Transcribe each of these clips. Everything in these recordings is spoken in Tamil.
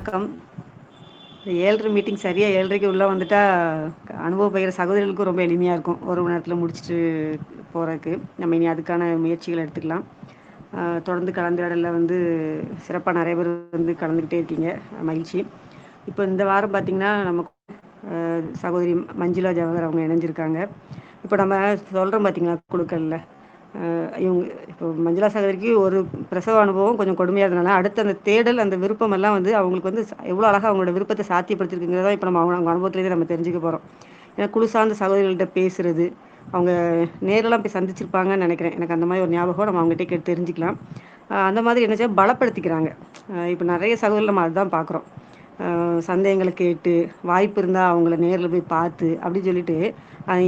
வணக்கம். 7:30 மீட்டிங் சரியா 7:30க்கு உள்ள வந்துட்டா, அனுபவம் பகிர சகோதரிகளுக்கும் ரொம்ப எளிமையா இருக்கும். 1 மணி நேரத்தில முடிச்சுட்டு போறதுக்கு. நம்ம இனி அதுக்கான முயற்சிகள் எடுத்துக்கலாம். தொடர்ந்து கலந்துரையாடல்ல வந்து சிறப்பா நெறைய பேர் வந்து கலந்துக்கிட்டே இருக்கீங்க. மகிழ்ச்சி. இப்போ இந்த வாரம் பார்த்தீங்கன்னா, நமக்கு சகோதரி மஞ்சுளா ஜவஹர் அவங்க இணைஞ்சிருக்காங்க. இப்போ நம்ம சொல்றோம் பார்த்தீங்களா குழுக்கள்ல. இவங்க இப்போ மஞ்சுளா சகோதரிக்கு ஒரு பிரசவ அனுபவம் கொஞ்சம் கொடுமையா இருந்தனால, அடுத்து அந்த தேடல், அந்த விருப்பம் எல்லாம் வந்து அவங்களுக்கு வந்து எவ்வளோ அழகா அவங்களோட விருப்பத்த சாத்தியப்படுத்தியிருக்குங்கிறத இப்போ நம்ம அவங்க அனுபவத்திலேருந்து நம்ம தெரிஞ்சுக்க போறோம். ஏன்னா குழு சார்ந்த சகோதரிகள்ட்ட பேசுறது, அவங்க நேர்லலாம் போய் சந்திச்சிருப்பாங்கன்னு நெனைக்கிறேன். எனக்கு அந்த மாரி ஒரு ஞாபகம். நம்ம அவங்ககிட்ட கேட்டு தெரிஞ்சுக்கலாம். அந்த மாதிரி என்ன செய்ய பலப்படுத்திக்கிறாங்க. இப்போ நெறைய சகோதரிகள் நம்ம அதுதான் பார்க்குறோம். சந்தேகங்கள கேட்டு, வாய்ப்பு இருந்தா அவங்கள நேர்ல போய் பார்த்து, அப்படின்னு சொல்லிட்டு,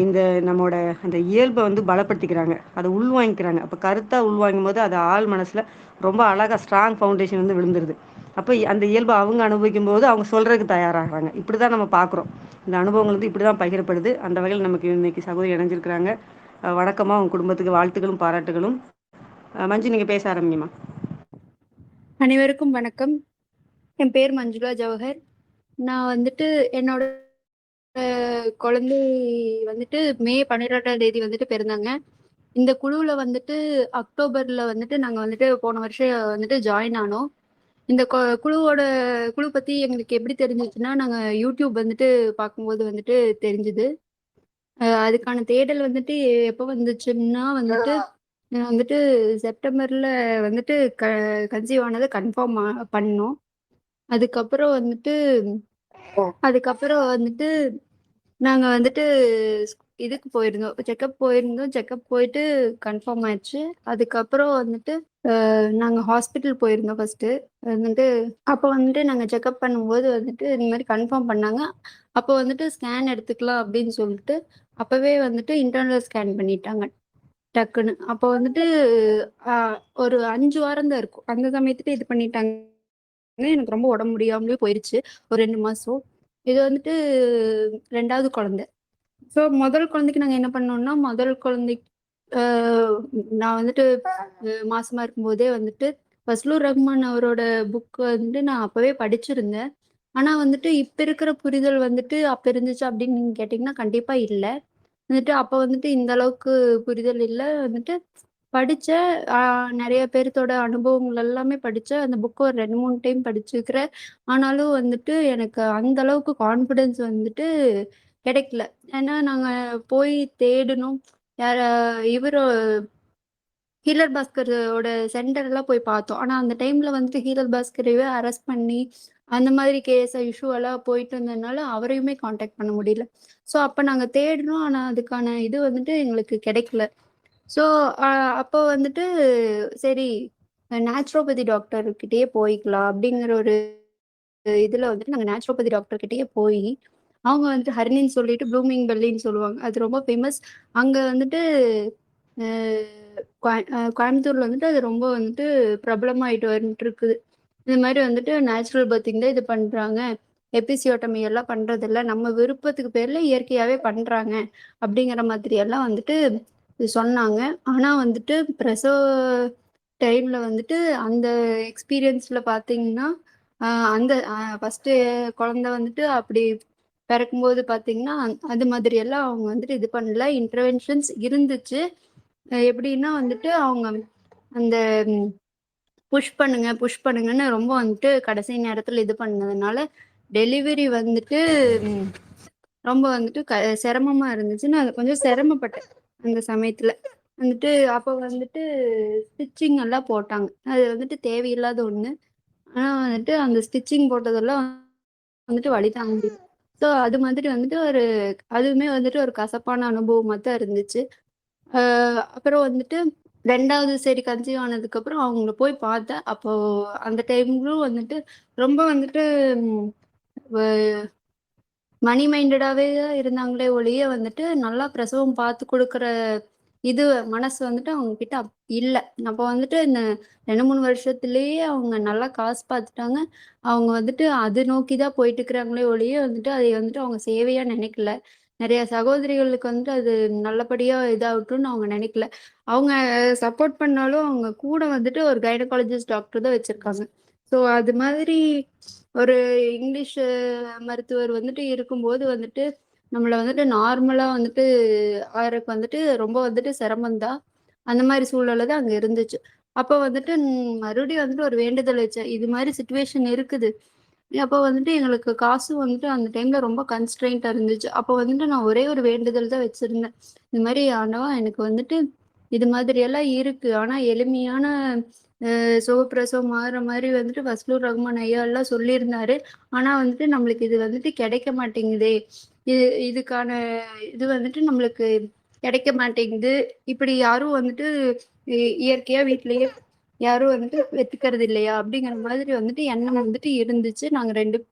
இந்த நம்மோட அந்த இயல்ப வந்து பலப்படுத்திக்கிறாங்க. அத உள்வாங்கிக்கிறாங்க. அப்ப கருத்தா உள்வாங்கும்போது, அது ஆழ் மனசுல ரொம்ப அழகா ஸ்ட்ராங் ஃபவுண்டேஷன் வந்து விழுந்துருது. அப்ப அந்த இயல்ப அவங்க அனுபவிக்கும்போது, அவங்க சொல்றதுக்கு தயாராகுறாங்க. இப்படிதான் நம்ம பார்க்குறோம். இந்த அனுபவங்கள் வந்து இப்படிதான் பகிரப்படுது. அந்த வகையில நமக்கு இன்னைக்கு சகோதரி இணைஞ்சிருக்கிறாங்க. வணக்கம்மா. உங்க குடும்பத்துக்கு வாழ்த்துக்களும், பாராட்டுகளும். மஞ்சு நீங்க பேச ஆரம்பிங்கம்மா. அனைவருக்கும் வணக்கம். என் பேர் மஞ்சுளா ஜவஹர். நான் வந்துட்டு என்னோட குழந்தை வந்துட்டு மே 12ஆம் தேதி வந்துட்டு பிறந்தாங்க. இந்த குழுவுல வந்துட்டு அக்டோபர்ல வந்துட்டு நாங்க வந்துட்டு போன வருஷம் வந்துட்டு ஜாயின் ஆனோம். இந்த குழு பத்தி எங்களுக்கு எப்படி தெரிஞ்சிச்சுன்னா, நாங்க யூடியூப் வந்துட்டு பார்க்கும்போது வந்துட்டு தெரிஞ்சுது. அதுக்கான தேடல் வந்துட்டு எப்போ வந்துச்சுன்னா வந்துட்டு வந்துட்டு செப்டம்பர்ல வந்துட்டு கன்சீவ் ஆனதை கன்ஃபார்ம் பண்ணோம். அதுக்கப்புறம் வந்துட்டு நாங்க வந்துட்டு இதுக்கு போயிருந்தோம், செக்கப் போயிட்டு கன்ஃபார்ம் ஆயிடுச்சு. அதுக்கப்புறம் வந்துட்டு நாங்க ஹாஸ்பிட்டல் போயிருந்தோம் ஃபர்ஸ்ட். வந்துட்டு அப்போ வந்துட்டு நாங்க செக்கப் பண்ணும்போது வந்துட்டு இந்த மாதிரி கன்ஃபார்ம் பண்ணாங்க. அப்போ வந்துட்டு ஸ்கேன் எடுத்துக்கலாம் அப்படின்னு சொல்லிட்டு அப்பவே வந்துட்டு இன்டர்னல் ஸ்கேன் பண்ணிட்டாங்க டக்குன்னு. அப்போ வந்துட்டு ஒரு 5 வாரம் தான் இருக்கும். அந்த சமயத்துல இது பண்ணிட்டாங்க. எனக்கு ரொம்ப உடம்பு முடியாமலே போயிருச்சு ஒரு 2 மாசம். இது வந்துட்டு 2வது குழந்தை. ஸோ முதல் குழந்தைக்கு நாங்க என்ன பண்ணோம்னா, முதல் குழந்தைக்கு நான் வந்துட்டு மாசமா இருக்கும்போதே வந்துட்டு ஃபஸ்லூர் ரஹ்மான் அவரோட புக் வந்துட்டு நான் அப்பவே படிச்சிருந்தேன். ஆனா வந்துட்டு இப்ப இருக்கிற புரிதல் வந்துட்டு அப்ப இருந்துச்சு அப்படின்னு நீங்க கேட்டீங்கன்னா கண்டிப்பா இல்ல. வந்துட்டு அப்ப வந்துட்டு இந்த அளவுக்கு புரிதல் இல்ல. வந்துட்டு படிச்சேன். நெறைய பேர்த்தோட அனுபவங்கள் எல்லாமே படிச்சேன். அந்த புக்க ஒரு 2, 3 டைம் படிச்சிருக்கிறேன். ஆனாலும் வந்துட்டு எனக்கு அந்த அளவுக்கு கான்ஃபிடன்ஸ் வந்துட்டு கிடைக்கல. ஏன்னா நாங்க போய் தேடினோம். யார இவரு ஹீலர் பாஸ்கரோட சென்டர்லாம் போய் பார்த்தோம். ஆனா அந்த டைம்ல வந்துட்டு ஹீலர் பாஸ்கரையே அரெஸ்ட் பண்ணி, அந்த மாதிரி இஷ்யூ எல்லாம் போயிட்டு இருந்ததுனால அவரையுமே கான்டாக்ட் பண்ண முடியல. ஸோ அப்ப நாங்க தேடினோம். ஆனா அதுக்கான இது வந்துட்டு எங்களுக்கு கிடைக்கல. ஸோ அப்போ வந்துட்டு சரி நேச்சுரோபதி டாக்டர் கிட்டயே போய்க்கலாம் அப்படிங்கிற ஒரு இதுல வந்துட்டு நாங்க நேச்சுரோபதி டாக்டர் கிட்டயே போய், அவங்க வந்துட்டு ஹரிணின்னு சொல்லிட்டு ப்ளூமிங் பெல்லின்னு சொல்லுவாங்க. அது ரொம்ப ஃபேமஸ். அங்க வந்துட்டு கோயம்புத்தூர்ல வந்துட்டு அது ரொம்ப வந்துட்டு பிரபலமாயிட்டு வந்துட்டு இருக்குது. இந்த மாதிரி வந்துட்டு நேச்சுரல் பர்த்திங் தான் இது பண்றாங்க. எபிசியோட்டமி எல்லாம் பண்றதில்ல. நம்ம விருப்பத்துக்கு பேர்ல இயற்கையாவே பண்றாங்க அப்படிங்கிற மாதிரி எல்லாம் வந்துட்டு சொன்னாங்க. ஆனா வந்துட்டு பிரசவ டைம்ல வந்துட்டு அந்த எக்ஸ்பீரியன்ஸ்ல பாத்தீங்கன்னா, அந்த ஃபர்ஸ்ட் குழந்தை வந்துட்டு அப்படி பிறக்கும்போது பாத்தீங்கன்னா, அது மாதிரி எல்லாம் அவங்க வந்துட்டு இது பண்ணல. இன்டர்வென்ஷன்ஸ் இருந்துச்சு. எப்படின்னா வந்துட்டு அவங்க அந்த புஷ் பண்ணுங்கன்னு ரொம்ப வந்துட்டு கடைசி நேரத்துல இது பண்ணதுனால டெலிவரி வந்துட்டு ரொம்ப வந்துட்டு சிரமமா இருந்துச்சு. நான் கொஞ்சம் சிரமப்பட்டேன் அந்த சமயத்துல. வந்துட்டு அப்போ வந்துட்டு ஸ்டிச்சிங் எல்லாம் போட்டாங்க. அது வந்துட்டு தேவையில்லாத ஒண்ணு. ஆனா வந்துட்டு அந்த ஸ்டிச்சிங் போட்டதெல்லாம் வந்துட்டு வலி தாங்க முடியல. ஸோ அது மாதிரி வந்துட்டு அதுவுமே வந்துட்டு ஒரு கசப்பான அனுபவமா தான் இருந்துச்சு. அப்புறம் வந்துட்டு 2வது சரி கன்சீவ் ஆனதுக்கப்புறம் அவங்கள போய் பார்த்தேன். அப்போ அந்த டைம்லும் வந்துட்டு ரொம்ப வந்துட்டு மணி மைண்டடாவே தான் இருந்தாங்களே ஒழிய வந்துட்டு நல்லா பிரசவம் பார்த்து கொடுக்குற இது மனசு வந்துட்டு அவங்க கிட்ட இல்ல. அப்போ வந்துட்டு இந்த 2, 3 வருஷத்துலயே அவங்க நல்லா காசு பார்த்துட்டாங்க. அவங்க வந்துட்டு அது நோக்கி தான் போயிட்டு இருக்கிறாங்களே ஒழிய வந்துட்டு அதை வந்துட்டு அவங்க சேவையா நினைக்கல. நிறைய சகோதரிகளுக்கு வந்துட்டு அது நல்லபடியா இதாகட்டும்னு அவங்க நினைக்கல. அவங்க சப்போர்ட் பண்ணாலும் அவங்க கூட வந்துட்டு ஒரு கைனகாலஜிஸ்ட் டாக்டர் தான் வச்சிருக்காங்க. ஸோ ஸோ அது மாதிரி ஒரு இங்கிலீஷ் மருத்துவர் வந்துட்டு இருக்கும்போது வந்துட்டு நம்மளை வந்துட்டு நார்மலா வந்துட்டு ஆறக்கு வந்துட்டு ரொம்ப வந்துட்டு சிரமம்தான். அந்த மாதிரி சூழ்நிலை தான் அங்க இருந்துச்சு. அப்போ வந்துட்டு மறுபடியும் வந்துட்டு ஒரு வேண்டுதல் வச்சேன், இது மாதிரி சுச்சுவேஷன் இருக்குது. அப்போ வந்துட்டு எங்களுக்கு காசு வந்துட்டு அந்த டைம்ல ரொம்ப கன்ஸ்ட்ரெயின்ட்டா இருந்துச்சு. அப்போ வந்துட்டு நான் ஒரே ஒரு வேண்டுதல் தான் வச்சிருந்தேன். இந்த மாதிரி ஆண்டவா எனக்கு வந்துட்டு இது மாதிரி எல்லாம் இருக்கு. ஆனா எளிமையான சுகப்பிரசவம் ஆகுற மாதிரி வந்துட்டு ஃபஸ்லூர் ரஹ்மான் ஐயா எல்லாம் சொல்லியிருந்தாரு. ஆனா வந்துட்டு நம்மளுக்கு இது வந்துட்டு கிடைக்க மாட்டேங்குதே. இதுக்கான இது வந்துட்டு நம்மளுக்கு கிடைக்க மாட்டேங்குது. இப்படி யாரும் வந்துட்டு இயற்கையா வீட்லயே யாரும் வந்துட்டு வெத்துக்கிறது இல்லையா அப்படிங்கிற மாதிரி வந்துட்டு எண்ணம் வந்துட்டு இருந்துச்சு.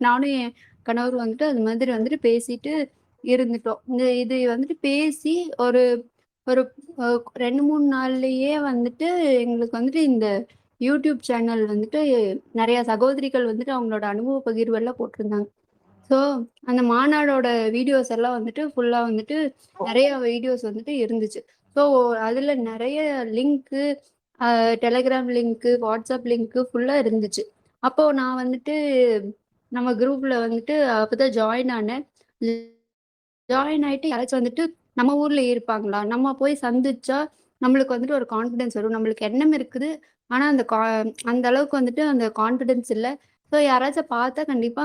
நானும் என் கணவர் வந்துட்டு அது மாதிரி வந்துட்டு பேசிட்டு இருந்துட்டோம். இது வந்துட்டு பேசி ஒரு ஒரு 2, 3 நாள்லயே வந்துட்டு எங்களுக்கு வந்துட்டு இந்த யூடியூப் சேனல் வந்துட்டு நிறைய சகோதரிகள் வந்துட்டு அவங்களோட அனுபவ பகிர்வெல்லாம் போட்டிருந்தாங்க. ஸோ அந்த மாநாடோட வீடியோஸ் எல்லாம் வந்துட்டு ஃபுல்லா வந்துட்டு நிறைய வீடியோஸ் வந்துட்டு இருந்துச்சு. ஸோ அதுல நிறைய link, Telegram link, WhatsApp link ஃபுல்லா இருந்துச்சு. அப்போ நான் வந்துட்டு நம்ம குரூப்ல வந்துட்டு அப்பதான் ஜாயின் ஆனேன். ஜாயின் ஆயிட்டு யாராச்சும் வந்துட்டு நம்ம ஊர்ல இருப்பாங்களா, நம்ம போய் சந்திச்சா நம்மளுக்கு வந்துட்டு ஒரு கான்ஃபிடன்ஸ் வரும். நம்மளுக்கு எண்ணம் இருக்குது. ஆனா அந்த அளவுக்கு வந்துட்டு அந்த கான்ஃபிடன்ஸ் இல்ல. ஸோ யாராச்சும் பார்த்தா கண்டிப்பா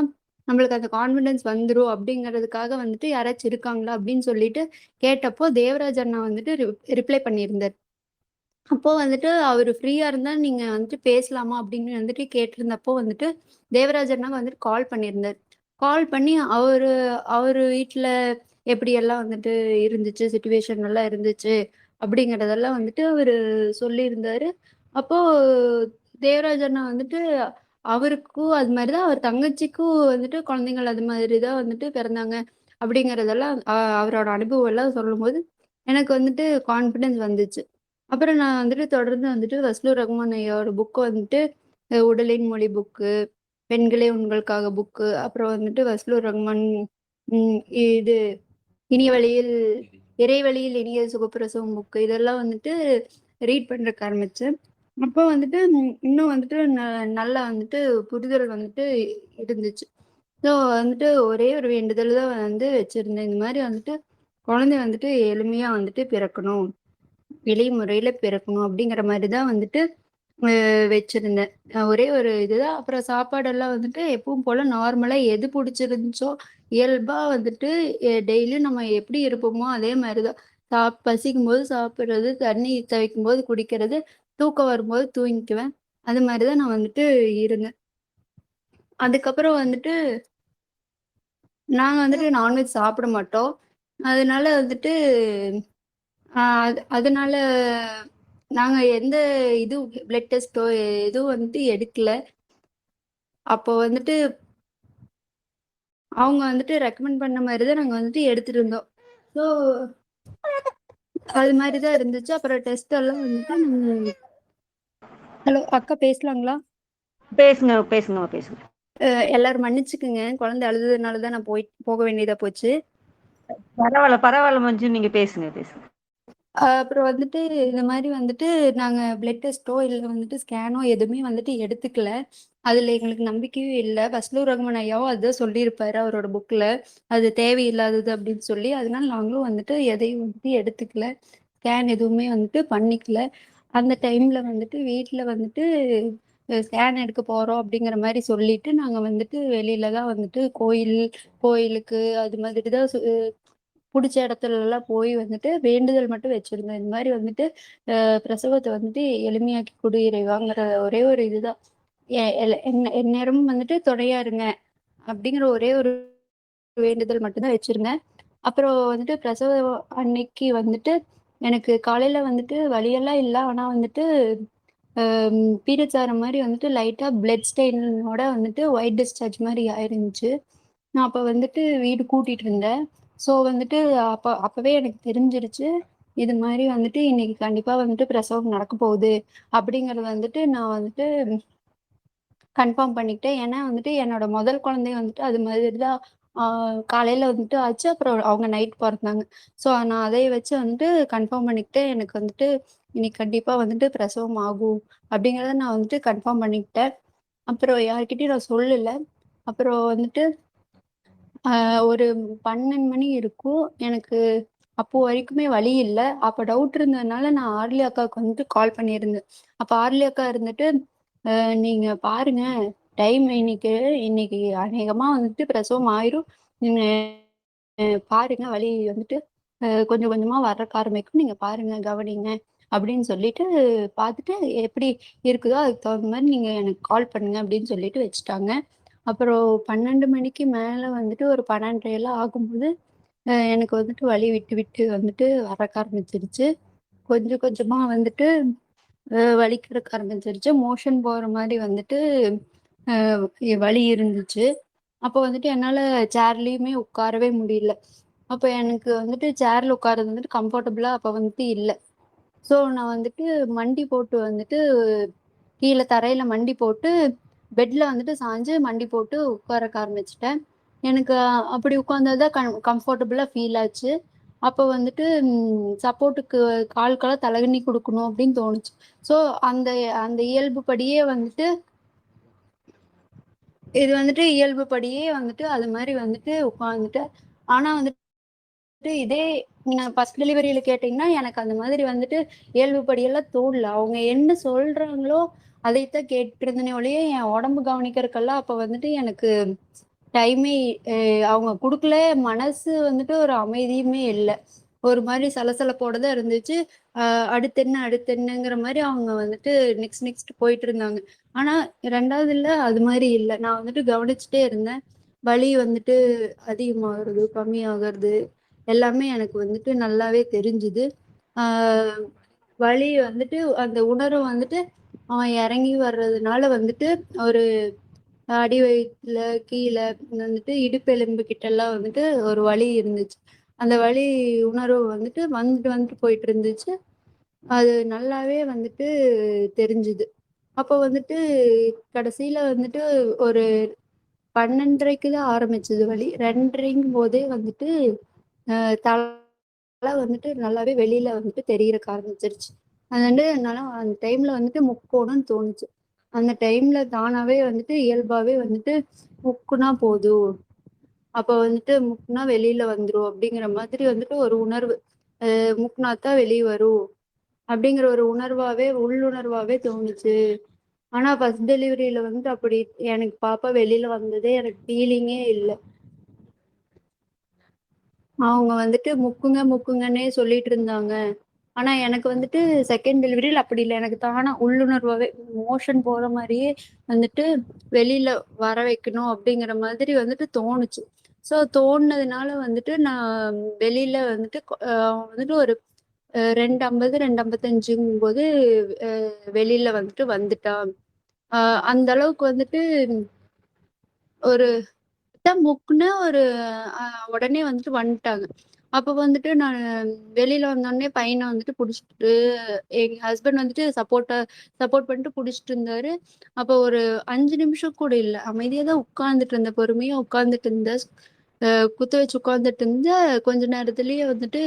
நம்மளுக்கு அந்த கான்ஃபிடன்ஸ் வந்துரும் அப்படிங்கிறதுக்காக வந்துட்டு யாராச்சும் இருக்காங்களா அப்படின்னு சொல்லிட்டு கேட்டப்போ தேவராஜ் அண்ணா வந்துட்டு ரிப்ளை பண்ணியிருந்தார். அப்போ வந்துட்டு அவரு ஃப்ரீயா இருந்தா நீங்க வந்துட்டு பேசலாமா அப்படின்னு வந்துட்டு கேட்டிருந்தப்போ வந்துட்டு தேவராஜ் அண்ணா வந்துட்டு கால் பண்ணியிருந்தார். கால் பண்ணி அவரு அவரு வீட்ல எப்படியெல்லாம் வந்துட்டு இருந்துச்சு, சிச்சுவேஷன் எல்லாம் இருந்துச்சு அப்படிங்கிறதெல்லாம் வந்துட்டு அவரு சொல்லியிருந்தாரு. அப்போ தேவராஜ் அண்ணா வந்துட்டு அவருக்கும் அது மாதிரிதான் அவர் தங்கச்சிக்கும் வந்துட்டு குழந்தைங்கள் அது மாதிரிதான் வந்துட்டு பிறந்தாங்க அப்படிங்கறதெல்லாம் அவரோட அனுபவம் எல்லாம் சொல்லும்போது எனக்கு வந்துட்டு கான்ஃபிடன்ஸ் வந்துச்சு. அப்புறம் நான் வந்துட்டு தொடர்ந்து வந்துட்டு ஃபஸ்லூர் ரஹ்மான் ஐயாவோட புக்கு வந்துட்டு உடலின் மொழி புக்கு, பெண்களே உங்களுக்காக புக்கு, அப்புறம் வந்துட்டு ஃபஸ்லூர் ரஹ்மான் இது இனிய வழியில் இறைவழியில் இனிய சுகப்பிரசவம் புக்கு இதெல்லாம் வந்துட்டு ரீட் பண்றதுக்கு ஆரம்பிச்சேன். அப்போ வந்துட்டு இன்னும் வந்துட்டு நல்லா வந்துட்டு புரிதல் வந்துட்டு இருந்துச்சு. ஸோ வந்துட்டு ஒரே ஒரு வேண்டுதல் தான் வந்து வச்சிருந்தேன். இந்த மாதிரி வந்துட்டு குழந்தை வந்துட்டு எளிமையா வந்துட்டு பிறக்கணும், எளிய முறையில பிறக்கணும் அப்படிங்கிற மாதிரி தான் வந்துட்டு வச்சிருந்தேன். ஒரே ஒரு இதுதான். அப்புறம் சாப்பாடெல்லாம் வந்துட்டு எப்பவும் போல நார்மலா எது பிடிச்சிருந்துச்சோ இயல்பா வந்துட்டு டெய்லியும் நம்ம எப்படி இருப்போமோ அதே மாதிரிதான். பசிக்கும்போது சாப்பிடுறது, தண்ணி துவைக்கும்போது குடிக்கிறது, தூக்கம் வரும்போது தூங்கிக்குவேன். அது மாதிரிதான் நான் வந்துட்டு இருந்தேன். அதுக்கப்புறம் வந்துட்டு நாங்க வந்துட்டு நான்வெஜ் சாப்பிட மாட்டோம். அதனால வந்துட்டு அதனால நாங்க எந்த இது பிளட் டெஸ்ட்டோ எதுவும் வந்துட்டு எடுக்கல. அப்போ வந்துட்டு அவங்க வந்துட்டு ரெக்கமெண்ட் பண்ண மாதிரி தான் நாங்க வந்துட்டு எடுத்துட்டு இருந்தோம். ஸோ அது மாதிரி தான் இருந்துச்சு. அப்புறம் டெஸ்ட் எல்லாம் வந்துட்டு ஹலோ அக்கா பேசலாங்களா? பேசுங்க பேசுங்கம்மா பேசுங்க. எல்லாரும் மன்னிச்சுக்குங்க, குழந்தை அழுதுனால தான் நான் போக வேண்டியதா போச்சு. பரவாயில்ல பரவாயில்ல மஞ்சு, நீங்க பேசுங்க பேசுங்க. அப்புறம் வந்துட்டு இந்த மாதிரி வந்துட்டு நாங்க பிளட் டெஸ்ட்டோ இல்லை வந்துட்டு ஸ்கேனோ எதுவுமே வந்துட்டு எடுத்துக்கல. அதுல எங்களுக்கு நம்பிக்கையும் இல்லை. ஃபஸ்லூர் ரஹ்மான் ஐயாவும் அதுதான் சொல்லியிருப்பாரு அவரோட புக்ல, அது தேவையில்லாதது அப்படின்னு சொல்லி. அதனால நாங்களும் வந்துட்டு எதையும் வந்துட்டு எடுத்துக்கல, ஸ்கேன் எதுவுமே வந்துட்டு பண்ணிக்கல. அந்த டைம்ல வந்துட்டு வீட்டுல வந்துட்டு ஸ்கேன் எடுக்க போறோம் அப்படிங்கிற மாதிரி சொல்லிட்டு நாங்க வந்துட்டு வெளியில தான் வந்துட்டு கோயிலுக்கு அது மாதிரி தான் புடிச்ச இடத்துல எல்லாம் போய் வந்துட்டு வேண்டுதல் மட்டும் வச்சிருந்தேன். இந்த மாதிரி வந்துட்டு பிரசவத்தை வந்துட்டு எளிமையாக்கி கொடு இறைவாங்கிற ஒரே ஒரு இதுதான். எந்நேரமும் வந்துட்டு துணையா இருங்க அப்படிங்கிற ஒரே ஒரு வேண்டுதல் மட்டும்தான் வச்சிருந்தேன். அப்புறம் வந்துட்டு பிரசவ அன்னைக்கு வந்துட்டு எனக்கு காலையில வந்துட்டு வலியெல்லாம் இல்லை. ஆனா வந்துட்டு பீரியட்ஸ் ஆகிற மாதிரி வந்துட்டு லைட்டா பிளட் ஸ்டெயினோட வந்துட்டு ஒயிட் டிஸ்சார்ஜ் மாதிரி ஆயிருந்துச்சு. நான் அப்ப வந்துட்டு வீடு கூட்டிட்டு இருந்தேன். ஸோ வந்துட்டு அப்பவே எனக்கு தெரிஞ்சிருச்சு, இது மாதிரி வந்துட்டு இன்னைக்கு கண்டிப்பா வந்துட்டு பிரசவம் நடக்க போகுது அப்படிங்கறது வந்துட்டு நான் வந்துட்டு கன்ஃபார்ம் பண்ணிக்கிட்டேன். ஏன்னா வந்துட்டு என்னோட முதல் குழந்தை வந்துட்டு அது மாதிரிதான் காலையில வந்துட்டு ஆச்சு. அப்புறம் அவங்க நைட் பிறந்தாங்க. ஸோ நான் அதை வச்சு வந்துட்டு கன்ஃபார்ம் பண்ணிக்கிட்டேன். எனக்கு வந்துட்டு இன்னைக்கு கண்டிப்பா வந்துட்டு பிரசவம் ஆகும் அப்படிங்கறத நான் வந்துட்டு கன்ஃபார்ம் பண்ணிக்கிட்டேன். அப்புறம் யார்கிட்டயும் நான் சொல்லல. அப்புறம் வந்துட்டு ஒரு 12 மணி இருக்கும். எனக்கு அப்போ வரைக்குமே வழி இல்ல. அப்ப டவுட் இருந்ததுனால நான் ஆர்லி அக்காவுக்கு வந்துட்டு கால் பண்ணியிருந்தேன். அப்ப ஆர்லி அக்கா இருந்துட்டு, நீங்க பாருங்க, டைம் இன்னைக்கு இன்னைக்கு அநேகமா வந்துட்டு பிரசவம் ஆயிரும். நீங்க பாருங்க வலி வந்துட்டு கொஞ்சம் கொஞ்சமா வர்றக்க ஆரம்பிக்கும். நீங்க பாருங்க, கவனிங்க அப்படின்னு சொல்லிட்டு பார்த்துட்டு எப்படி இருக்குதோ அதுக்கு தகுந்த மாரி நீங்க எனக்கு கால் பண்ணுங்க அப்படின்னு சொல்லிட்டு வச்சுட்டாங்க. அப்புறம் 12 மணிக்கு மேல வந்துட்டு ஒரு 12:30 ஆகும்போது எனக்கு வந்துட்டு வலி விட்டு விட்டு வந்துட்டு வரக்க ஆரம்பிச்சிருச்சு. கொஞ்சம் கொஞ்சமா வந்துட்டு வலிக்கிறக்க ஆரம்பிச்சிருச்சு. மோஷன் போற மாரி வந்துட்டு அ வலி இருந்துச்சு. அப்போ வந்துட்டு என்னால சேர்லயுமே உட்காரவே முடியல. அப்ப எனக்கு வந்துட்டு சேர்ல உட்கார்றது வந்துட்டு கம்ஃபர்டபுளா அப்ப வந்துட்டு இல்ல. ஸோ நான் வந்துட்டு மண்டி போட்டு வந்துட்டு கீழ தரையில மண்டி போட்டு, பெட்ல வந்துட்டு சாஞ்சு மண்டி போட்டு உட்காரக்க ஆரம்பிச்சுட்டேன். எனக்கு அப்படி உட்கார்ந்தா தான் கம்ஃபர்டபுளா ஃபீல் ஆச்சு. அப்போ வந்துட்டு சப்போர்ட்டுக்கு காலுக்கெல்லாம் தலகுனி குடுக்கணும் அப்படின்னு தோணுச்சு. ஸோ அந்த அந்த இயல்புப்படியே வந்துட்டு இது வந்துட்டு இயல்புப்படியே வந்துட்டு அது மாரி வந்துட்டு உட்கார்ந்துட்டேன். ஆனா வந்துட்டு இதே நீங்க ஃபர்ஸ்ட் டெலிவரியில கேட்டீங்கன்னா, எனக்கு அந்த மாதிரி வந்துட்டு இயல்புப்படியெல்லாம் தோணல. அவங்க என்ன சொல்றாங்களோ, அதைத்தான் கேட்டிருந்தேனே ஒழிய, என் உடம்பு கவனிக்கிறதுக்கெல்லாம் அப்ப வந்துட்டு எனக்கு டைமே அவங்க குடுக்கல. மனசு வந்துட்டு ஒரு அமைதியுமே இல்ல. ஒரு மாரி சலசலப்போட தான் இருந்துச்சு. அ அடுத்தென்ன அடுத்தென்னங்கிற மாரி அவங்க வந்துட்டு நெக்ஸ்ட் போயிட்டு இருந்தாங்க. ஆனா 2வதுல அது மாரி இல்ல. நான் வந்துட்டு கவனிச்சுட்டே இருந்தேன். வலி வந்துட்டு அதிகமாகுறது, கம்மியாகறது எல்லாமே எனக்கு வந்துட்டு நல்லாவே தெரிஞ்சுது. ஆ வலி வந்துட்டு அந்த உணர்வு வந்துட்டு அவன் இறங்கி வர்றதுனால வந்துட்டு ஒரு அடி வயித்துல கீழ வந்துட்டு இடுப்பெலும்பு கிட்டலாம் வந்துட்டு ஒரு வலி இருந்துச்சு. அந்த வலி உணர்வு வந்துட்டு வந்துட்டு வந்துட்டு போயிட்டு இருந்துச்சு. அது நல்லாவே வந்துட்டு தெரிஞ்சுது. அப்போ வந்துட்டு கடைசியில வந்துட்டு ஒரு 12:30க்கு தான் ஆரம்பிச்சது வலி. 2:30ங்கும் போதே வந்துட்டு தல வந்துட்டு நல்லாவே வெளியில வந்துட்டு தெரியறக்கு ஆரம்பிச்சிருச்சு. அது வந்து என்னால அந்த டைம்ல வந்துட்டு முக்கோணும்னு தோணுச்சு. அந்த டைம்ல தானாவே வந்துட்டு இயல்பாவே வந்துட்டு முக்குனா போதும். அப்ப வந்துட்டு முக்குனா வெளியில வந்துரும் அப்படிங்கிற மாதிரி வந்துட்டு ஒரு உணர்வு. முக்குனா தான் வெளிய வரும். அப்படிங்கிற ஒரு உணர்வாவே உள்ளுணர்வாவே தோணுச்சு. ஆனா ஃபர்ஸ்ட் டெலிவரியில வந்துட்டு அப்படி எனக்கு பாப்பா வெளியில வந்ததே எனக்கு ஃபீலிங்கே இல்ல. அவங்க வந்துட்டு முக்குங்க, முக்குங்கன்னே சொல்லிட்டு இருந்தாங்க. ஆனா எனக்கு வந்துட்டு செகண்ட் டெலிவரியில அப்படி இல்ல. எனக்கு தானா உள்ளுணர்வாவே மோஷன் போற மாரியே வந்துட்டு வெளியில வர வைக்கணும் அப்படிங்கிற மாதிரி வந்துட்டு தோணுச்சு. ஸோ தோணுனதுனால வந்துட்டு நான் வெளியில வந்துட்டு வந்துட்டு ஒரு 2:50, 2:55ங்கும்போது வெளியில வந்துட்டு வந்துட்டா. அ அந்த அளவுக்கு வந்துட்டு ஒரு முக்குனா ஒரு அ உடனே வந்துட்டு வந்துட்டாங்க. அப்ப வந்துட்டு நான் வெளியில வந்தோனே பையன வந்துட்டு புடிச்சுட்டு எங்க ஹஸ்பண்ட் வந்துட்டு சப்போர்ட் பண்ணிட்டு புடிச்சுட்டு இருந்தாரு. அப்போ ஒரு 5 நிமிஷம் கூட இல்ல. அமைதியா தான் உட்கார்ந்துட்டு இருந்தேன். பொறுமையா உட்கார்ந்துட்டு இருந்தேன். குத்த வச்சு உட்கார்ந்துட்டு இருந்தேன். கொஞ்ச நேரத்திலேயே வந்துட்டு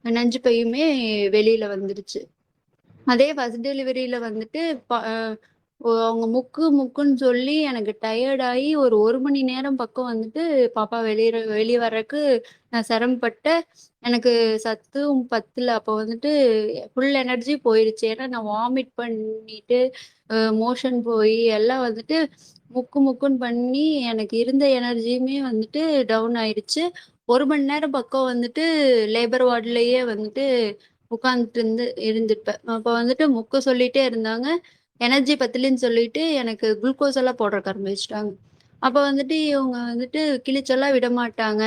நஞ்சு பையுமே வெளியில வந்துருச்சு. அதே ஃபர்ஸ்ட் டெலிவரியில வந்துட்டு ப அ அவங்க முக்குன்னு சொல்லி எனக்கு டயர்ட் ஆயி ஒரு 1 மணி நேரம் பக்கம் வந்துட்டு பாப்பா வெளிய வர்றக்கு நான் சிரமப்பட்டேன். எனக்கு சத்தும் பத்தல. அப்போ வந்துட்டு ஃபுல் எனர்ஜி போயிருச்சு. ஏன்னா நான் வாமிட் பண்ணிட்டு, மோஷன் போயி எல்லாம் வந்துட்டு முக்குன்னு பண்ணி எனக்கு இருந்த எனர்ஜியுமே வந்துட்டு டவுன் ஆயிடுச்சு. 1 மணி நேரம் பக்கம் வந்துட்டு லேபர் வார்டுலயே வந்துட்டு உட்கார்ந்துட்டு இருந்திருப்பேன். அப்ப வந்துட்டு முக்க சொல்லிட்டே இருந்தாங்க. எனர்ஜி பத்தலன்னு சொல்லிட்டு எனக்கு குளுக்கோஸ் எல்லாம் போடுறக்கு ஆரம்பிச்சுட்டாங்க. அப்ப வந்துட்டு இவங்க வந்துட்டு கிழிச்செல்லாம் விடமாட்டாங்க.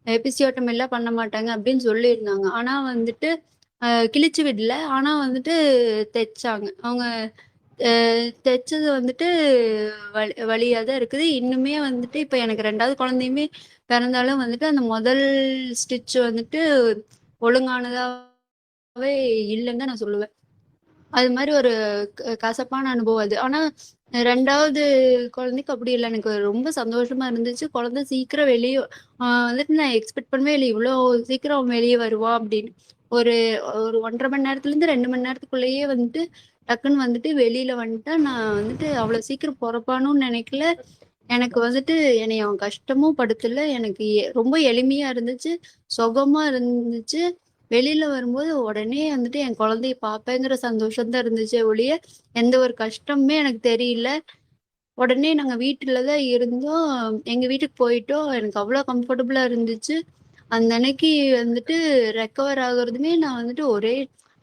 எபிசியோட்டமி எல்லாம் பண்ண மாட்டாங்க அப்படின்னு சொல்லியிருந்தாங்க. ஆனா வந்துட்டு கிழிச்சு விடல. ஆனா வந்துட்டு தெச்சாங்க. அவங்க அ தெச்சது வந்துட்டு வலியா தான் இருக்குது. இன்னுமே வந்துட்டு இப்ப எனக்கு 2வது குழந்தையுமே பிறந்தாலும் வந்துட்டு அந்த முதல் ஸ்டிச் வந்துட்டு ஒழுங்கானதாவே இல்லன்னு தான் நான் சொல்லுவேன். அது மாரி ஒரு கசப்பான அனுபவம் அது. ஆனா 2வது குழந்தைக்கு அப்படி இல்ல. எனக்கு ரொம்ப சந்தோஷமா இருந்துச்சு. குழந்தை சீக்கிரம் வெளிய வந்துட்டு நான் எக்ஸ்பெக்ட் பண்ணவே இல்ல. இவ்ளோ சீக்கிரம் அவ வெளிய வருவா அப்படின்னு. ஒரு ஒரு 1 1/2 மணி நேரத்துலேருந்து 2 மணி நேரத்துக்குள்ளேயே வந்துட்டு டக்குன்னு வந்துட்டு வெளியில வந்துட்டா. நான் வந்துட்டு அவ்வளவு சீக்கிரம் பொறப்பானும்னு நினைக்கல. எனக்கு வந்துட்டு என்னை அவன் கஷ்டமும் படுத்தல. எனக்கு ரொம்ப எளிமையா இருந்துச்சு, சுகமா இருந்துச்சு. வெளியில வரும்போது உடனே வந்துட்டு என் குழந்தைய பார்ப்பேங்கிற சந்தோஷம் தான் இருந்துச்சே ஒழிய, எந்த ஒரு கஷ்டமுமே எனக்கு தெரியல. உடனே நாங்க வீட்டுல தான் இருந்தோம். எங்க வீட்டுக்கு போயிட்டோம். எனக்கு அவ்வளோ கம்ஃபர்டபுளா இருந்துச்சு. அந்த அன்னைக்கு வந்துட்டு ரெக்கவர் ஆகுறதுமே நான் வந்துட்டு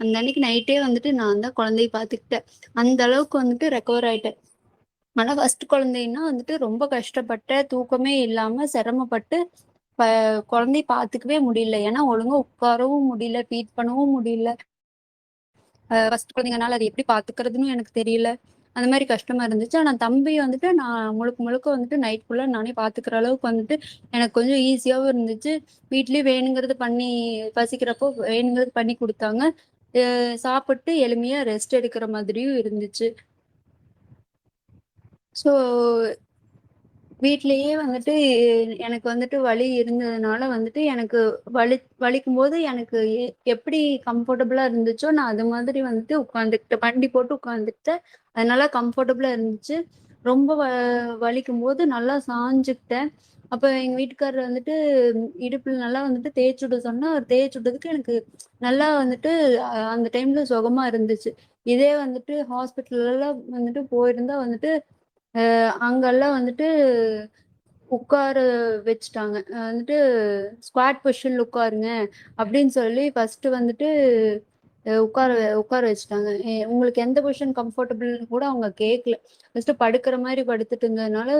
அந்த அன்னைக்கு நைட்டே வந்துட்டு நான் தான் குழந்தைய பார்த்துக்கிட்டேன். அந்த அளவுக்கு வந்துட்டு ரெக்கவர் ஆயிட்டேன். ஆனா ஃபர்ஸ்ட் குழந்தைன்னா வந்துட்டு ரொம்ப கஷ்டப்பட்டேன். தூக்கமே இல்லாம சிரமப்பட்டு ப குழந்தைய பார்த்துக்கவே முடியல. ஏன்னா ஒழுங்கா உட்காரவும் முடியல, ஃபீட் பண்ணவும் முடியல. ஃபர்ஸ்ட் குழந்தைங்கனால அதை எப்படி பார்த்துக்கிறதுன்னு எனக்கு தெரியல. அந்த மாதிரி கஷ்டமா இருந்துச்சு. ஆனா தம்பி வந்துட்டு நான் முழுக்க முழுக்க வந்துட்டு நைட் ஃபுல்லா நானே பார்த்துக்கிற அளவுக்கு வந்துட்டு எனக்கு கொஞ்சம் ஈஸியாவும் இருந்துச்சு. வீட்லயே வேணுங்கிறது பண்ணி பசிக்கிறப்போ வேணுங்கிறது பண்ணி குடுத்தாங்க. சாப்பிட்டு எளிமையா ரெஸ்ட் எடுக்கிற மாதிரியும் இருந்துச்சு. ஸோ வீட்லயே வந்துட்டு எனக்கு வந்துட்டு வலி இருந்ததுனால வந்துட்டு எனக்கு வலிக்கும்போது எனக்கு எப்படி கம்ஃபர்டபுளா இருந்துச்சோ நான் அது மாதிரி வந்துட்டு உட்காந்துக்கிட்டேன். வண்டி போட்டு உட்காந்துக்கிட்டேன். அதனால கம்ஃபர்டபுளா இருந்துச்சு. ரொம்ப வலிக்கும்போது நல்லா சாஞ்சுக்கிட்டேன். அப்ப எங்க வீட்டுக்காரர் வந்துட்டு இடுப்புல நல்லா வந்துட்டு தேய்ச்சு விட சொன்னா, அவர் தேய்ச்சு விட்டதுக்கு எனக்கு நல்லா வந்துட்டு அந்த டைம்ல சுகமா இருந்துச்சு. இதே வந்துட்டு ஹாஸ்பிட்டல்லாம் வந்துட்டு போயிருந்தா வந்துட்டு அங்கெல்லாம் வந்துட்டு உட்கார வச்சுட்டாங்க. வந்துட்டு ஸ்குவாட் பொசிஷன்ல உட்காருங்க அப்படின்னு சொல்லி ஃபர்ஸ்ட் வந்துட்டு உட்கார வச்சுட்டாங்க. உங்களுக்கு எந்த பொசிஷன் கம்ஃபர்டபுள்னு கூட அவங்க கேட்கல. ஃபர்ஸ்ட் படுக்கிற மாதிரி படுத்துட்டு இருந்ததுனால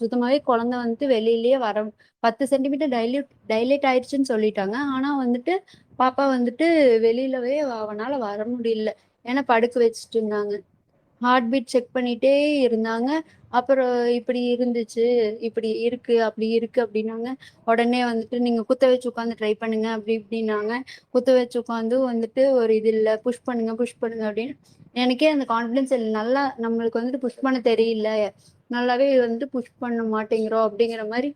சுத்தமாவே குழந்தை வந்துட்டு வெளியிலயே 10 சென்டிமீட்டர் டைலேட் ஆயிடுச்சுன்னு சொல்லிட்டாங்க. ஆனா வந்துட்டு பாப்பா வந்துட்டு வெளியிலவே அவனால வர முடியல. ஏன்னா படுக்க வச்சுட்டு இருந்தாங்க. ஹார்ட் பீட் செக் பண்ணிட்டே இருந்தாங்க. அப்புறம் இப்படி இருந்துச்சு, இப்படி இருக்கு, அப்படி இருக்கு அப்படின்னாங்க. உடனே வந்துட்டு நீங்க குத்த வச்சு உட்காந்து ட்ரை பண்ணுங்க அப்படி இப்படின்னாங்க. குத்த வச்சு உட்காந்து வந்துட்டு ஒரு இது இல்ல, புஷ் பண்ணுங்க அப்படின்னு. எனக்கே அந்த கான்ஃபிடன்ஸ் இல்லை. நல்லா நம்மளுக்கு வந்துட்டு புஷ் பண்ண தெரியல, நல்லாவே வந்துட்டு புஷ் பண்ண மாட்டேங்கிறோம் அப்படிங்கிற மாதிரி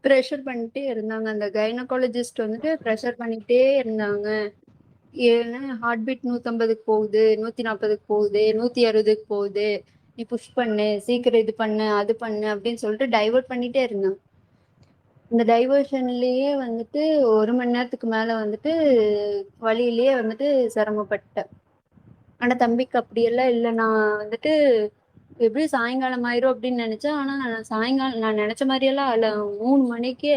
ப்ரெஷர் பண்ணிட்டே இருந்தாங்க. அந்த கைனகாலஜிஸ்ட் வந்துட்டு ப்ரெஷர் பண்ணிட்டே இருந்தாங்க. ஏன்னா ஹார்ட் பீட் 150க்கு போகுது, 140க்கு போகுது, 160க்கு போகுது, நீ புஷ் பண்ணு, சீக்கிரம் இது பண்ணு, அது பண்ணு அப்படின்னு சொல்லிட்டு டைவர்ட் பண்ணிட்டே இருந்தாங்க. இந்த டைவர்ஷன்லயே வந்துட்டு 1 மணி நேரத்துக்கு மேல வந்துட்டு வழியிலேயே வந்துட்டு சிரமப்பட்டேன். ஆனா தம்பிக்கு அப்படியெல்லாம் இல்லை. நான் வந்துட்டு எப்படி சாயங்காலம் ஆயிரும் அப்படின்னு நினைச்சேன். ஆனா சாயங்காலம் நான் நினைச்ச மாதிரியெல்லாம் இல்ல. 3 மணிக்கே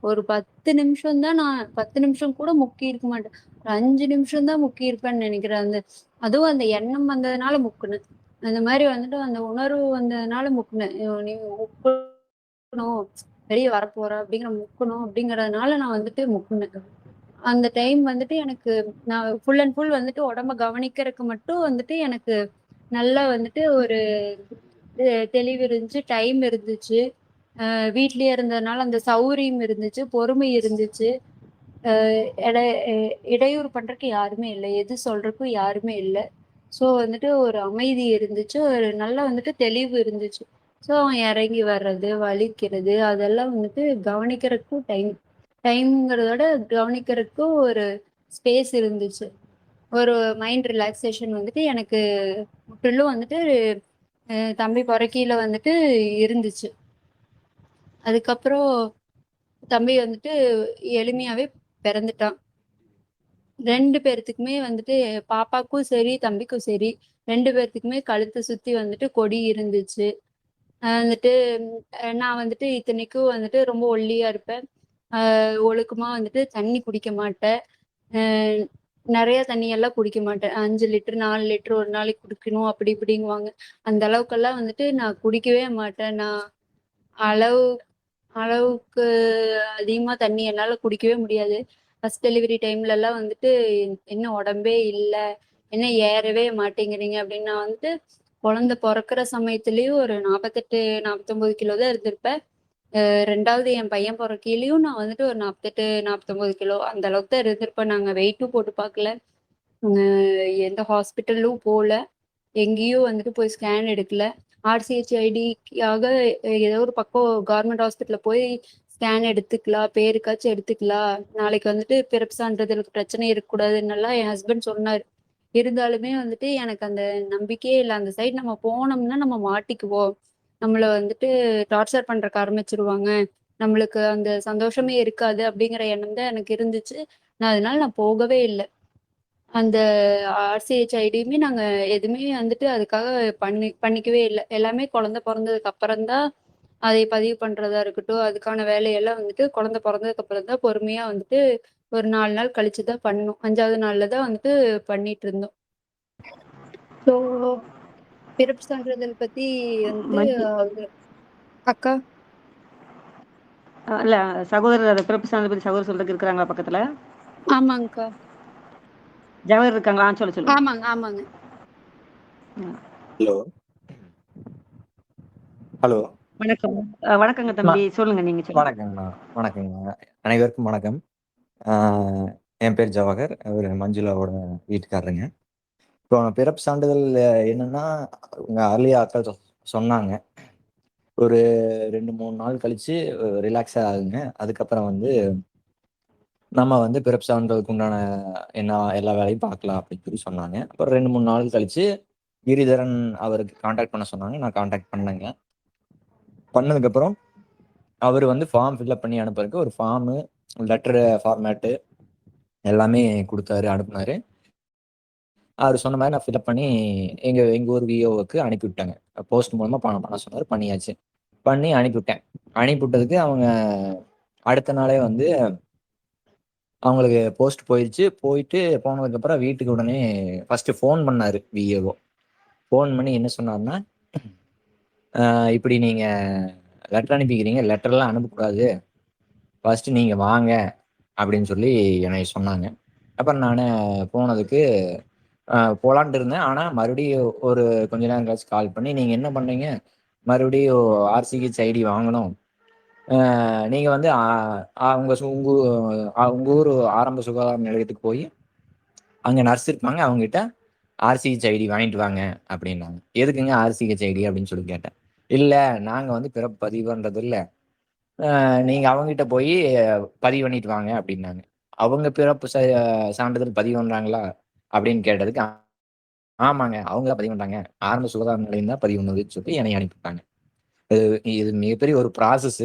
ஒரு 10 நிமிஷம் தான். நான் 10 நிமிஷம் கூட முக்கி இருக்க மாட்டேன். ஒரு 5 நிமிஷம் தான் முக்கி இருப்பேன்னு நினைக்கிறேன். அதுவும் அந்த எண்ணம் வந்ததுனால முக்குனேன். அந்த மாதிரி வந்துட்டு அந்த உணர்வு வந்ததுனால முக்குனேன். நீ முக்கணும், வெளியே வரப்போற அப்படிங்கிற முக்கணும் அப்படிங்கறதுனால நான் வந்துட்டு முக்குனேன். அந்த டைம் வந்துட்டு எனக்கு நான் ஃபுல் அண்ட் ஃபுல் வந்துட்டு உடம்ப கவனிக்கிறதுக்கு மட்டும் வந்துட்டு எனக்கு நல்லா வந்துட்டு ஒரு தெளிவு இருந்துச்சு, டைம் இருந்துச்சு. வீட்லயே இருந்ததுனால அந்த சௌரியம் இருந்துச்சு, பொறுமை இருந்துச்சு. எட இடையூறு பண்றதுக்கு யாருமே இல்லை, எது சொல்றதுக்கும் யாருமே இல்லை. ஸோ வந்துட்டு ஒரு அமைதி இருந்துச்சு, ஒரு நல்லா வந்துட்டு தெளிவு இருந்துச்சு. ஸோ அவன் இறங்கி வர்றது, வலிக்கிறது அதெல்லாம் வந்துட்டு கவனிக்கிறதுக்கும் டைம்ங்கிறதோட கவனிக்கிறதுக்கும் ஒரு ஸ்பேஸ் இருந்துச்சு. ஒரு மைண்ட் ரிலாக்ஸேஷன் வந்துட்டு எனக்கு முற்றிலும் வந்துட்டு தம்பி பொறக்கையில வந்துட்டு இருந்துச்சு. அதுக்கப்புறம் தம்பி வந்துட்டு எளிமையாவே பிறந்துட்டான். 2 பேர்த்துக்குமே வந்துட்டு பாப்பாக்கும் சரி தம்பிக்கும் சரி 2 பேர்த்துக்குமே கழுத்தை சுத்தி வந்துட்டு கொடி இருந்துச்சு. வந்துட்டு நான் வந்துட்டு இத்தனைக்கும் வந்துட்டு ரொம்ப ஒல்லியா இருப்பேன். ஒழுக்கமா வந்துட்டு தண்ணி குடிக்க மாட்டேன். அஹ் நிறைய தண்ணி எல்லாம் குடிக்க மாட்டேன். 5 லிட்டர் 4 லிட்டர் ஒரு நாளைக்கு குடிக்கணும் அப்படி இப்படிங்குவாங்க. அந்த அளவுக்கெல்லாம் வந்துட்டு நான் குடிக்கவே மாட்டேன். நான் அளவு அளவுக்கு அதிகமா தண்ணி என்னால குடிக்கவே முடியாது. ஃபர்ஸ்ட் டெலிவரி டைம்ல எல்லாம் வந்துட்டு என்ன உடம்பே இல்ல, என்ன ஏறவே மாட்டேங்கிறீங்க அப்படின்னு நான் வந்துட்டு குழந்தை பிறக்கிற சமயத்திலயும் ஒரு 48 49 கிலோ தான் இருந்திருப்பேன். 2வது என் பையன் பிறக்கையிலயும் நான் வந்துட்டு ஒரு 48 49 கிலோ அந்த அளவுக்கு தான் இருந்திருப்பேன். நாங்க வெயிட்டும் போட்டு பார்க்கல, எந்த ஹாஸ்பிட்டலும் போகல, எங்கேயும் வந்துட்டு போய் ஸ்கேன் எடுக்கல. RCHIDக்காக ஏதோ ஒரு பக்கம் கவர்மெண்ட் ஹாஸ்பிட்டல்ல போய் ஸ்கேன் எடுத்துக்கலாம், பேருக்காச்சும் எடுத்துக்கலாம், நாளைக்கு வந்துட்டு பிறப்பு சான்றிதழுக்கு பிரச்சனை இருக்கக்கூடாதுன்னெல்லாம் என் ஹஸ்பண்ட் சொன்னார். இருந்தாலுமே வந்துட்டு எனக்கு அந்த நம்பிக்கையே இல்லை. அந்த சைடு நம்ம போனோம்னா நம்ம மாட்டிக்குவோம், நம்மள வந்துட்டு டார்ச்சர் பண்றக்கு ஆரம்பிச்சிருவாங்க, நம்மளுக்கு அந்த சந்தோஷமே இருக்காது அப்படிங்கிற எண்ணம் தான் எனக்கு இருந்துச்சு. அதனால நான் போகவே இல்லை. அந்த RCH ஐடியுமே நாங்க எதுவுமே வந்துட்டு அதுக்காக பண்ணிக்கவே இல்லை. எல்லாமே குழந்தை பிறந்ததுக்கு அப்புறம் தான் அதை பதிவு பண்றதா இருக்கட்டும், அதுக்கான வேலையெல்லாம் வந்துட்டு குழந்தை பிறந்ததுக்கு அப்புறம் தான் பொறுமையா வந்துட்டு ஒரு 4 நாள் கழிச்சு தான் பண்ணோம். 5வது நாள்ல தான் வந்துட்டு பண்ணிட்டு இருந்தோம். ஸோ பிறப்பு சான்றிதழ் பத்தி வந்துட்டு மஞ்சு அக்கா. இல்ல சகோதரர் அதை பிறப்பு சான்றிதழ் பத்தி சகோதரர் சொல்றதுக்கு இருக்கிறாங்களா பக்கத்துல? ஆமாங்கக்கா. ஜவஹர் இருக்காங்களா? சொல்லுங்க. ஆமாங்க ஆமாங்க. ஹலோ ஹலோ வணக்கம். வணக்கங்க தம்பி, சொல்லுங்க, நீங்க சொல்லுங்க. வணக்கங்கண்ணா. வணக்கங்கண்ணா, அனைவருக்கும் வணக்கம். என் பேர் ஜவஹர், அவர் மஞ்சுளாவோட வீட்டுக்காரருங்க. இப்போ பிறப்பு சான்றிதழ் என்னன்னா, உங்க அருளியா அக்கா சொன்னாங்க, ஒரு 2-3 நாள் கழிச்சு ரிலாக்ஸா ஆகுங்க. அதுக்கப்புறம் வந்து நம்ம வந்து பிறப்பு சான்றிதழுக்கு உண்டான எல்லா வேலையும் பார்க்கலாம் அப்படின்னு சொல்லி சொன்னாங்க. அப்புறம் 2-3 நாள் கழிச்சு கிரிதரன் அவருக்கு கான்டாக்ட் பண்ண சொன்னாங்க. நான் கான்டாக்ட் பண்ணேங்க. பண்ணதுக்கப்புறம் அவர் வந்து ஃபார்ம் ஃபில்அப் பண்ணி அனுப்புறதுக்கு ஒரு ஃபார்மு, லெட்டரு ஃபார்மேட்டு எல்லாமே கொடுத்தாரு, அனுப்புனாரு. அவர் சொன்ன மாதிரி நான் ஃபில்அப் பண்ணி எங்கள் ஊர் விஓவுக்கு அனுப்பிவிட்டேங்க. போஸ்ட் மூலமாக பண்ண சொன்னார், பண்ணியாச்சு. பண்ணி அனுப்பிவிட்டேன். அனுப்பிவிட்டதுக்கு அவங்க அடுத்த நாளே வந்து அவங்களுக்கு போஸ்ட் போயிடுச்சு. போனதுக்கப்புறம் வீட்டுக்கு உடனே ஃபஸ்ட்டு ஃபோன் பண்ணார் விஏஓ. ஃபோன் பண்ணி என்ன சொன்னார்னா, இப்படி நீங்கள் லெட்டர் அனுப்பிக்கிறீங்க, லெட்டர்லாம் அனுப்பக்கூடாது, ஃபர்ஸ்ட் நீங்கள் வாங்க அப்படின்னு சொல்லி என்னை சொன்னாங்க. அப்புறம் நான் போனதுக்கு போலான்ட்டு இருந்தேன். ஆனால் மறுபடியும் ஒரு கொஞ்ச நேரம் கழிச்சு கால் பண்ணி, நீங்கள் என்ன பண்ணீங்க, மறுபடியும் RCH ஐடி வாங்கணும், நீங்கள் வந்து உங்கள் ஊர் ஆரம்ப சுகாதார நிலையத்துக்கு போய் அங்கே நர்ஸ் இருப்பாங்க, அவங்ககிட்ட RCH ஐடி வாங்கிட்டு வாங்க அப்படின்னாங்க. எதுக்குங்க RCH ஐடி அப்படின்னு சொல்லி கேட்டேன். இல்லை, நாங்கள் வந்து பிறப்பு பதிவு பண்ணுறது இல்லை, நீங்கள் அவங்ககிட்ட போய் பதிவு பண்ணிட்டு வாங்க அப்படின்னாங்க. அவங்க பிறப்பு சான்றிதழ் பதிவு பண்ணுறாங்களா அப்படின்னு கேட்டதுக்கு, ஆமாங்க அவங்க தான் பதிவு பண்ணுறாங்க, ஆரம்ப சுகாதார நிலையம் தான் பதிவு பண்ணதுன்னு சொல்லி என்னை அனுப்பிவிட்டாங்க. இது மிகப்பெரிய ஒரு ப்ராசஸ்.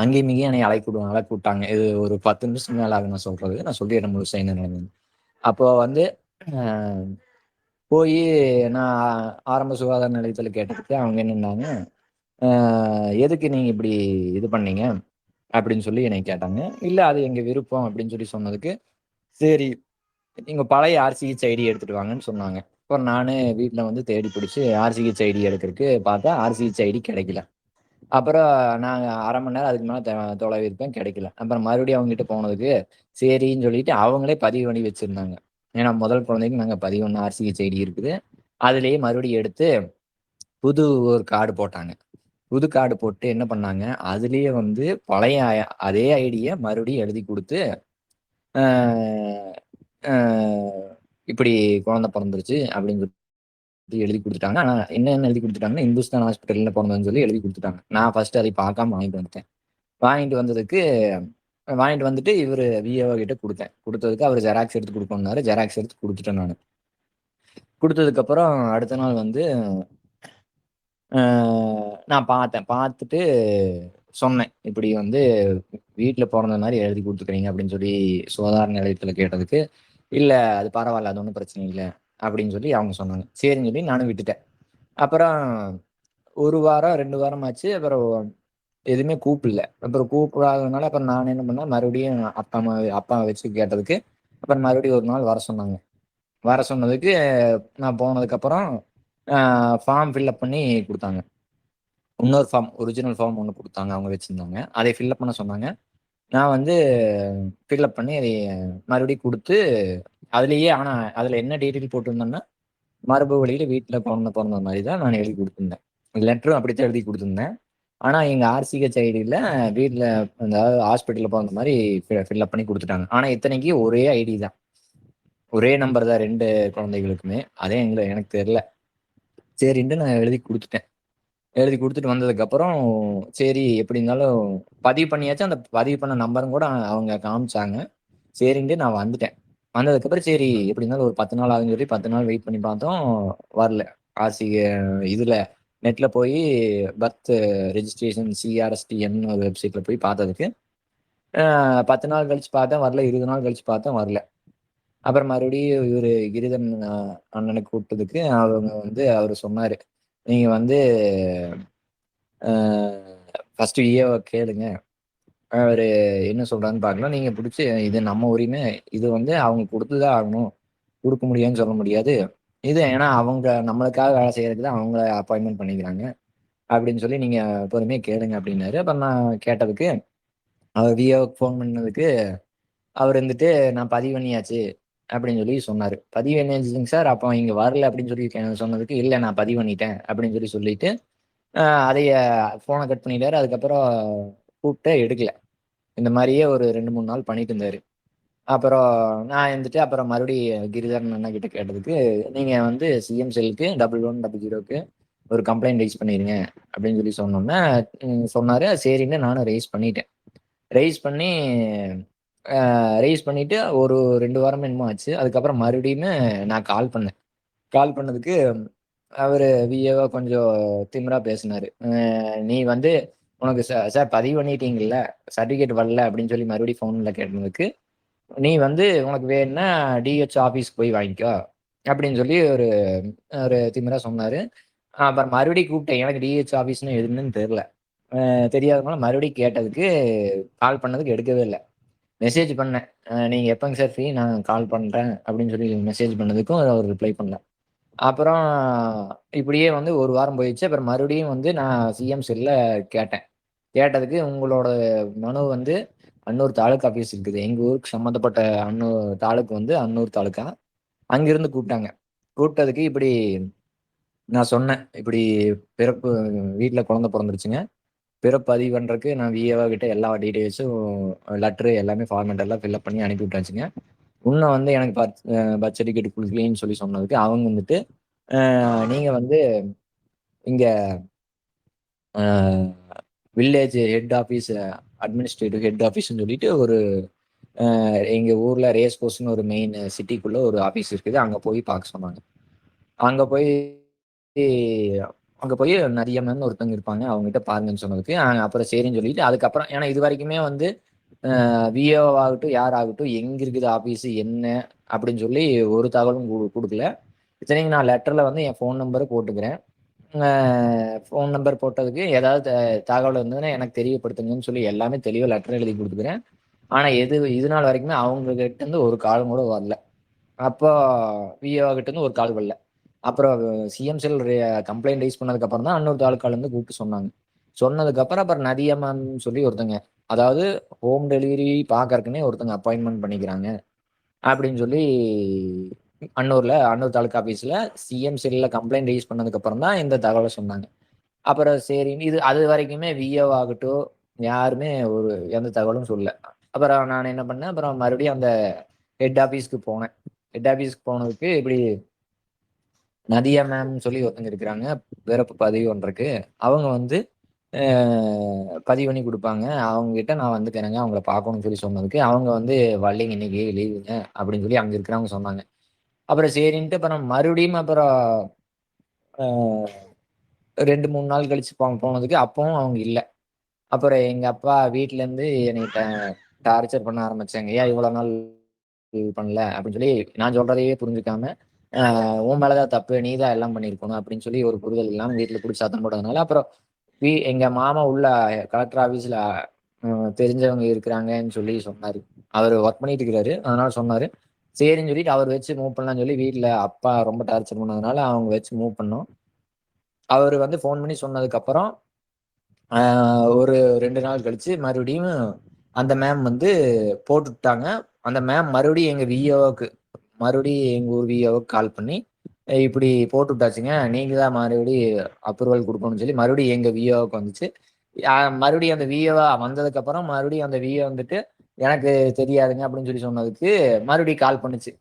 அங்கேயும் இங்கேயும் என்னை அழைக்க விட்டாங்க. இது ஒரு 10 நிமிஷம் மேலே ஆகும் நான் சொல்றது. நான் சொல்லிடுறேன் முழுசா என்ன நடந்தது. அப்போ வந்து போய் நான் ஆரம்ப சுகாதார நிலையத்தில் கேட்டதுக்கு அவங்க என்னன்னாங்க, எதுக்கு நீங்கள் இப்படி இது பண்ணீங்க அப்படின்னு சொல்லி என்னை கேட்டாங்க. இல்லை, அது எங்கள் விருப்பம் அப்படின்னு சொல்லி சொன்னதுக்கு, சரி நீங்கள் பழைய RCH ஐடி எடுத்துட்டு வாங்கன்னு சொன்னாங்க. அப்புறம் நான் வீட்டில் வந்து தேடி பிடிச்சி RCH ஐடி எடுக்கிறதுக்கு பார்த்தா RCH ஐடி கிடைக்கல. அப்புறம் நாங்கள் அரை மணி நேரம் அதுக்கு மேலே தொலைவி இருப்பேன், கிடைக்கல. அப்புறம் மறுபடியும் அவங்ககிட்ட போனதுக்கு சரின்னு சொல்லிட்டு அவங்களே பதிவு பண்ணி வச்சுருந்தாங்க. ஏன்னா முதல் குழந்தைக்கு நாங்கள் பதிவு பண்ண RCH ஐடி இருக்குது. அதுலேயே மறுபடியும் எடுத்து புது ஒரு கார்டு போட்டாங்க. புது கார்டு போட்டு என்ன பண்ணாங்க, அதுலேயே வந்து பழைய அதே ஐடியை மறுபடியும் எழுதி கொடுத்து, இப்படி குழந்தை பிறந்துருச்சு அப்படின்னு சொல்லி எழுதி கொடுத்துட்டாங்க. ஆனால் என்ன எழுதி கொடுத்துட்டாங்கன்னா, இந்துஸ்தான் ஹாஸ்பிட்டலில் பிறந்ததுன்னு சொல்லி எழுதி கொடுத்துட்டாங்க. நான் ஃபர்ஸ்ட் அதை பார்க்காம வாங்கிட்டு வந்துட்டேன். வாங்கிட்டு வந்துட்டு இவர் விஏஓ கிட்ட கொடுத்தேன். கொடுத்ததுக்கு அவர் ஜெராக்ஸ் எடுத்து கொடுக்கணுன்னாரு. ஜெராக்ஸ் எடுத்து கொடுத்துட்டேன். நான் கொடுத்ததுக்கப்புறம் அடுத்த நாள் வந்து நான் பார்த்துட்டு சொன்னேன், இப்படி வந்து வீட்டில் பிறந்த மாதிரி எழுதி கொடுத்துக்கிறீங்க அப்படின்னு சொல்லி சுகாதார நிலையத்தில் கேட்டதுக்கு, இல்லை அது பரவாயில்ல, அது ஒன்றும் பிரச்சனை இல்லை அப்படின்னு சொல்லி அவங்க சொன்னாங்க. சரின்னு சொல்லி நானும் விட்டுட்டேன். அப்புறம் 1 வாரம் 2 வாரம் ஆச்சு. அப்புறம் எதுவுமே கூப்பிடல. அப்புறம் கூப்பிடாததுனால அப்புறம் நான் என்ன பண்ணேன், மறுபடியும் அப்பா வச்சு கேட்டதுக்கு அப்புறம் மறுபடியும் ஒரு நாள் வர சொன்னாங்க. வர சொன்னதுக்கு நான் போனதுக்கப்புறம் ஃபார்ம் ஃபில்அப் பண்ணி கொடுத்தாங்க. இன்னொரு ஃபார்ம், ஒரிஜினல் ஃபார்ம் ஒன்று கொடுத்தாங்க, அவங்க வச்சுருந்தாங்க. அதை ஃபில்அப் பண்ண சொன்னாங்க. நான் வந்து ஃபில்அப் பண்ணி அதை மறுபடியும் கொடுத்து, அதுலேயே ஆனால் அதில் என்ன டீட்டெயில் போட்டிருந்தேன்னா, மரபு வழியில் வீட்டில் பிறந்த மாதிரி தான் நான் எழுதி கொடுத்துருந்தேன். லெட்டரும் அப்படித்தான் எழுதி கொடுத்துருந்தேன். ஆனால் எங்கள் RCH ஐடியில் வீட்டில் அதாவது ஹாஸ்பிட்டலில் பிறந்த மாதிரி ஃபில்அப் பண்ணி கொடுத்துட்டாங்க. ஆனால் இத்தனைக்கு ஒரே ஐடி தான், ஒரே நம்பர் தான் 2 குழந்தைகளுக்குமே. அதே எனக்கு தெரில. சரின்ட்டு நான் எழுதி கொடுத்துட்டேன். எழுதி கொடுத்துட்டு வந்ததுக்கப்புறம் சரி எப்படி இருந்தாலும் பதிவு பண்ணியாச்சு. அந்த பதிவு பண்ண நம்பரும் கூட அவங்க காமிச்சாங்க. சரின்ட்டு நான் வந்துட்டேன். வந்ததுக்கப்புறம் சரி எப்படி இருந்தாலும் ஒரு 10 நாள் ஆகுன்னு சொல்லி 10 நாள் வெயிட் பண்ணி பார்த்தோம். வரல. ஆர்சி இதுல நெட்ல போய் பர்த் ரெஜிஸ்ட்ரேஷன் சிஆர்எஸ்டிஎன்னு ஒரு வெப்சைட்ல போய் பார்த்ததுக்கு 10 நாள் கழிச்சு பார்த்தேன் வரல. 20 நாள் கழிச்சு பார்த்தேன் வரல. அப்புறம் மறுபடியும் இவரு கிரிதன் அண்ணனுக்கு கூப்பிட்டதுக்கு அவங்க வந்து அவரு சொன்னாரு, நீங்க வந்து ஃபர்ஸ்ட் விஏஓ கேளுங்க. அவரு என்ன சொல்றாருன்னு பார்க்கலாம். நீங்க பிடிச்சி இது நம்ம உரிமை. இது வந்து அவங்க கொடுத்துதான் ஆகணும். கொடுக்க முடியும்னு சொல்ல முடியாது. இது ஏன்னா அவங்க நம்மளுக்காக வேலை செய்யறதுக்கு தான் அவங்கள அப்பாயின்மெண்ட் பண்ணிக்கிறாங்க. அப்படின்னு சொல்லி நீங்க பொறுமையா கேளுங்க அப்படின்னாரு. அப்புறம் நான் கேட்டதுக்கு அவர் விஏஓக்கு ஃபோன் பண்ணதுக்கு அவர் வந்துட்டு நான் பதிவு பண்ணியாச்சு அப்படின்னு சொல்லி சொன்னாரு. பதிவு பண்ணியாச்சுங்க சார். அப்போ இங்க வரல அப்படின்னு சொல்லி சொன்னதுக்கு இல்ல நான் பதிவு பண்ணிட்டேன் அப்படின்னு சொல்லி சொல்லிட்டு அதைய ஃபோனை கட் பண்ணிட்டாரு. அதுக்கப்புறம் கூப்பிட்டு எடுக்கல. இந்த மாதிரியே ஒரு 2-3 நாள் பண்ணிட்டு இருந்தாரு. அப்புறம் நான் வந்துட்டு அப்புறம் மறுபடியும் கிரிதரன் அண்ணா கிட்ட கேட்டதுக்கு நீங்க வந்து சிஎம் செல்லுக்கு 1100க்கு ஒரு கம்ப்ளைண்ட் ரைஸ் பண்ணிருங்க அப்படின்னு சொல்லி சொன்னோம்னா சொன்னாரு. சரின்னு நானும் ரைஸ் பண்ணிட்டேன். ரைஸ் பண்ணிட்டு ஒரு 2 வாரம் என்னமோ ஆச்சு. அதுக்கப்புறம் மறுபடியும் நான் கால் பண்ணேன். கால் பண்ணதுக்கு அவரு விஏஓ கொஞ்சம் திமிரா பேசினாரு. நீ வந்து உனக்கு சார் பதிவு பண்ணிட்டீங்கல்ல, சர்டிஃபிகேட் வரல அப்படின்னு சொல்லி மறுபடியும் ஃபோன்ல கேட்டதுக்கு நீ வந்து உனக்கு வேணும்னா டிஹெச் ஆஃபீஸ்க்கு போய் வாங்கிக்கோ அப்படின்னு சொல்லி ஒரு ஒரு திமிரா சொன்னாரு. அப்புறம் மறுபடியும் கூப்பிட்டேன். எனக்கு டிஹெச் ஆஃபீஸ்னு எதுன்னு தெரியல. தெரியாதனால மறுபடியும் கேட்டதுக்கு கால் பண்ணதுக்கு எடுக்கவே இல்லை. மெசேஜ் பண்ணேன். நீங்க எப்பங்க சார் ஃப்ரீ? நான் கால் பண்றேன் அப்படின்னு சொல்லி மெசேஜ் பண்ணதுக்கும் அவர் ரிப்ளை பண்ணல. அப்புறம் இப்படியே வந்து 1 வாரம் போயிடுச்சு. அப்புறம் மறுபடியும் வந்து நான் சிஎம் செல்ல கேட்டேன். கேட்டதுக்கு உங்களோட மனு வந்து அன்னூர் தாலுகா ஆஃபீஸ் இருக்குது. எங்க ஊருக்கு சம்மந்தப்பட்ட தாலுக்கு வந்து அன்னூர் தாலுகா. அங்கிருந்து கூப்பிட்டாங்க. கூப்பிட்டதுக்கு இப்படி நான் சொன்னேன். இப்படி பிறப்பு வீட்ல குழந்தை பிறந்துருச்சுங்க. பிறப்பு பதிவு பண்றதுக்கு நான் விஏஓ கிட்ட எல்லா டீட்டெயில்ஸும் லெட்டரு எல்லாமே ஃபார்மேட் எல்லாம் ஃபில்அப் பண்ணி அனுப்பி விட்டாச்சுங்க. இன்னும் வந்து எனக்கு பர்த் சர்டிஃபிகேட் குடுக்கலன்னு சொல்லி சொன்னதுக்கு அவங்க வந்துட்டு நீங்க வந்து இங்க village head office administrative head ஆஃபீஸ்ன்னு சொல்லிட்டு ஒரு எங்க ஊர்ல ரேஸ் கோர்ஸ்னு ஒரு மெயின் சிட்டிக்குள்ள ஒரு ஆஃபீஸ் இருக்குது. அங்க போய் பார்க்க சொன்னாங்க. அங்க போய் நதியம்மன் ஒருத்தவங்க இருப்பாங்க. அவங்ககிட்ட பாருங்கன்னு சொன்னதுக்கு அப்புறம் சரின்னு சொல்லிட்டு அதுக்கப்புறம் ஏன்னா இது வரைக்குமே வந்து விஏஓ ஆகட்டும் யார் ஆகட்டும் எங்க இருக்குது ஆஃபீஸ் என்ன அப்படின்னு சொல்லி ஒரு தகவலும் கொடுக்கல. இத்தனைக்கு நான் லெட்டர்ல வந்து என் ஃபோன் நம்பரை போட்டுக்கிறேன். ஃபோன் நம்பர் போட்டதுக்கு ஏதாவது தகவல் இருந்ததுன்னா எனக்கு தெரியப்படுத்துங்கன்னு சொல்லி எல்லாமே தெளிவாக லெட்டர் எழுதி கொடுத்துக்கிறேன். ஆனா இது நாள் வரைக்குமே அவங்க கிட்ட இருந்து ஒரு கால் கூட வரல. அப்போ விஏஓ கிட்ட இருந்து ஒரு கால் வரல. அப்புறம் சிஎம் செல் கம்ப்ளைண்ட் ரைஸ் பண்ணதுக்கு அப்புறம் தான் இன்னொரு தாலுக்கால இருந்து கூப்பிட்டு சொன்னாங்க. சொன்னதுக்கு அப்புறம் நதியம்மான் சொல்லி ஒருத்தங்க அதாவது ஹோம் டெலிவரி பார்க்கறக்குன்னே ஒருத்தங்க அப்பாயின்மெண்ட் பண்ணிக்கிறாங்க அப்படின்னு சொல்லி அன்னூர் தாலுக்கா ஆஃபீஸ்ல சிஎம் செல்ல கம்ப்ளைண்ட் ரைஸ் பண்ணதுக்கு அப்புறம் தான் இந்த தகவலை சொன்னாங்க. அப்புறம் சரின்னு இது அது வரைக்குமே விஏஓ ஆகட்டும் யாருமே ஒரு எந்த தகவலும் சொல்லல. அப்புறம் நான் என்ன பண்ணேன், அப்புறம் மறுபடியும் அந்த ஹெட் ஆஃபீஸ்க்கு போனேன். ஹெட் ஆஃபீஸ்க்கு போனதுக்கு இப்படி நதியா மேம்னு சொல்லி ஒருத்தங்க இருக்கிறாங்க. பிறப்பு பதிவு பண்றதுக்கு அவங்க வந்து பதிவு பண்ணி கொடுப்பாங்க. அவங்க கிட்ட நான் வந்துக்கிறேங்க அவங்கள பார்க்கணும்னு சொல்லி சொன்னதுக்கு அவங்க வந்து வரலைங்க இன்னைக்கு லீவுங்க அப்படின்னு சொல்லி அங்க இருக்கிறவங்க சொன்னாங்க. அப்புறம் சரின்ட்டு அப்புறம் மறுபடியும் அப்புறம் 2-3 நாள் கழிச்சு போனதுக்கு அப்பவும் அவங்க இல்லை. அப்புறம் எங்க அப்பா வீட்டுல இருந்து என்னை டார்ச்சர் பண்ண ஆரம்பிச்சாங்க. ஏன் இவ்வளவு நாள் பண்ணல அப்படின்னு சொல்லி நான் சொல்றதையே புரிஞ்சுக்காம உன் மேலதான் தப்பு நீ தான் எல்லாம் பண்ணிருக்கணும் அப்படின்னு சொல்லி ஒரு புரிதல் இல்லாம வீட்டுல பிடிச்சி சத்தம் போட்டதுனால அப்புறம் எங்க மாமா உள்ள கலெக்டர் ஆபீஸ்ல தெரிஞ்சவங்க இருக்கிறாங்கன்னு சொல்லி சொன்னாரு. அவர் ஒர்க் பண்ணிட்டு இருக்கிறாரு. அதனால சொன்னாரு. சரின்னு சொல்லிட்டு அவர் வச்சு மூவ் பண்ணலாம்னு சொல்லி வீட்டுல அப்பா ரொம்ப டார்ச்சர் பண்ணதுனால அவங்க வச்சு மூவ் பண்ணோம். அவர் வந்து ஃபோன் பண்ணி சொன்னதுக்கு அப்புறம் ஒரு 2 நாள் கழிச்சு மறுபடியும் அந்த மேம் வந்து போட்டுட்டாங்க. அந்த மேம் மறுபடியும் எங்க ஊர் விஏஓக்கு கால் பண்ணி இப்படி போட்டு விட்டாச்சுங்க. நீங்க தான் மறுபடியும் அப்ரூவல் கொடுக்கணும்னு சொல்லி மறுபடியும் எங்க விஏஓக்கு வந்துச்சு. மறுபடியும் அந்த விஏஓ வந்ததுக்கு அப்புறம் மறுபடியும் அந்த விஏஓ வந்துட்டு எனக்கு தெரியாதுங்க அப்படின்னு சொல்லி சொன்னதுக்கு மறுபடியும் கால் பண்ணுச்சு.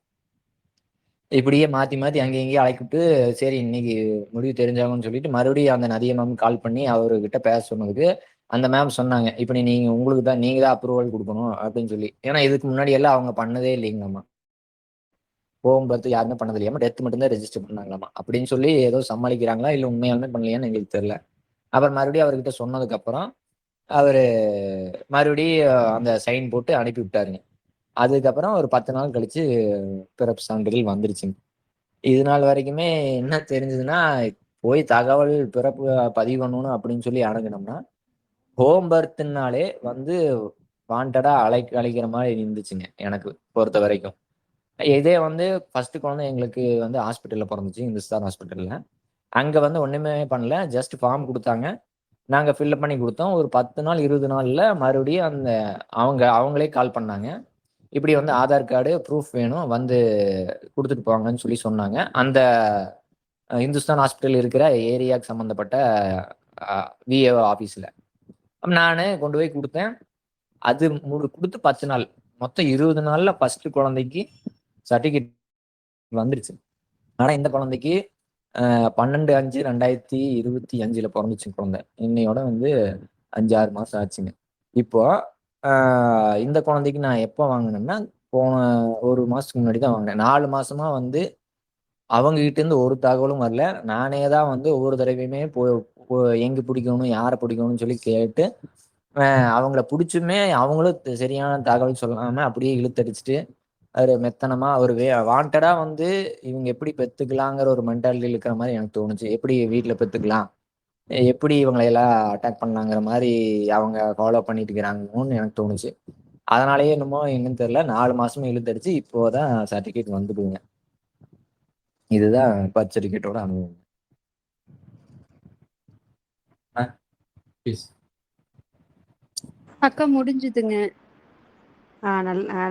இப்படியே மாத்தி மாத்தி அங்கே இங்கேயும் அழைக்கிட்டு சரி இன்னைக்கு முடிவு தெரிஞ்சாங்கன்னு சொல்லிட்டு மறுபடியும் அந்த நதிய மேம் கால் பண்ணி அவர்கிட்ட பேச சொன்னதுக்கு அந்த மேம் சொன்னாங்க இப்படி நீங்க தான் அப்ரூவல் கொடுக்கணும் அப்படின்னு சொல்லி. ஏன்னா இதுக்கு முன்னாடி எல்லாம் அவங்க பண்ணதே இல்லைங்கம்மா. ஹோம் பர்த் யாருமே பண்ணது இல்லையாமா, டெத் மட்டும்தான் ரெஜிஸ்டர் பண்ணாங்களாமா அப்படின்னு சொல்லி ஏதோ சமாளிக்கிறாங்களா இல்லை உண்மையாலுமே பண்ணலையான்னு எங்களுக்கு தெரியல. அப்புறம் மறுபடியும் அவர்கிட்ட சொன்னதுக்கு அப்புறம் அவரு மறுபடியும் அந்த சைன் போட்டு அனுப்பி விட்டாருங்க. அதுக்கப்புறம் ஒரு 10 நாள் கழிச்சு பிறப்பு சான்றிதழ் வந்துருச்சுங்க. இது நாள் வரைக்குமே என்ன தெரிஞ்சதுன்னா, போய் தகவல் பிறப்பு பதிவு பண்ணணும் அப்படின்னு சொல்லி அணுகுனோம்னா, ஹோம் பர்த்னாலே வந்து வாண்டடா அழைக்கிற மாதிரி இருந்துச்சுங்க எனக்கு பொறுத்த வரைக்கும். இதே வந்து ஃபர்ஸ்ட் குழந்தை எங்களுக்கு வந்து ஹாஸ்பிட்டல்ல பொறந்துச்சு, இந்துஸ்தான் ஹாஸ்பிட்டல்ல. அங்க வந்து ஒண்ணுமே பண்ணல. ஜஸ்ட் ஃபார்ம் குடுத்தாங்க. நாங்க ஃபில் பண்ணி குடுத்தோம். ஒரு 10 நாள், 20 நாள்ல மறுபடியும் அவங்களே கால் பண்ணாங்க. இப்படி வந்து ஆதார் கார்டு, ப்ரூஃப் வேணும். வந்து குடுத்துட்டு போங்கன்னு சொல்லி சொன்னாங்க. அந்த இந்துஸ்தான் ஹாஸ்பிட்டல் இருக்கிற ஏரியாக்கு சம்மந்தப்பட்ட அ விஏஓ ஆஃபீஸ்ல. நானு கொண்டு போய் குடுத்தேன். அது குடுத்து 10 நாள். மொத்தம் 20 நாள்ல ஃபர்ஸ்ட் குழந்தைக்கு சர்டிபிகேட் வந்துருச்சு. ஆனா இந்த குழந்தைக்கு 12/5/2025 பொறந்துச்சு குழந்தை. இன்னையோட வந்து 5, 6 மாசம் ஆச்சுங்க. இப்போ இந்த குழந்தைக்கு நான் எப்போ வாங்குனேன்னா, போன 1 மாசத்துக்கு முன்னாடி தான் வாங்குனேன். 4 மாசமா வந்து அவங்க கிட்ட இருந்து ஒரு தகவலும் வரல. நானே தான் வந்து ஒவ்வொரு தடவையுமே எங்க புடிக்கணும், யார புடிக்கணும்னு சொல்லி கேட்டு, அ அவங்கள புடிச்சுமே அவங்களும் சரியான தகவல் சொல்லாம அப்படியே இழுத்தடிச்சுட்டு, அவரு மெத்தனமா அவரு வாண்டடா வந்து இவங்க எப்படி பெத்துக்கலாங்கிற ஒரு மென்டாலிட்டில இருக்கிற மாரி எனக்கு தோணுச்சு. எப்படி வீட்ல பெத்துக்கலாம்? எப்படி இவங்கள எல்லாம் அட்டாக் பண்ணலாங்கிற மாரி அவங்க ஃபாலோ பண்ணிட்டு இருக்கிறாங்கன்னு எனக்கு தோணுச்சு. அதனாலயே என்னமோ என்னன்னு தெரியல. 4 மாசமா இழுத்தடிச்சு இப்போ தான் சர்டிபிகேட் வந்திருக்குங்க. இதுதான் பர்த் சர்டிபிகேட்டோட அனுபவம். ப்ளீஸ். அக்கா முடிஞ்சுதுங்க.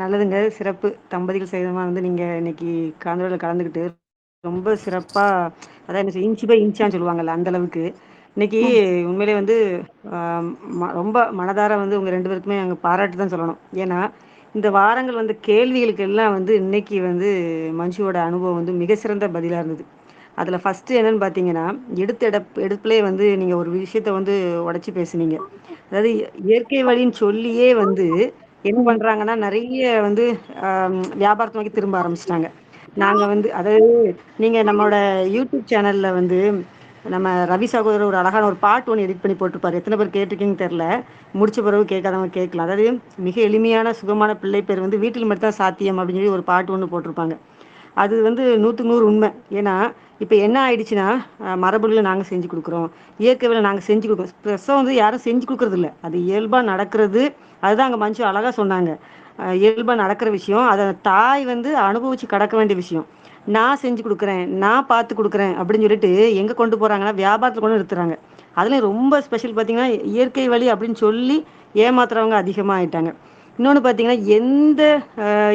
நல்லதுங்க. சிறப்பு. தம்பதிகள் சகிதமா வந்து நீங்க இன்னைக்கு கலந்துரையாடல்ல கலந்துக்கிட்டு ரொம்ப சிறப்பா, அதான் என்ன இன்ச் பை இன்ச்சான்னு சொல்லுவாங்கல்ல, அந்த அளவுக்கு. இன்னைக்கு உண்மையிலே வந்து அ ரொம்ப மனதார வந்து உங்க 2 பேருக்குமே நாங்க பாராட்டு தான் சொல்லணும். ஏன்னா, இந்த வாரங்கள் வந்து கேள்விகளுக்கு எல்லாம் வந்து இன்னைக்கு வந்து மஞ்சுவோட அனுபவம் வந்து மிக சிறந்த பதிலா இருந்தது. அதில ஃபர்ஸ்ட்டு என்னன்னு பார்த்தீங்கன்னா, எடுப்பிலே வந்து நீங்க ஒரு விஷயத்த வந்து உடைச்சு பேசுனீங்க. அதாவது இயற்கை வழின்னு சொல்லியே வந்து என்ன பண்றாங்கன்னா, நெறைய வந்து வியாபாரத்த நோக்கி திரும்ப ஆரம்பிச்சுட்டாங்க. நாங்க வந்து அதாவது நீங்க நம்மளோட யூடியூப் சேனல்ல வந்து நம்ம ரவி சகோதரர் ஒரு அழகான ஒரு பாட்டு ஒண்ணு எடிட் பண்ணி போட்டிருப்பாரு. எத்தன பேர் கேட்டிருக்கீங்கன்னு தெரியல. முடிச்ச பிறகு கேட்காதவங்க கேட்கலாம். அதாவது மிக எளிமையான சுகமான பிள்ளை பேர் வந்து வீட்டில் மட்டும் தான் சாத்தியம் அப்படின்னு சொல்லி ஒரு பாட்டு ஒண்ணு போட்டிருப்பாங்க. அது வந்து 100க்கு 100 உண்மை. ஏன்னா, இப்ப என்ன ஆயிடுச்சுன்னா, மரபுல நாங்க செஞ்சு குடுக்குறோம். இயற்கை வழியில நாங்க செஞ்சு குடுக்குறோம். பிரசவம் வந்து யாரும் செஞ்சு குடுக்குறதில்ல. அது இயல்பா நடக்கிறது. அதுதான் அங்க மஞ்சு அழகா சொன்னாங்க. இயல்பா நடக்கிற விஷயம். அத தாய் வந்து அனுபவிச்சு கடக்க வேண்டிய விஷயம். நான் செஞ்சு குடுக்குறேன், நான் பார்த்து குடுக்குறேன் அப்படின்னு சொல்லிட்டு எங்க கொண்டு போறாங்கன்னா, வியாபாரத்துல கொண்டு நிறுத்துறாங்க. அதுலயும் ரொம்ப ஸ்பெஷல் பார்த்தீங்கன்னா, இயற்கை வழி அப்படின்னு சொல்லி ஏமாத்துறவங்க அதிகமா ஆயிட்டாங்க. இன்னொன்னு பார்த்தீங்கன்னா, எந்த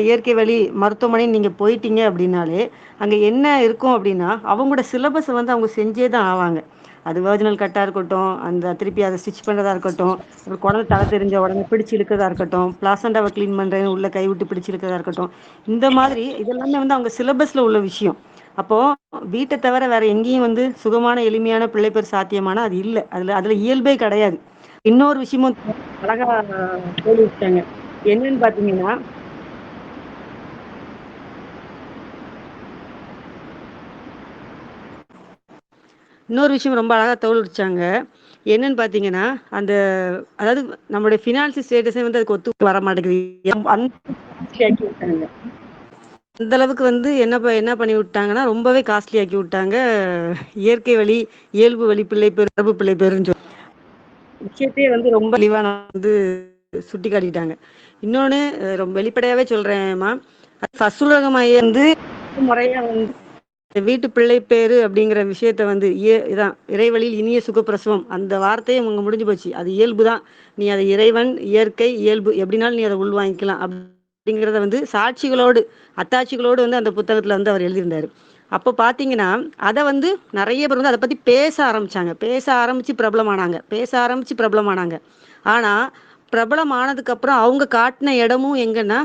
இயற்கை வழி மருத்துவமனை நீங்க போயிட்டீங்க அப்படின்னாலே, அங்க என்ன இருக்கும் அப்படின்னா, அவங்களோட சிலபஸ வந்து அவங்க செஞ்சே தான் ஆவாங்க. அது வெர்ஜினல் கட்டா இருக்கட்டும், அந்த திருப்பி அத ஸ்டிச் பண்றதா இருக்கட்டும், அப்புறம் குழந்தை தலை தெரிஞ்ச உடனே பிடிச்சு இழுக்கிறதா இருக்கட்டும், பிளாசண்டாவ கிளீன் பண்றேன்னு உள்ள கைவிட்டு பிடிச்சு இழுக்கிறதா இருக்கட்டும். இந்த மாதிரி இதெல்லாமே வந்து அவங்க சிலபஸ்ல உள்ள விஷயம். அப்போ வீட்ட தவிர வேற எங்கேயும் வந்து சுகமான, எளிமையான பிள்ளைப்பேறு சாத்தியமானா அது இல்ல. அதுல அதுல இயல்பே கிடையாது. இன்னொரு விஷயமும் அழகா சொல்லிருக்காங்க. என்னன்னு பார்த்தீங்கன்னா இன்னொரு விஷயம் ரொம்ப அழகா தோலுரிச்சாங்க. என்னன்னு பார்த்தீங்கன்னா, அந்த அதாவது நம்மளுடைய ஃபினான்ஷியல் ஸ்டேட்டஸே வந்து அதுக்கு ஒத்து வர மாட்டேங்குது. அந்த காஸ்ட்லி ஆக்கி விட்டாங்க. அந்த அளவுக்கு வந்து என்ன பண்ணி விட்டாங்கன்னா, ரொம்பவே காஸ்ட்லி ஆக்கி விட்டாங்க. இயற்கை வழி, இயல்பு வழி பிள்ளைப்பேறு, மரபு பிள்ளைப்பேறுன்னு சொல்லி விஷயத்தையே வந்து ரொம்ப தெளிவா நான் வந்து சுட்டிக்காட்டிட்டாங்க. இன்னொன்னு ரொம்ப வெளிப்படையாவே சொல்றேன்ம்மா. ஃபர்ஸ்ட் மையம் வந்து முறையா வந்து வீட்டு பிள்ளை பேரு அப்படிங்கிற விஷயத்த வந்து இதான் இறைவழியில் இனிய சுகப்பிரசவம் அந்த வார்த்தையே அங்க முடிஞ்சு போச்சு. அது இயல்பு தான். நீ அதை இறைவன், இயற்கை, இயல்பு எப்படினாலும் நீ அதை உள்வாங்கிக்கலாம் அப்படிங்கிறத வந்து சாட்சிகளோடு, அத்தாட்சிகளோடு வந்து அந்த புத்தகத்துல வந்து அவர் எழுதியிருந்தாரு. அப்போ பார்த்தீங்கன்னா, அத வந்து நெறைய பேர் வந்து அத பத்தி பேச ஆரம்பிச்சாங்க. பேச ஆரம்பிச்சு பிரபலமானாங்க. பேச ஆரம்பிச்சு பிரபலமானாங்க. ஆனா, பிரபலம் ஆனதுக்கப்புறம் அவங்க காட்டுன இடமும் எங்கன்னா,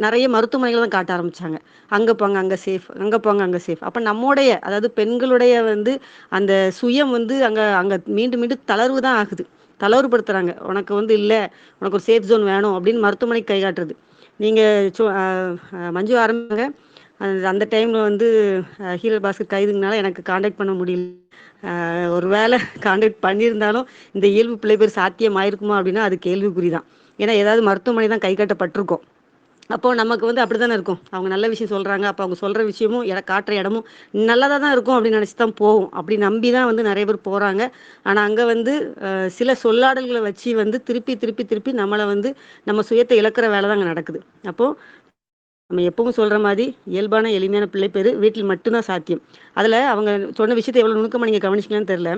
நெறைய மருத்துவமனைகள தான் காட்ட ஆரம்பிச்சாங்க. அங்க போங்க, அங்க சேஃப். அங்க போங்க, அங்க சேஃப். அப்ப நம்முடைய அதாவது பெண்களுடைய வந்து அந்த சுயம் வந்து அங்க அங்க மீண்டும் மீண்டும் தளர்வு தான் ஆகுது. தளர்வுபடுத்துறாங்க. உனக்கு வந்து இல்ல, உனக்கு ஒரு சேஃப் ஜோன் வேணும் அப்படின்னு மருத்துவமனைக்கு கை காட்டுறது. நீங்க மஞ்சு ஆரம்பிங்க. அந்த டைமில் வந்து ஹீரோ பாஸ்கர் கைதுங்கனால எனக்கு காண்டாக்ட் பண்ண முடியல. ஒரு வேளை காண்டாக்ட் பண்ணியிருந்தாலும் இந்த இயல்பு பிள்ளை பேர் சாத்தியம் ஆயிருக்குமா அப்படின்னா அது கேள்விக்குறி தான். ஏன்னா ஏதாவது மருத்துவமனை தான் கை கட்டப்பட்டிருக்கோம். அப்போது நமக்கு வந்து அப்படி தானே இருக்கும். அவங்க நல்ல விஷயம் சொல்கிறாங்க, அப்போ அவங்க சொல்கிற விஷயமும் காட்டுற இடமும் நல்லதாக தான் இருக்கும் அப்படின்னு நினச்சி தான் போகும். அப்படி நம்பி தான் வந்து நிறைய பேர் போகிறாங்க. ஆனால் அங்கே வந்து சில சொல்லாடல்களை வச்சு வந்து திருப்பி திருப்பி திருப்பி நம்மளை வந்து நம்ம சுயத்தை இழக்கிற வேலை தான் அங்கே நடக்குது. அப்போது நம்ம எப்பவும் சொல்கிற மாதிரி இயல்பான எளிமையான பிள்ளை பேர் வீட்டில் மட்டும்தான் சாத்தியம். அதில் அவங்க சொன்ன விஷயத்தை எவ்வளோ நுணுக்கமாக நீங்கள் கவனிச்சிங்கன்னு தெரில.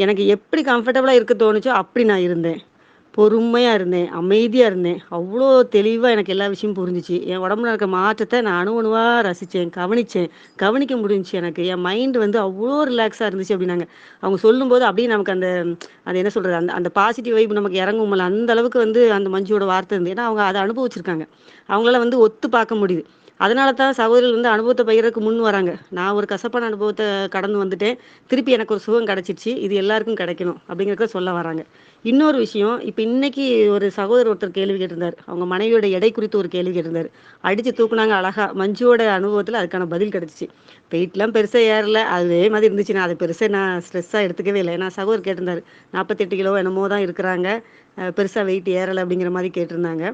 எனக்கு எப்படி கம்ஃபர்டபுளாக இருக்க தோணுச்சோ அப்படி நான் இருந்தேன். பொறுமையாக இருந்தேன், அமைதியாக இருந்தேன். அவ்வளோ தெளிவாக எனக்கு எல்லா விஷயமும் புரிஞ்சிச்சு. என் உடம்புல இருக்க மாற்றத்தை நான் அணு அணுவாக ரசித்தேன், கவனிக்க முடிஞ்சிச்சு. எனக்கு என் மைண்டு வந்து அவ்வளோ ரிலாக்ஸாக இருந்துச்சு அப்படின்னாங்க. அவங்க சொல்லும்போது அப்படியே நமக்கு அந்த அது என்ன சொல்கிறது, அந்த பாசிட்டிவ் வைப் நமக்கு இறங்கும்ல, அந்த அளவுக்கு வந்து அந்த மஞ்சுவோட வார்த்தை இருந்து. ஏன்னா அவங்க அதை அனுபவிச்சிருக்காங்க. அவங்களால வந்து ஒத்து பார்க்க முடியுது. அதனால தான் சகோதரிகள் வந்து அனுபவத்தை பகிர்றதுக்கு முன் வராங்க. நான் ஒரு கசப்பான அனுபவத்தை கடந்து வந்துட்டேன், திருப்பி எனக்கு ஒரு சுகம் கிடச்சிருச்சு, இது எல்லாருக்கும் கிடைக்கணும் அப்படிங்கிறத சொல்ல வராங்க. இன்னொரு விஷயம், இப்போ இன்னைக்கு ஒரு சகோதரர் ஒருத்தர் கேள்வி கேட்டிருந்தார். அவங்க மனைவியோட எடை குறித்து ஒரு கேள்வி கேட்டிருந்தார். அடித்து தூக்குனாங்க அழகா. மஞ்சுவோட அனுபவத்தில் அதுக்கான பதில் கிடச்சிச்சு. வெயிட்லாம் பெருசாக ஏறல, அதே மாதிரி இருந்துச்சு. நான் அதை பெருசாக நான் ஸ்ட்ரெஸ்ஸாக எடுத்துக்கவே இல்லை. ஏன்னா சகோதரர் கேட்டிருந்தார், 48 கிலோ என்னமோ தான் இருக்கிறாங்க, பெருசாக வெயிட் ஏறலை அப்படிங்கிற மாதிரி கேட்டிருந்தாங்க.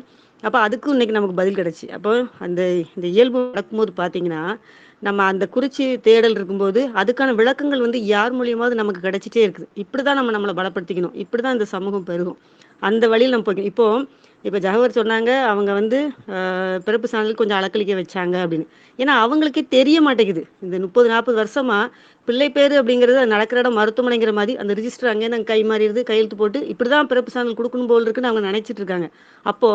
அப்போ அதுக்கும் இன்னைக்கு நமக்கு பதில் கிடச்சி. அப்போ அந்த இந்த இயல்பு நடக்கும்போது பார்த்தீங்கன்னா, நம்ம அந்த குறிச்சி தேடல் இருக்கும்போது அதுக்கான விளக்கங்கள் வந்து யார் மூலியமாவது நமக்கு கிடைச்சிட்டே இருக்குது. இப்படி தான் நம்ம நம்மளை பலப்படுத்திக்கணும், இப்படி தான் இந்த சமூகம் பெருகும், அந்த வழியில் நம்ம போய்க்கணும். இப்போ ஜவஹர் சொன்னாங்க, அவங்க வந்து பிறப்பு சான்றிதழ் கொஞ்சம் அலக்களிக்க வச்சாங்க அப்படின்னு. ஏன்னா அவங்களுக்கே தெரிய மாட்டேங்குது. இந்த 30-40 வருஷமா பிள்ளை பேர் அப்படிங்கிறது அது நடக்கிற இடம் மருத்துவமனைங்கிற மாதிரி அந்த ரிஜிஸ்டர் அங்கேருந்து அங்கே கை மாறிடுது, கையெழுத்து போட்டு இப்படி தான் பிறப்பு சான்றிதழ் கொடுக்கணும் போல் இருக்குன்னு அவங்க நினைச்சிட்டு இருக்காங்க. அப்போ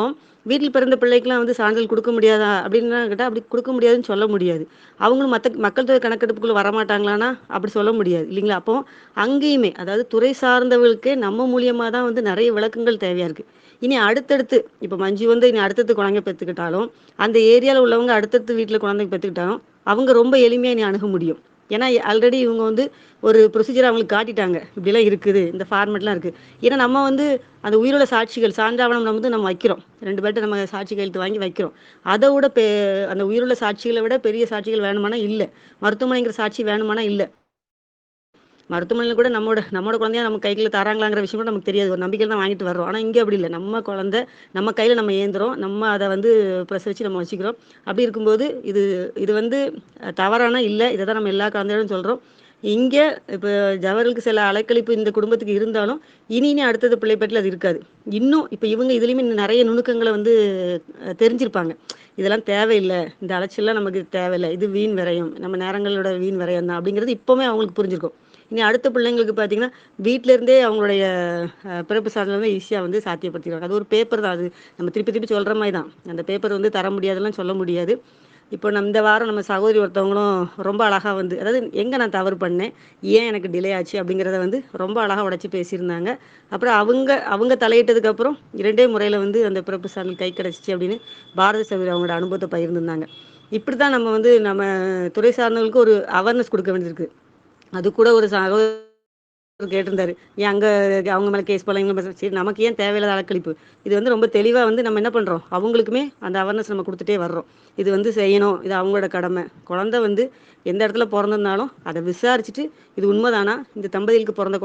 வீட்டில் பிறந்த பிள்ளைக்கெல்லாம் வந்து சான்றிதழ் கொடுக்க முடியாதா அப்படின்னு கேட்டால் அப்படி கொடுக்க முடியாதுன்னு சொல்ல முடியாது. அவங்களும் மற்ற மக்கள் தொகை கணக்கெடுப்புக்குள்ள வரமாட்டாங்களான்னா அப்படி சொல்ல முடியாது இல்லைங்களா. அப்போ அங்கேயுமே அதாவது துறை சார்ந்தவர்களுக்கே நம்ம மூலியமாக தான் வந்து நிறைய விளக்கங்கள் தேவையா இருக்கு. இனி அடுத்தடுத்து இப்போ மஞ்சு வந்து இனி அடுத்தடுத்து குழந்தை பெற்றுக்கிட்டாலும் அந்த ஏரியாவில் உள்ளவங்க அடுத்தடுத்து வீட்டில் குழந்தை பெற்றுக்கிட்டாலும் அவங்க ரொம்ப எளிமையாக இனி அணுக முடியும். ஏன்னா ஆல்ரெடி இவங்க வந்து ஒரு ப்ரொசீஜர் அவங்களுக்கு காட்டிட்டாங்க, இப்படிலாம் இருக்குது, இந்த ஃபார்மெட்லாம் இருக்குது. ஏன்னா நம்ம வந்து அந்த உயிருள்ள சாட்சிகள் சான்றாவணம் வந்து நம்ம வைக்கிறோம், 2 பேர்ட்ட நம்ம சாட்சி கையெழுத்து வாங்கி வைக்கிறோம். அதை விட அந்த உயிருள்ள சாட்சிகளை விட பெரிய சாட்சிகள் வேணுமானா இல்லை, மருத்துவமனைங்கிற சாட்சி வேணுமானா இல்லை. மருத்துவமனையில் கூட நம்மளோட குழந்தையா நம்ம கையில் தராங்களாங்கிற விஷயம் கூட நமக்கு தெரியாது, ஒரு நம்பிக்கையில் தான் வாங்கிட்டு வர்றோம். ஆனால் இங்கே அப்படி இல்லை, நம்ம குழந்தை நம்ம கையில் நம்ம ஏந்துறோம், நம்ம அதை வந்து பிரசவிச்சு நம்ம வச்சுக்கிறோம். அப்படி இருக்கும்போது இது இது வந்து தவறான இல்லை, இதை தான் நம்ம எல்லா குழந்தைகளும் சொல்கிறோம். இங்கே இப்போ ஜவஹர்களுக்கு சில அலைக்கழிப்பு இந்த குடும்பத்துக்கு இருந்தாலும் இனி அடுத்தது பிள்ளைப்பேட்டில் அது இருக்காது. இன்னும் இப்போ இவங்க இதுலேயுமே நிறைய நுணுக்கங்களை வந்து தெரிஞ்சிருப்பாங்க. இதெல்லாம் தேவையில்லை, இந்த அலைச்சல்லாம் நமக்கு தேவையில்லை, இது வீண் விரயம், நம்ம நேரங்களோட வீண் விரயம் தான் அப்படிங்கிறது இப்போவுமே அவங்களுக்கு புரிஞ்சிருக்கும். இனி அடுத்த பிள்ளைங்களுக்கு பார்த்தீங்கன்னா வீட்டிலேருந்தே அவங்களுடைய பிறப்பு சான்றிதழ் ஈஸியாக வந்து சாத்தியப்படுத்திடுவாங்க. அது ஒரு பேப்பர் தான், அது நம்ம திருப்பி திருப்பி சொல்கிற மாதிரி தான். அந்த பேப்பர் வந்து தர முடியாதுலாம் சொல்ல முடியாது. இப்போ இந்த வாரம் நம்ம சகோதரி ஒருத்தவங்களும் ரொம்ப அழகாக வந்து அதாவது எங்கே நான் தவறு பண்ணேன், ஏன் எனக்கு டிலே ஆச்சு அப்படிங்கிறத வந்து ரொம்ப அழகாக உடச்சி பேசியிருந்தாங்க. அப்புறம் அவங்க தலையிட்டதுக்கப்புறம் 2 முறையில் வந்து அந்த பிறப்பு சான்றிதழ் கை கிடச்சிச்சு அப்படின்னு பாரதி சகோதரி அவங்களோட அனுபவத்தை பகிர்ந்துருந்தாங்க. இப்படி தான் நம்ம வந்து நம்ம துறை சார்ந்தவர்களுக்கு ஒரு அவேர்னஸ் கொடுக்க வேண்டியிருக்கு. அது கூட ஒரு சகோதரர் கேட்டிருந்தாரு, ஏன் அங்கே அவங்க மேலே கேஸ் போல, இவங்க மேலே சரி, நமக்கு ஏன் தேவையில்லாத அலக்களிப்பு. இது வந்து ரொம்ப தெளிவாக வந்து நம்ம என்ன பண்ணுறோம், அவங்களுக்குமே அந்த அவேர்னஸ் நம்ம கொடுத்துட்டே வர்றோம். இது வந்து செய்யணும், இது அவங்களோட கடமை. குழந்தை வந்து எந்த இடத்துல பிறந்திருந்தாலும் அதை விசாரிச்சுட்டு இது உண்மைதானா, இந்த தம்பதிகளுக்கு பிறந்த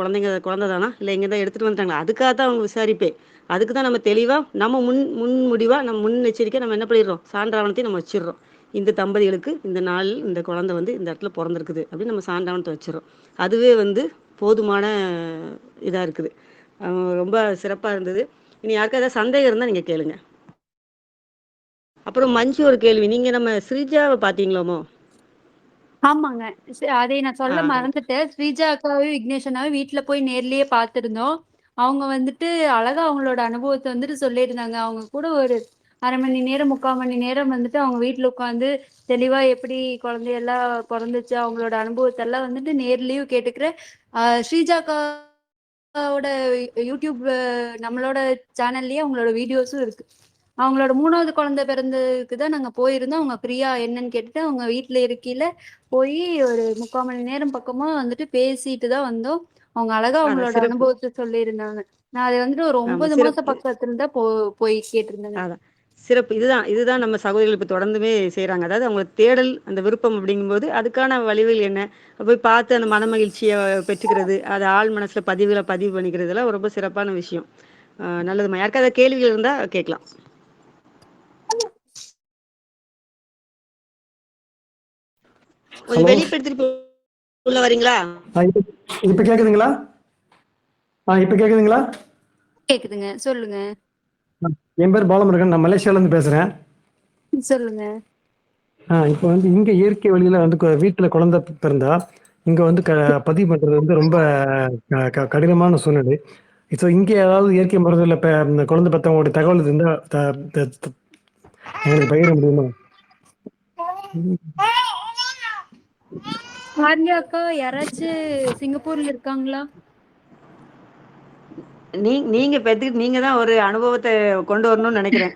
குழந்தை தானா, இல்லை எங்கே தான் எடுத்துகிட்டு வந்துட்டாங்களா, அதுக்காக தான் அவங்க விசாரிப்பேன். அதுக்கு தான் நம்ம தெளிவாக நம்ம முன் முடிவாக நம்ம முன்னெச்சரிக்கை நம்ம என்ன பண்ணிடுறோம், சான்றாவணத்தையும் நம்ம வச்சிடுறோம். இந்த தம்பதிகளுக்கு இந்த நாளில் இந்த குழந்தை வந்து இந்த இடத்துல பிறந்திருக்குது அப்படின்னு நம்ம சான்றாவணத்தை வச்சிடறோம். அதுவே வந்து போதுமான இதாக இருக்குது. ரொம்ப சிறப்பாக இருந்தது. இனி யாருக்கா ஏதாவது சந்தேகம் இருந்தால் நீங்கள் கேளுங்க. அப்புறம் மஞ்சு ஒரு கேள்வி, நீங்கள் நம்ம ஸ்ரீஜாவை பார்த்தீங்களாமோ? ஆமாங்க. அதை நான் சொல்ல மறந்துட்டேன். ஸ்ரீஜா அக்காவையும் விக்னேஷனாவும் வீட்ல போய் நேர்லயே பார்த்திருந்தோம். அவங்க வந்துட்டு அழகா அவங்களோட அனுபவத்தை வந்துட்டு சொல்லியிருந்தாங்க. அவங்க கூட ஒரு 1/2 மணி நேரம் 3/4 மணி நேரம் வந்துட்டு அவங்க வீட்ல உட்காந்து தெளிவா எப்படி குழந்தையெல்லாம் பிறந்துச்சு, அவங்களோட அனுபவத்தெல்லாம் வந்துட்டு நேர்லயும் கேட்டுக்கிறேன். ஸ்ரீஜா அக்காவோட யூடியூப் நம்மளோட சேனல்லயே அவங்களோட வீடியோஸும் இருக்கு. அவங்களோட 3வது குழந்தை பிறந்ததுக்கு தான் நாங்க போயிருந்தோம். அவங்க ஃப்ரீயா என்னன்னு கேட்டுட்டு அவங்க வீட்டுல இருக்கையில போய் ஒரு 3/4 மணி நேரம் பக்கமா வந்துட்டு பேசிட்டு தான் வந்தோம். அவங்க அழகா அவங்களோட அனுபவத்தை சொல்லியிருந்தாங்க. நான் அதை வந்துட்டு ஒரு 9 மாச பக்கத்துல இருந்தா போய் கேட்டிருந்தேங்க. சிறப்பு. இதுதான் நம்ம சகோதரிகள் இப்ப தொடர்ந்துமே செய்றாங்க. அதாவது அவங்க தேடல், அந்த விருப்பம் அப்படிங்கும்போது, அதுக்கான வழிகள் என்ன? போய் பார்த்து அந்த மனமகிழ்ச்சிய பெற்றுக்கிறது, அத ஆழ் மனசுல பதிவு பண்ணிக்கிறதெல்லாம் ரொம்ப சிறப்பான விஷயம். நல்லதும்மா. யாருக்காவது கேள்விகள் இருந்தா கேட்கலாம். கொஞ்சம் ஹலோ. வெளிப்படுத்திட்டு உள்ள வரீங்களா? இப்ப இப்ப கேக்குதுங்களா? இப்ப கேக்குதுங்களா? கேக்குதுங்க. சொல்லுங்க. என் பேர் பாலமுருகன். நான் மலேசியால இருந்து பேசுறேன். சொல்லுங்க. இப்போ வந்து இங்க இயற்கை வழியில வந்து வீட்டுல குழந்தை பிறந்தா இங்க வந்து பதிவு பண்றது வந்து ரொம்ப கடினமான சூழ்நிலை. ஸோ இங்க ஏதாவது இயற்கை முறையில் இந்த குழந்தை பெற்றவங்களுடைய தகவல் இருந்தா எங்களுக்கு பகிர முடியுமா? ஆர்யா அக்கா யாராச்சும் சிங்கப்பூர்ல இருக்காங்களா? நீங்க பெத்துக்கிட்டு நீங்க தான் ஒரு அனுபவத்த கொண்டு வரணும்னு நெனைக்கிறேன்.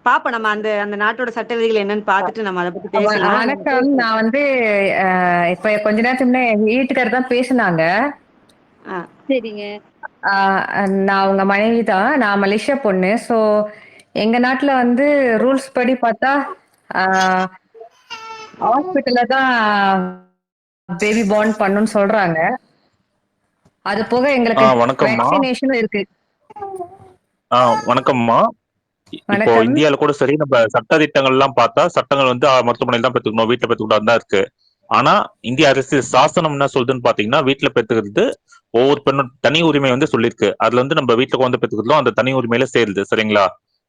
பாப்போம். நம்ம அந்த அந்த நாட்டோட சட்ட விதிகள் என்னன்னு பார்த்துட்டு நம்ம அத பத்தி பேசலாம். வணக்கம். நான் வந்து இப்ப கொஞ்ச நேரத்துக்கு முன்ன எங்க வீட்டுக்காரர் தான் பேசுனாங்க. ஆ. சரிங்க. நான் அவங்க மனைவி தான். நான் மலேசியா பொண்ணு. ஸோ எங்க நாட்டுல வந்து ரூல்ஸ் படி பார்த்தா ஹாஸ்பிட்டல்ல தான் பேபி பார்ன் பண்ணணும்னு சொல்றாங்க. அது போக எங்களுக்கு வணக்கம்மா. வேக்சினேஷனும் இருக்கு. வணக்கம்மா. இப்போ வணக்கம். இந்தியால கூட சரி, நம்ம சட்ட திட்டங்கள் எல்லாம் பார்த்தா சட்டங்கள் வந்து மருத்துவமனையில் தான் பெற்றுக்கணும், வீட்டுல பெற்றுக்கூடாது தான் இருக்கு. ஆனா இந்திய அரசு சாசனம் என்ன சொல்லுதுன்னு பாத்தீங்கன்னா, வீட்டுல பெற்றுக்கிறது ஒவ்வொரு பெண்ணும் தனி உரிமை வந்து சொல்லியிருக்கு. அதுல வந்து நம்ம வீட்டுல குழந்தை பெற்றுக்கிறதும் அந்த தனி உரிமையில சேருது. சரிங்களா?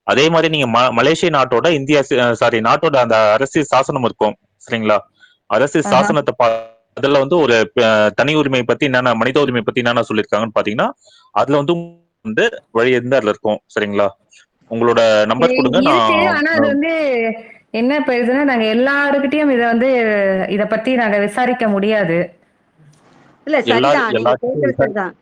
அதே மாதிரி நீங்க மலேசிய நாட்டோட நாட்டோட அந்த அரசியல் சாசனம் இருக்கும். சரிங்களா? அரசியல் சாசனத்தை அதுல வந்து ஒரு தனி உரிமை பத்தி என்னென்ன, மனித உரிமை பத்தி என்னென்ன சொல்லியிருக்காங்கன்னு பாத்தீங்கன்னா, அதுல வந்து வழி இருந்து அதுல இருக்கும். சரிங்களா? உங்களோட நம்பர் கொடுங்க. இருக்கு. ஆனா அது வந்து என்ன பெருதுன்னா, நாங்க எல்லாருக்கிட்டையும் இத பத்தி நாங்க விசாரிக்க முடியாது. இல்ல சரிதான். நீங்க கேட்கறது எல்லாரும் சரிதான்.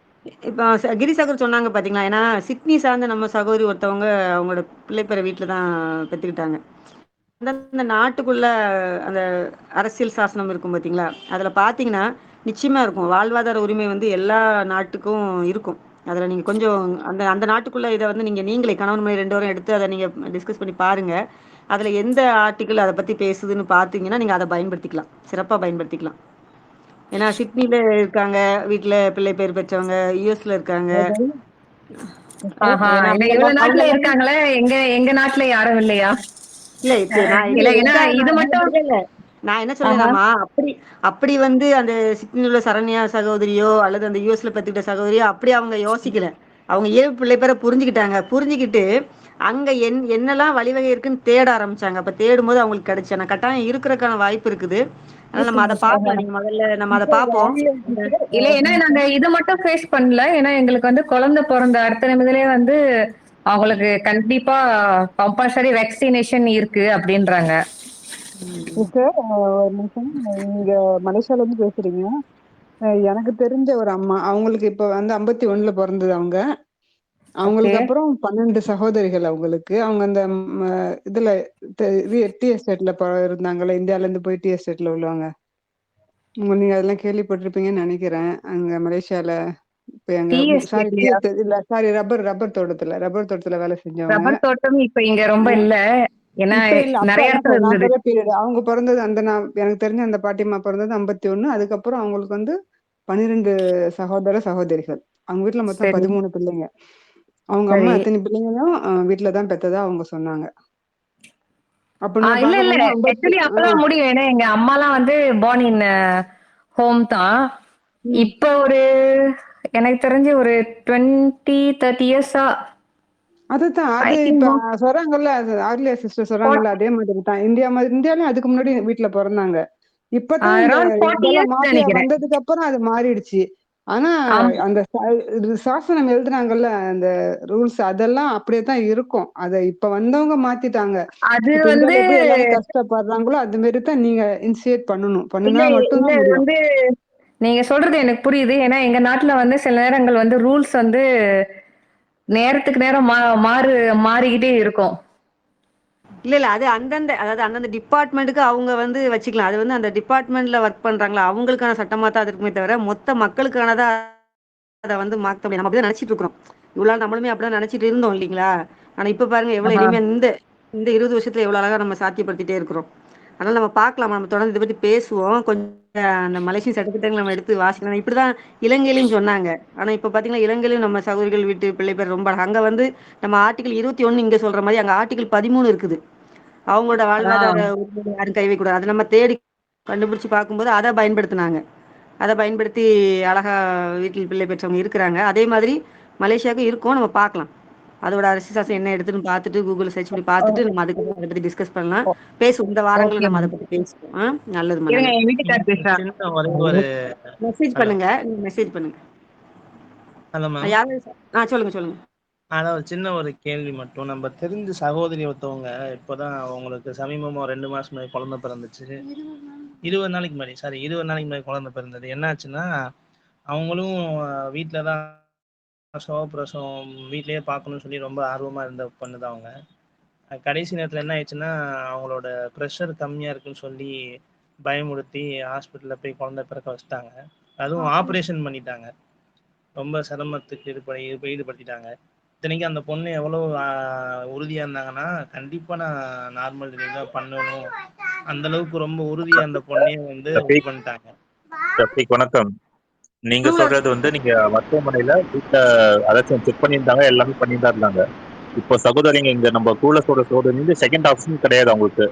இப்ப கிரி சகோதரி சொன்னாங்க பாத்தீங்களா? ஏன்னா சிட்னி சார்ந்த நம்ம சகோதரி ஒருத்தவங்க அவங்களோட பிள்ளை பேர வீட்ல தான் பெத்துக்கிட்டாங்க. அந்தந்த நாட்டுக்குள்ள அந்த அரசியல் சாசனம் இருக்கும் பாத்தீங்களா? அதுல பாத்தீங்கன்னா, நிச்சயமா இருக்கும். வாழ்வாதார உரிமை வந்து எல்லா நாட்டுக்கும் இருக்கும். அதுல நீங்க கொஞ்சம் அந்த அந்த நாட்டுக்குள்ள இத வந்து நீங்களே கணவன் மனைவி 2 பேரும் எடுத்து அத நீங்க டிஸ்கஸ் பண்ணி பாருங்க. அதுல எந்த ஆர்டிக்கிள் அத பத்தி பேசுதுன்னு பாத்தீங்கன்னா, நீங்க அத பயன்படுத்திக்கலாம். சிறப்பா பயன்படுத்திக்கலாம். ஏன்னா சிட்னில இருக்காங்க, வீட்ல பிள்ளை பேர் பெற்றவங்க, யுஎஸ்ல இருக்காங்க. ஏன்னா இல்ல இவ்வளவு நாட்டுல இருக்காங்களே, எங்க எங்க நாட்டுல யாரும் இல்லையா? இல்ல இப்ப நான் இல்ல ஏன்னா இது நான் மட்டும் இல்ல. நான் என்ன சொல்றேனாமா, அப்படி வந்து அந்த சிட்னில உள்ள சரண்யா சகோதரியோ அல்லது அந்த யுஎஸ்ல பெத்துக்கிட்ட சகோதரியோ அப்படி அவங்க யோசிக்கல. அவங்க இயல்பு பிள்ளை பேரை புரிஞ்சுக்கிட்டாங்க. புரிஞ்சுக்கிட்டு அங்க என்னெல்லாம் வழிவகை இருக்குன்னு தேட ஆரம்பிச்சாங்க. அப்ப தேடும்போது அவங்களுக்கு கிடைச்சு. ஆனா கட்டாயம் இருக்கிறதுக்கான வாய்ப்பு இருக்குது. அதனால நம்ம அத பார்க்கலாம். நீங்க முதல்ல நம்ம அத பார்ப்போம். இல்ல ஏன்னா நாங்க இது மட்டும் ஃபேஸ் பண்ணல. ஏன்னா எங்களுக்கு வந்து குழந்தை பிறந்த அடுத்த நிமிடத்திலே வந்து அவங்களுக்கு கண்டிப்பா கம்பல்சரி வேக்சினேஷன் இருக்கு அப்படின்றாங்க. சிஸ்டர், ஒரு நிமிஷம். நீங்க மலேசியால இருந்து பேசுறீங்க. எனக்கு தெரிஞ்ச ஒரு அம்மா, அவங்களுக்கு இப்ப வந்து 51ல பிறந்தது அவங்க. அவங்களுக்கு அப்புறம் 12 சகோதரிகள் அவங்களுக்கு. அவங்க அந்த இதுல டீ எஸ்டேட்ல இருந்தாங்கல்ல, இந்தியால இருந்து போய் டீ எஸ்டேட்ல உள்ளவங்க. நீங்க அதெல்லாம் கேள்விப்பட்டிருப்பீங்கன்னு நினைக்கிறேன். அங்க மலேசியால ரப்பர் தோட்டத்துல வேலை செஞ்சவங்க. ரப்பர் தோட்டம் இப்ப இங்க ரொம்ப இல்ல. ஏன்னா இப்ப இல்ல. நிறைய இடத்துல இருந்தது. அவங்க பிறந்தது எனக்கு தெரிஞ்ச அந்த பாட்டிமா பிறந்தது 51. அதுக்கப்புறம் அவங்களுக்கு வந்து 12 சகோதரிகள். அவங்க வீட்டுல மொத்தம் 13 பிள்ளைங்க. அவங்க அம்மா அத்தனை பிள்ளைங்களும் வீட்டுலதான் பெத்ததா அவங்க சொன்னாங்க. இல்ல இல்ல ஆக்சுவலி அப்பதான் முடியும். ஏன்னா எங்க அம்மாலாம் வந்து பார்ன் இன் ஹோம் தான். இப்ப ஒரு எனக்கு தெரிஞ்சு ஒரு 20-30 இயர்ஸா. அதுதான் அது இப்ப சொல்றாங்கல்ல, ஆர்லியா சிஸ்டர் சொல்றாங்கல்ல, அதே மாதிரி தான் இந்தியாலும் அதுக்கு முன்னாடி வீட்டுல பிறந்தாங்க. இப்பதான் இதெல்லாம் மாஃபியா வந்ததுக்கு அப்புறம் அது மாறிடுச்சு. ஆனா அந்த சாசனம் எழுதுனாங்கல்ல, அந்த ரூல்ஸ் அதெல்லாம் அப்படியேதான் இருக்கும். அத இப்ப வந்தவங்க மாத்திட்டாங்க. அது வந்து எல்லாரும் கஷ்டப்படுறாங்களோ அது மாதிரி தான் நீங்க இனிஷியேட் பண்ணுனா மட்டும்தான் முடியும். வந்து நீங்க சொல்றது எனக்கு புரியுது. ஏன்னா எங்க நாட்டுல வந்து சில நேரங்கள் வந்து ரூல்ஸ் வந்து நேரத்துக்கு நேரம் மாறிக்கிட்டே இருக்கும். இல்ல அது அந்தந்த டிபார்ட்மெண்ட்டுக்கு அவங்க வந்து வச்சுக்கலாம். அது வந்து அந்த டிபார்ட்மெண்ட்ல ஒர்க் பண்றாங்களா அவங்களுக்கான சட்டமா தான் இருக்குமே தவிர மொத்த மக்களுக்கானதா அதை வந்து மாற்ற முடியும். நம்ம அப்படிதான் நினைச்சிட்டு இருக்கிறோம். இவ்வளோ நம்மளுமே அப்படிதான் நினைச்சிட்டு இருந்தோம் இல்லைங்களா? ஆனா இப்ப பாருங்க எவ்வளவு எளிமையா இந்த இந்த 20 வருஷத்துல எவ்வளவு அழகா நம்ம சாத்தியப்படுத்திட்டே இருக்கிறோம். அதனால நம்ம பார்க்கலாம், நம்ம தொடர்ந்து இதை பத்தி பேசுவோம். கொஞ்சம் அந்த மலேசிய சட்டத்திட்டங்களை நம்ம எடுத்து வாசிக்கலாம். இப்படிதான் இலங்கையிலும் சொன்னாங்க. ஆனா இப்ப பாத்தீங்கன்னா இலங்கையிலும் நம்ம சகோதரிகள் வீட்டு பிள்ளை பேர் ரொம்ப அங்க வந்து நம்ம ஆர்டிகல் 21 இங்க சொல்ற மாதிரி அங்க ஆர்டிகல் 13 இருக்குது. அவங்களோட வாழ்வாதார உரிமையை யாரும் கை வைக்கக்கூடாது. அதை நம்ம தேடி கண்டுபிடிச்சு பார்க்கும்போது அதை பயன்படுத்தினாங்க. அதை பயன்படுத்தி அழகா வீட்டில் பிள்ளை பெற்றவங்க இருக்கிறாங்க. அதே மாதிரி மலேசியாவுக்கும் இருக்கும், நம்ம பார்க்கலாம். அதோட அரசியல் சாசனம் என்ன எடுத்துன்னு பார்த்துட்டு கூகுள் சர்ச் பண்ணி பார்த்துட்டு நம்ம அதுக்கு அதை பத்தி டிஸ்கஸ் பண்ணலாம். பேசுவோம், இந்த வாரங்களில் ஓகே நம்ம அதை மேம். பத்தி பேசுவோம். நல்லதுமா, இருங்க, நல்லது. என் வீட்டுக்கார் பேசுறாங்க. சின்ன ஒரே ஒரு மெசேஜ் ஹலோ பண்ணுங்க, மெசேஜ் பண்ணுங்க. Hello ma'am. யாரும் சொல்லுங்க சொல்லுங்க. அதான் ஒரு சின்ன ஒரு கேள்வி மட்டும். நம்ம தெரிஞ்ச சகோதரி ஒருத்தவங்க இப்போதான் அவங்களுக்கு சமீபமா 2 மாசம் முன்னாடி குழந்தை பிறந்துச்சு. 20 நாளைக்கு முன்னாடி, சாரி 20 நாளைக்கு முன்னாடி குழந்தை பிறந்தது. என்னாச்சுன்னா அவங்களும் வீட்டில் தான் சுகப்பிரசவம் வீட்லயே பார்க்கணும்னு சொல்லி ரொம்ப ஆர்வமா இருந்த பொண்ணு தான் அவங்க. கடைசி நேரத்தில் என்ன ஆயிடுச்சுன்னா அவங்களோட ப்ரெஷர் கம்மியா இருக்குன்னு சொல்லி பயமுறுத்தி ஹாஸ்பிட்டலில் போய் குழந்தை பிறக்க வச்சுட்டாங்க. அதுவும் ஆப்ரேஷன் பண்ணிட்டாங்க. ரொம்ப சிரமத்துக்கு ஈடுபடுத்திட்டாங்க. இத்தனைக்கும் அந்த பொண்ணு எவ்வளோ உறுதியா இருந்தாங்கன்னா, கண்டிப்பா நான் நார்மல் டெலிவரி தான் பண்ணணும், அந்த அளவுக்கு ரொம்ப உறுதியா அந்த பொண்ணையும் வந்து இது பண்ணிட்டாங்க. ரஃபீக் வணக்கம். நீங்க சொல்றது வந்து நீங்க மருத்துவமனையில வீட்டுல அதாச்சும் செக் பண்ணியிருந்தாங்க, எல்லாமே பண்ணிட்டு தான் இருந்தாங்க. இப்போ சகோதரிங்க இங்க நம்ம கூட சகோதரி வந்து செகண்ட் ஆப்ஷன் கிடையாது அவங்களுக்கு.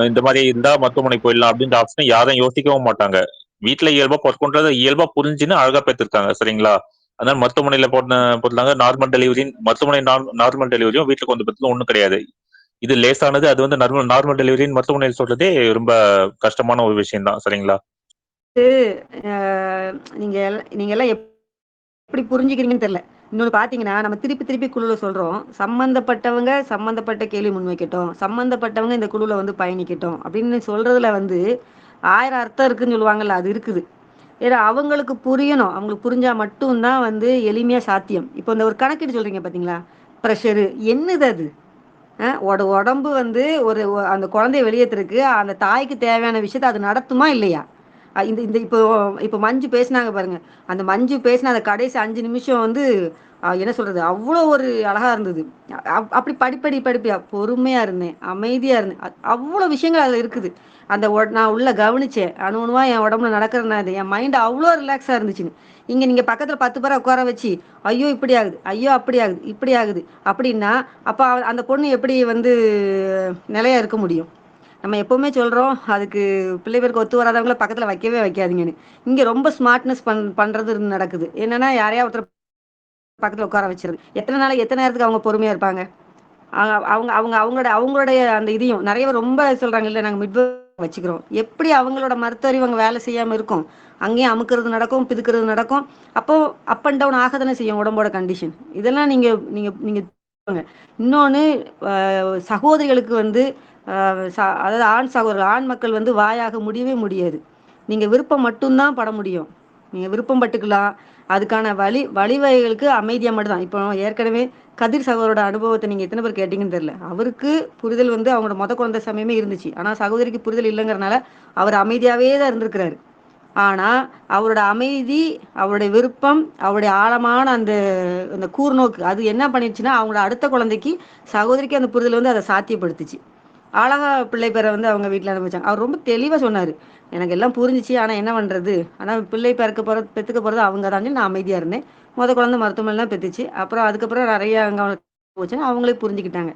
இந்த மாதிரி இருந்தா மருத்துவமனை போயிடலாம் அப்படின்ற ஆப்ஷன் யாரும் யோசிக்கவும் மாட்டாங்க. வீட்டுல இயல்பா பொறுப்புன்றதை இயல்பா புரிஞ்சுன்னு அழகா பெற்றிருக்காங்க, சரிங்களா? அதனால மருத்துவமனையில போட்டாங்க நார்மல் டெலிவரி. மருத்துவமனை நார்மல் டெலிவரியும் வீட்டுக்கு வந்து பத்திலும் ஒண்ணும் கிடையாது. இது லேசானது, அது வந்து நார்மல் டெலிவரின்னு மருத்துவமனையில் சொல்றதே ரொம்ப கஷ்டமான ஒரு விஷயம் தான், சரிங்களா? நீங்க நீங்க எல்லாம் எப்படி புரிஞ்சுக்கிறீங்கன்னு தெரியல. இன்னொன்று பார்த்தீங்கன்னா நம்ம திருப்பி திருப்பி குழுவில் சொல்கிறோம், சம்மந்தப்பட்டவங்க சம்மந்தப்பட்ட கேள்வி முன்வைக்கட்டும், சம்மந்தப்பட்டவங்க இந்த குழுவில் வந்து பயணிக்கட்டும் அப்படின்னு சொல்கிறதுல வந்து 1000 அர்த்தம் இருக்குன்னு சொல்லுவாங்கல்ல, அது இருக்குது. ஏன்னா அவங்களுக்கு புரியணும், அவங்களுக்கு புரிஞ்சால் மட்டும்தான் வந்து எளிமையாக சாத்தியம். இப்போ இந்த ஒரு கணக்கீடு சொல்கிறீங்க பார்த்தீங்களா, ப்ரெஷரு என்னது அது? உடம்பு வந்து அந்த குழந்தைய வெளியேற்றுறதுக்கு அந்த தாய்க்கு தேவையான விஷயத்த அது நடத்துமா இல்லையா? இந்த இந்த இப்போ இப்போ மஞ்சு பேசினாங்க பாருங்க, அந்த மஞ்சு பேசின அந்த கடைசி 5 நிமிஷம் வந்து என்ன சொல்றது, அவ்வளோ ஒரு அழகா இருந்தது. அப்படி படிப்படியா பொறுமையா இருந்தேன், அமைதியா இருந்தேன். அவ்வளோ விஷயங்கள் அதில் இருக்குது. அந்த நான் உள்ள கவனிச்சேன், அணு அணுவா என் உடம்புல நடக்கிறேன், என் மைண்ட் அவ்வளோ ரிலாக்ஸாக இருந்துச்சுன்னு. இங்கே நீங்கள் பக்கத்தில் 10 பேரை உட்கார வச்சு ஐயோ இப்படி ஆகுது, ஐயோ அப்படி ஆகுது, இப்படி ஆகுது அப்படின்னா அப்போ அந்த பொண்ணு எப்படி வந்து நிலையா இருக்க முடியும்? நம்ம எப்பவுமே சொல்றோம், அதுக்கு பிள்ளை பேருக்கு ஒத்து வராதவங்கள பக்கத்துல வைக்கவே வைக்காதீங்கன்னு. இங்க ரொம்ப ஸ்மார்ட்னஸ் பண்றது நடக்குது. என்னன்னா யாரையா ஒருத்தர் பக்கத்துல உட்கார வச்சிருது. எத்தனை நாளைக்கு எத்தனை நேரத்துக்கு அவங்க பொறுமையா இருப்பாங்க? அவங்க அவங்க அவங்களுடைய அந்த இதையும் நிறைய பேர் ரொம்ப சொல்றாங்க, இல்லை நாங்கள் மிட் வச்சுக்கிறோம். எப்படி அவங்களோட மருத்துவ அவங்க வேலை செய்யாம இருக்கும்? அங்கேயும் அமுக்கிறது நடக்கும், பிதுக்கிறது நடக்கும். அப்போ அப் அண்ட் டவுன் ஆக தானே செய்யும் உடம்போட கண்டிஷன். இதெல்லாம் நீங்க நீங்க நீங்க இன்னொன்று, சகோதரிகளுக்கு வந்து அதாவது ஆண் சகோதரர்கள் ஆண் மக்கள் வந்து வாயாக முடியவே முடியாது. நீங்கள் விருப்பம் மட்டும்தான் பட முடியும். நீங்கள் விருப்பம் பட்டுக்கலாம். அதுக்கான வழிவகைகளுக்கு அமைதியாக மட்டும்தான். இப்போ ஏற்கனவே கதிர் சகோதரோட அனுபவத்தை நீங்கள் எத்தனை பேர் கேட்டிங்கன்னு தெரியல. அவருக்கு புரிதல் வந்து அவங்களோட குழந்தை சமயமே இருந்துச்சு. ஆனால் சகோதரிக்கு புரிதல் இல்லைங்கிறனால அவர் அமைதியாகவே தான் இருந்திருக்கிறாரு. ஆனால் அவரோட அமைதி, அவருடைய விருப்பம், அவருடைய ஆழமான அந்த அந்த கூர்நோக்கு அது என்ன பண்ணிடுச்சுன்னா அவங்களோட அடுத்த குழந்தைக்கு சகோதரிக்கு அந்த புரிதல் வந்து அதை சாத்தியப்படுத்துச்சு. அழகா பிள்ளை பேரை வந்து அவங்க வீட்டில் அனுபவிச்சாங்க. அவர் ரொம்ப தெளிவாக சொன்னார், எனக்கு எல்லாம் புரிஞ்சிச்சு, ஆனால் என்ன பண்ணுறது, ஆனால் பிள்ளை பெற்றுக்க போகிறது அவங்க தான். நான் அமைதியாக இருந்தேன். குழந்தை மருத்துவமனைலாம் பெற்றுச்சு. அப்புறம் அதுக்கப்புறம் நிறைய அங்கே போச்சுன்னா அவங்களே புரிஞ்சுக்கிட்டாங்க.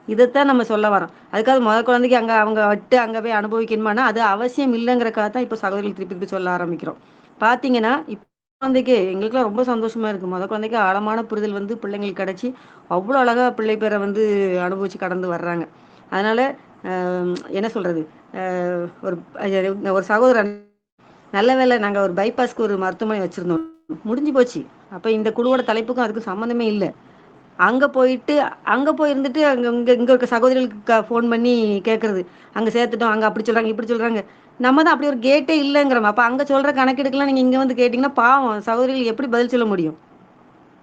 இதைத்தான் நம்ம சொல்ல வரோம். அதுக்காக குழந்தைக்கு அங்கே அவங்க விட்டு அங்கே போய் அனுபவிக்கணுமானா அது அவசியம் இல்லைங்கிறக்காக தான் இப்போ சகோதரிகள் திருப்பி திருப்பி சொல்ல ஆரம்பிக்கிறோம். பார்த்தீங்கன்னா இப்போ குழந்தைக்கு எங்களுக்குலாம் ரொம்ப சந்தோஷமா இருக்குது. குழந்தைக்கு ஆழமான புரிதல் வந்து பிள்ளைங்களுக்கு கிடச்சி அவ்வளோ அழகாக பிள்ளை பேரை வந்து அனுபவித்து கடந்து வர்றாங்க. அதனால் என்ன சொல்கிறது, ஒரு ஒரு சகோதரன் நல்ல வேலை நாங்கள் ஒரு பைபாஸ்க்கு ஒரு மருத்துவமனை வச்சுருந்தோம், முடிஞ்சு போச்சு. அப்போ இந்த குழுவோட தலைப்புக்கும் அதுக்கும் சம்மந்தமே இல்லை. அங்கே போய் இருந்துட்டு இங்கே இருக்க சகோதரிகளுக்கு ஃபோன் பண்ணி கேட்குறது, அங்கே சேர்த்துட்டோம், அங்கே அப்படி சொல்கிறாங்க இப்படி சொல்கிறாங்க. நம்ம தான் அப்படி ஒரு கேட்டே இல்லைங்கிறோம். அப்போ அங்கே சொல்கிற கணக்கெடுக்கலாம் நீங்கள் இங்கே வந்து கேட்டிங்கன்னா பாவம் சகோதரிகள் எப்படி பதில் சொல்ல முடியும்?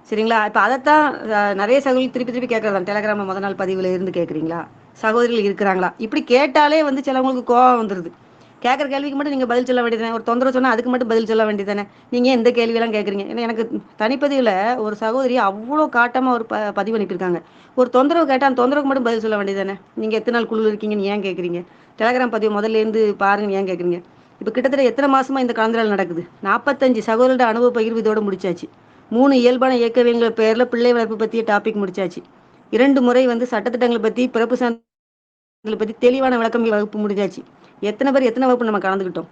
சரிங்களா? இப்போ அதைத்தான் நிறைய சகோதரிகள் திருப்பி திருப்பி கேட்குறதான். டெலகிராம முதல் நாள் பதிவில் இருந்து கேட்குறீங்களா, சகோதரிகள் இருக்கிறாங்களா, இப்படி கேட்டாலே வந்து சிலவங்களுக்கு கோவம் வந்துடுது. கேட்குற கேள்விக்கு மட்டும் நீங்கள் பதில் சொல்ல வேண்டியதானே? ஒரு தொந்தரவு சொன்னால் அதுக்கு மட்டும் பதில் சொல்ல வேண்டியதானே? நீங்கள் ஏன் இந்த கேள்வியெல்லாம் கேட்குறீங்க? ஏன்னா எனக்கு தனிப்பதிவில் ஒரு சகோதரி அவ்வளோ காட்டமாக ஒரு பதிவு அனுப்பியிருக்காங்க. ஒரு தொந்தரவு கேட்டால் அந்த தொந்தரவுக்கு மட்டும் பதில் சொல்ல வேண்டியதானே? நீங்கள் எத்தனை நாள் குழு இருக்கீங்கன்னு ஏன் கேட்குறீங்க? டெலகிராம் பதிவு முதல்லேருந்து பாருங்கன்னு ஏன் கேட்குறீங்க? இப்போ கிட்டத்தட்ட எத்தனை மாசமா இந்த கலந்துரையாடல் நடக்குது? 45 சகோதரோட அனுபவ பகிர்வு இதோட முடிச்சாச்சு. 3 இயல்பான இயக்கவியல்கள் பேரில் பிள்ளை வளர்ப்பு பற்றிய டாபிக் முடிச்சாச்சு. 2 முறை வந்து சட்டத்திட்டங்களை பற்றி பிறப்பு சான்றிதழை பற்றி தெளிவான விளக்கம் வகுப்பு முடிஞ்சாச்சு. எத்தனை பேர் எத்தனை வகுப்பு நம்ம கலந்துக்கிட்டோம்?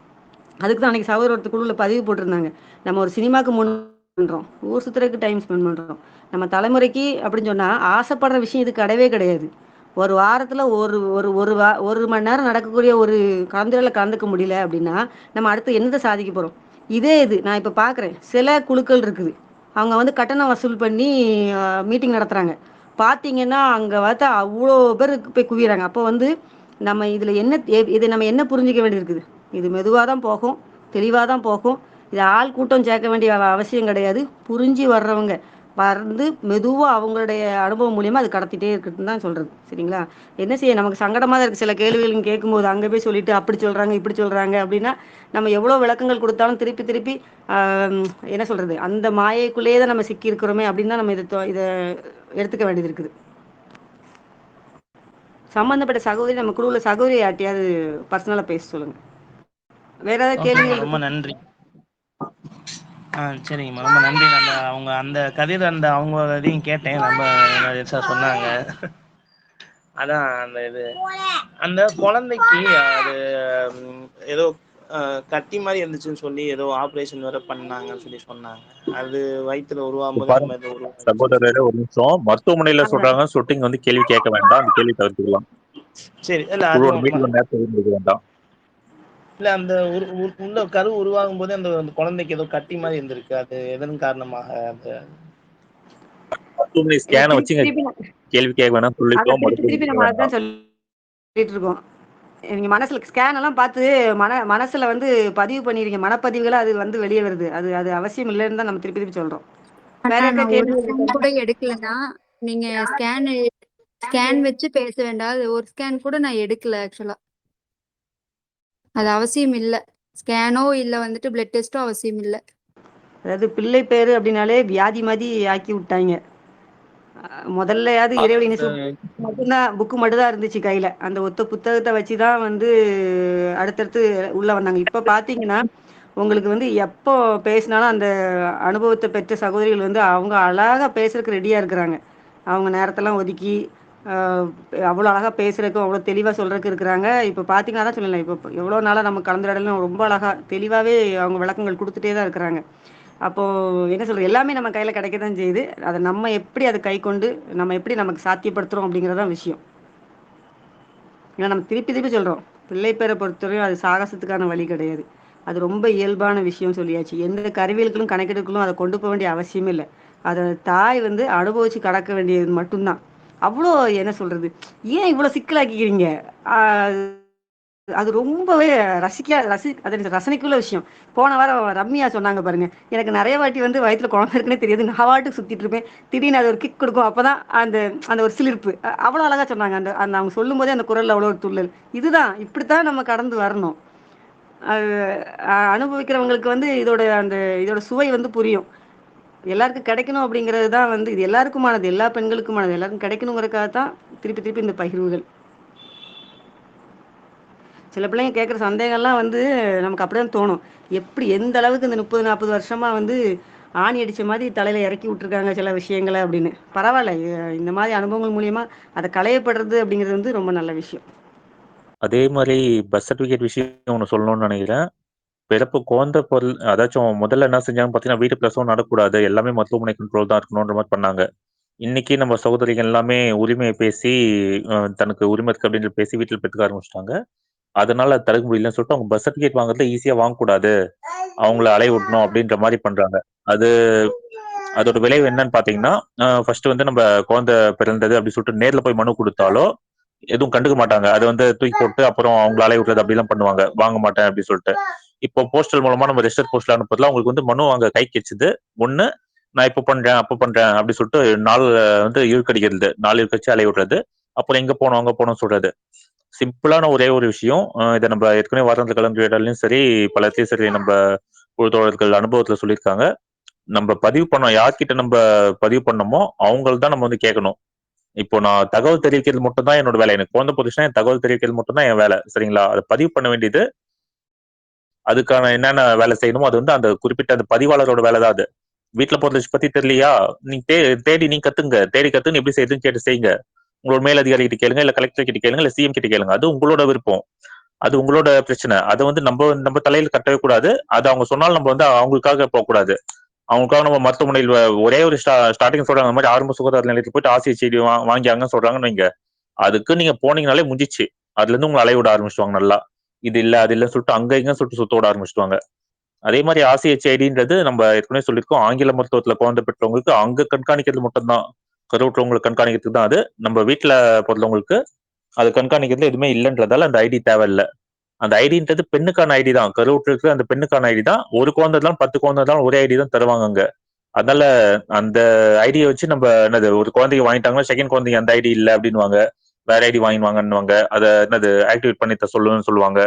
அதுக்கு தான் அன்றைக்கி சகோதர ஒருத்தர் குழுவில் பதிவு போட்டிருந்தாங்க. நம்ம ஒரு சினிமாவுக்கு முன் பண்ணுறோம், ஊர் சுற்றுறதுக்கு டைம் ஸ்பெண்ட் பண்ணுறோம். நம்ம தலைமுறைக்கு அப்படின்னு சொன்னால் ஆசைப்படுற விஷயம் இது கிடையவே கிடையாது. ஒரு வாரத்தில் ஒரு மணி நேரம் நடக்கக்கூடிய ஒரு கலந்துரையில் கலந்துக்க முடியல அப்படின்னா நம்ம அடுத்து என்னதை சாதிக்க போகிறோம்? இதே இது நான் இப்போ பார்க்குறேன், சில குழுக்கள் இருக்குது, அவங்க வந்து கட்டணம் வசூல் பண்ணி மீட்டிங் நடத்துகிறாங்க. பார்த்தீங்கன்னா அங்கே பார்த்தா அவ்வளோ பேர் போய் குவிகிறாங்க. அப்போ வந்து நம்ம இதில் என்ன இதை நம்ம என்ன புரிஞ்சிக்க வேண்டியிருக்குது? இது மெதுவாக தான் போகும், தெளிவாக தான் போகும். இது ஆள் கூட்டம் சேர்க்க வேண்டிய அவசியம் கிடையாது. புரிஞ்சு வர்றவங்க வந்து மெதுவாக அவங்களுடைய அனுபவம் மூலியமாக அது கடத்திட்டே இருக்குதுன்னு தான் சொல்கிறது. சரிங்களா? என்ன செய்ய, நமக்கு சங்கடமாக தான் இருக்குது. சில கேள்விகள் கேட்கும்போது அங்கே போய் சொல்லிட்டு அப்படி சொல்கிறாங்க இப்படி சொல்கிறாங்க அப்படின்னா நம்ம எவ்வளோ விளக்கங்கள் கொடுத்தாலும் திருப்பி திருப்பி என்ன சொல்கிறது, அந்த மாயைக்குள்ளேயே தான் நம்ம சிக்கி இருக்கிறோமே அப்படின்னு தான் நம்ம இதை எடுத்துக்க வேண்டியது இருக்குது. சம்பந்தப்பட்ட சகோதரி நம்ம குழுவில் சகோதரி யார்ட்டையாவது பர்சனலாக பேச சொல்லுங்கள். வேற ஏதாவது கேள்விகள்? ரொம்ப நன்றி. சரிங்கம்மா, ரொம்ப நன்றி. அவங்க அந்த கதையில் அவங்க இதையும் கேட்டேன், ரொம்ப சொன்னாங்க. அதான் அந்த குழந்தைக்கு அது ஏதோ கட்டி மாதிரி இருந்துச்சுன்னு சொல்லி ஏதோ ஆப்ரேஷன் வேற பண்ணாங்கன்னு சொல்லி சொன்னாங்க. அது வயிற்றுல உருவாகும் போது சகோதரரே ஒரு நிமிஷம், மருத்துவமனையில சொல்றாங்க சொல்லிட்டு வந்து கேள்வி கேட்க வேண்டாம், அந்த கேள்வி தவிர்த்துக்கலாம். சரி, இல்ல ஒரு மீட்டிங் நேரத்தை வேண்டாம். இல்ல அந்த உள்ள கரு உருவாகும் போது அந்த குழந்தைக்கு ஏதோ கட்டி மாதிரி இருந்திருக்கு. அது எதன் காரணமாக அந்த மருத்துவமனை ஸ்கேனை வச்சு கேள்வி கேட்க வேணாம் சொல்லிட்டோம். திருப்பி நம்ம அதான் சொல்லிட்டு இருக்கோம். நீங்க மனசுல ஸ்கேன் எல்லாம் பார்த்து மனசுல வந்து பதிவு பண்ணிருக்கீங்க, மனப்பதிவுகளை அது வந்து வெளியே வருது. அது அவசியம் இல்லைன்னு தான் நம்ம திருப்பி திருப்பி சொல்றோம். வேற நான் ஒரு ஸ்கேன் கூட எடுக்கலன்னா நீங்க ஸ்கேன் வச்சு பேச வேண்டாம். ஒரு ஸ்கேன் கூட நான் எடுக்கல ஆக்சுவலா. அது அவசியம் இல்லை. ஸ்கேனோ இல்லை வந்துட்டு பிளட் டெஸ்டோ அவசியம் இல்லை. அதாவது பிள்ளை பேரு அப்படின்னாலே வியாதி மாதிரி ஆக்கி விட்டாங்க. முதல்லையாவது இறைவழி மட்டும்தான், புக்கு மட்டும்தான் இருந்துச்சு கையில. அந்த ஒத்த புத்தகத்தை வச்சுதான் வந்து அடுத்தடுத்து உள்ள வந்தாங்க. இப்ப பாத்தீங்கன்னா உங்களுக்கு வந்து எப்போ பேசினாலும் அந்த அனுபவத்தை பெற்ற சகோதரிகள் வந்து அவங்க அழகா பேசுறதுக்கு ரெடியா இருக்கிறாங்க. அவங்க நேரத்தெல்லாம் ஒதுக்கி அவ்வளோ அழகா பேசுறதுக்கும் அவ்வளோ தெளிவாக சொல்றதுக்கு இருக்கிறாங்க. இப்போ பார்த்தீங்கன்னா தான் சொல்லலாம், இப்போ எவ்வளோ நாளாக நம்ம கலந்துரையாடலும் ரொம்ப அழகா தெளிவாகவே அவங்க விளக்கங்கள் கொடுத்துட்டே தான் இருக்கிறாங்க. அப்போது என்ன சொல்கிறது, எல்லாமே நம்ம கையில் கிடைக்க தான் செய்யுது. அதை நம்ம எப்படி அதை கை கொண்டு நம்ம எப்படி நமக்கு சாத்தியப்படுத்துகிறோம் அப்படிங்கிறதான் விஷயம். ஏன்னா நம்ம திருப்பி திருப்பி சொல்கிறோம், பிள்ளை பேரை பொறுத்தவரையும் அது சாகசத்துக்கான வழி கிடையாது. அது ரொம்ப இயல்பான விஷயம் சொல்லியாச்சு. எந்த கருவியல்களும் கணக்கெடுக்கலும் அதை கொண்டு போக வேண்டிய அவசியமே இல்லை. அதை தாய் வந்து அனுபவித்து கடக்க வேண்டியது மட்டும்தான். அவ்வளோ என்ன சொல்கிறது, ஏன் இவ்வளோ சிக்கலாக்கிக்கிறீங்க? அது ரொம்பவே அது ரசனைக்குள்ள விஷயம். போன வாரம் ரம்யா சொன்னாங்க பாருங்க, எனக்கு நிறைய வாட்டி வந்து வயிற்றுல குழந்தை இருக்குன்னே தெரியாது, நான் வாட்டுக்கு சுற்றிட்டு இருப்பேன், திடீர்னு அது ஒரு கிக் கொடுக்கும், அப்போதான் அந்த அந்த ஒரு சிலிர்ப்பு. அவ்வளோ அழகாக சொன்னாங்க. அந்த அந்த அவங்க சொல்லும் போதே அந்த குரலில் அவ்வளோ ஒரு துள்ளல். இதுதான், இப்படித்தான் நம்ம கடந்து வரணும். அது அனுபவிக்கிறவங்களுக்கு வந்து இதோட சுவை வந்து புரியும். எல்லாருக்கும் கிடைக்கணும் அப்படிங்கிறது தான் வந்து, இது எல்லாருக்குமானது, எல்லா பெண்களுக்குமானது, எல்லாருக்கும் கிடைக்கணுங்கிறதுக்காக தான் திருப்பி திருப்பி இந்த பகிர்வுகள். சில பிள்ளைங்க கேட்குற சந்தேகம்லாம் வந்து நமக்கு அப்படிதான் தோணும். எப்படி எந்த அளவுக்கு இந்த 30-40 வருஷமா வந்து ஆணி அடித்த மாதிரி தலையில் இறக்கி விட்டுருக்காங்க சில விஷயங்களை அப்படின்னு. பரவாயில்ல, இந்த மாதிரி அனுபவங்கள் மூலியமா அதை களையப்படுறது அப்படிங்கிறது வந்து ரொம்ப நல்ல விஷயம். அதே மாதிரி பர்த் சர்டிஃபிகேட் விஷயம் ஒன்று சொல்லணும்னு நினைக்கிறேன். பிறப்பு குழந்தை பொருள் அதாச்சும் முதல்ல என்ன செஞ்சாங்க பார்த்தீங்கன்னா, வீட்டு பிரசவம் நடக்கூடாது, எல்லாமே மருத்துவமனை கண்ட்ரோல் தான் இருக்கணுன்ற மாதிரி பண்ணாங்க. இன்னைக்கு நம்ம சகோதரிகள் எல்லாமே உரிமையை பேசி தனக்கு உரிமை இருக்கு அப்படின்னு பேசி வீட்டில் பெற்றுக்க ஆரம்பிச்சிட்டாங்க. அதனால தடுக்க முடியலன்னு சொல்லிட்டு அவங்க பர்த் சர்டிஃபிகேட் வாங்குறதுல ஈஸியா வாங்கக்கூடாது, அவங்கள அலைய விடணும் அப்படின்ற மாதிரி பண்றாங்க. அதோட விளைவு என்னன்னு பாத்தீங்கன்னா, ஃபர்ஸ்ட் வந்து நம்ம குழந்தை பிறந்தது அப்படின்னு சொல்லிட்டு நேர்ல போய் மனு கொடுத்தாலோ எதுவும் கண்டுக்க மாட்டாங்க. அது வந்து தூக்கி போட்டு அப்புறம் அவங்களை அலைய விடுறது அப்படிலாம் பண்ணுவாங்க, வாங்க மாட்டேன் அப்படின்னு சொல்லிட்டு. இப்போ போஸ்டல் மூலமா நம்ம ரெஜிஸ்டர் போஸ்ட்ல அனுப்புறதுல அவங்களுக்கு வந்து மனு அங்க கை கிடைச்சது. ஒண்ணு, நான் இப்ப பண்றேன் அப்ப பண்றேன் அப்படின்னு சொல்லிட்டு நாள் வந்து இழுக்கடிக்கிறது, நாள் இழுக்கடிச்சு அலைய விடுறது, அப்புறம் எங்க போனோம் அங்க போனோம் சொல்றது. சிம்பிளான ஒரே ஒரு விஷயம். இதை நம்ம ஏற்கனவே வாராந்திர கலந்துரையாடலையும் சரி, பலத்தையும் சரி நம்ம குழு தோழர்கள் அனுபவத்துல சொல்லியிருக்காங்க. நம்ம பதிவு பண்ணோம், யார்கிட்ட நம்ம பதிவு பண்ணோமோ அவங்கள தான் நம்ம வந்து கேட்கணும். இப்போ நான் தகவல் தெரிவிக்கிறது மட்டும் தான் என்னோட வேலை. எனக்கு குழந்தை போட்டுச்சுன்னா என் தகவல் தெரிவிக்கிறது மட்டும் தான் என் வேலை. சரிங்களா? அதை பதிவு பண்ண வேண்டியது, அதுக்கான என்னென்ன வேலை செய்யணுமோ அது வந்து அந்த குறிப்பிட்ட அந்த பதிவாளரோட வேலை தான் அது. வீட்டுல போறது பத்தி தெரியலையா, நீ தேடி நீ கத்துங்க, தேடி கத்துன்னு எப்படி செய்யுதுன்னு கேட்டு செய்யுங்க. உங்களோட மேலதிகாரி கிட்ட கேளுங்க, இல்ல கலெக்டர் கிட்ட கேளுங்க, இல்ல சிஎம் கிட்ட கேளுங்க. அது உங்களோட விருப்பம், அது உங்களோட பிரச்சனை. அதை வந்து நம்ம தலையில கட்டவே கூடாது. அது அவங்க சொன்னாலும் நம்ம வந்து அவங்களுக்காக போக கூடாது. அவங்களுக்காக நம்ம மருத்துவமனையில் ஒரே ஒரு ஸ்டார்டிங் சொல்றாங்க, அந்த மாதிரி ஆரம்ப சுகாதார நிலையத்துக்கு போயிட்டு ஆசிய செய்தி வாங்கியாங்கன்னு சொல்றாங்கன்னு வைங்க, அதுக்கு நீங்க போனீங்கனாலே முடிஞ்சிச்சு. அதுல இருந்து உங்களை அலைய விட ஆரம்பிச்சுவாங்க நல்லா. இது இல்ல அது இல்லைன்னு சொல்லிட்டு அங்க இங்க சொல்லிட்டு சுத்த விட ஆரம்பிச்சுவாங்க. அதே மாதிரி ஆசிஎச்ஐடின்றது நம்ம ஏற்கனவே சொல்லியிருக்கோம், ஆங்கில மருத்துவத்துல குழந்தை பெற்றவங்களுக்கு அங்க கண்காணிக்கிறது மட்டும்தான், கருவுற்றவங்களுக்கு கண்காணிக்கிறதுக்கு தான் அது. நம்ம வீட்டுல பிறந்தவங்களுக்கு அது கண்காணிக்கிறது எதுவுமே இல்லைன்றதால அந்த ஐடி தேவையில்லை. அந்த ஐடின்றது பெண்ணுக்கான ஐடி தான், கருவுற்று அந்த பெண்ணுக்கான ஐடி தான். ஒரு குழந்தை தான் 10 குழந்தை தான் ஒரே ஐடி தான் தருவாங்க அங்க. அதனால அந்த ஐடியை வச்சு நம்ம என்னது, ஒரு குழந்தைக்கு வாங்கிட்டாங்கன்னா செகண்ட் குழந்தைக்கு அந்த ஐடி இல்லை அப்படின்வாங்க, வேற ஐடி வாங்கிடுவாங்கன்னுவாங்க. அதை என்னது ஆக்டிவேட் பண்ணி சொல்லுன்னு சொல்லுவாங்க.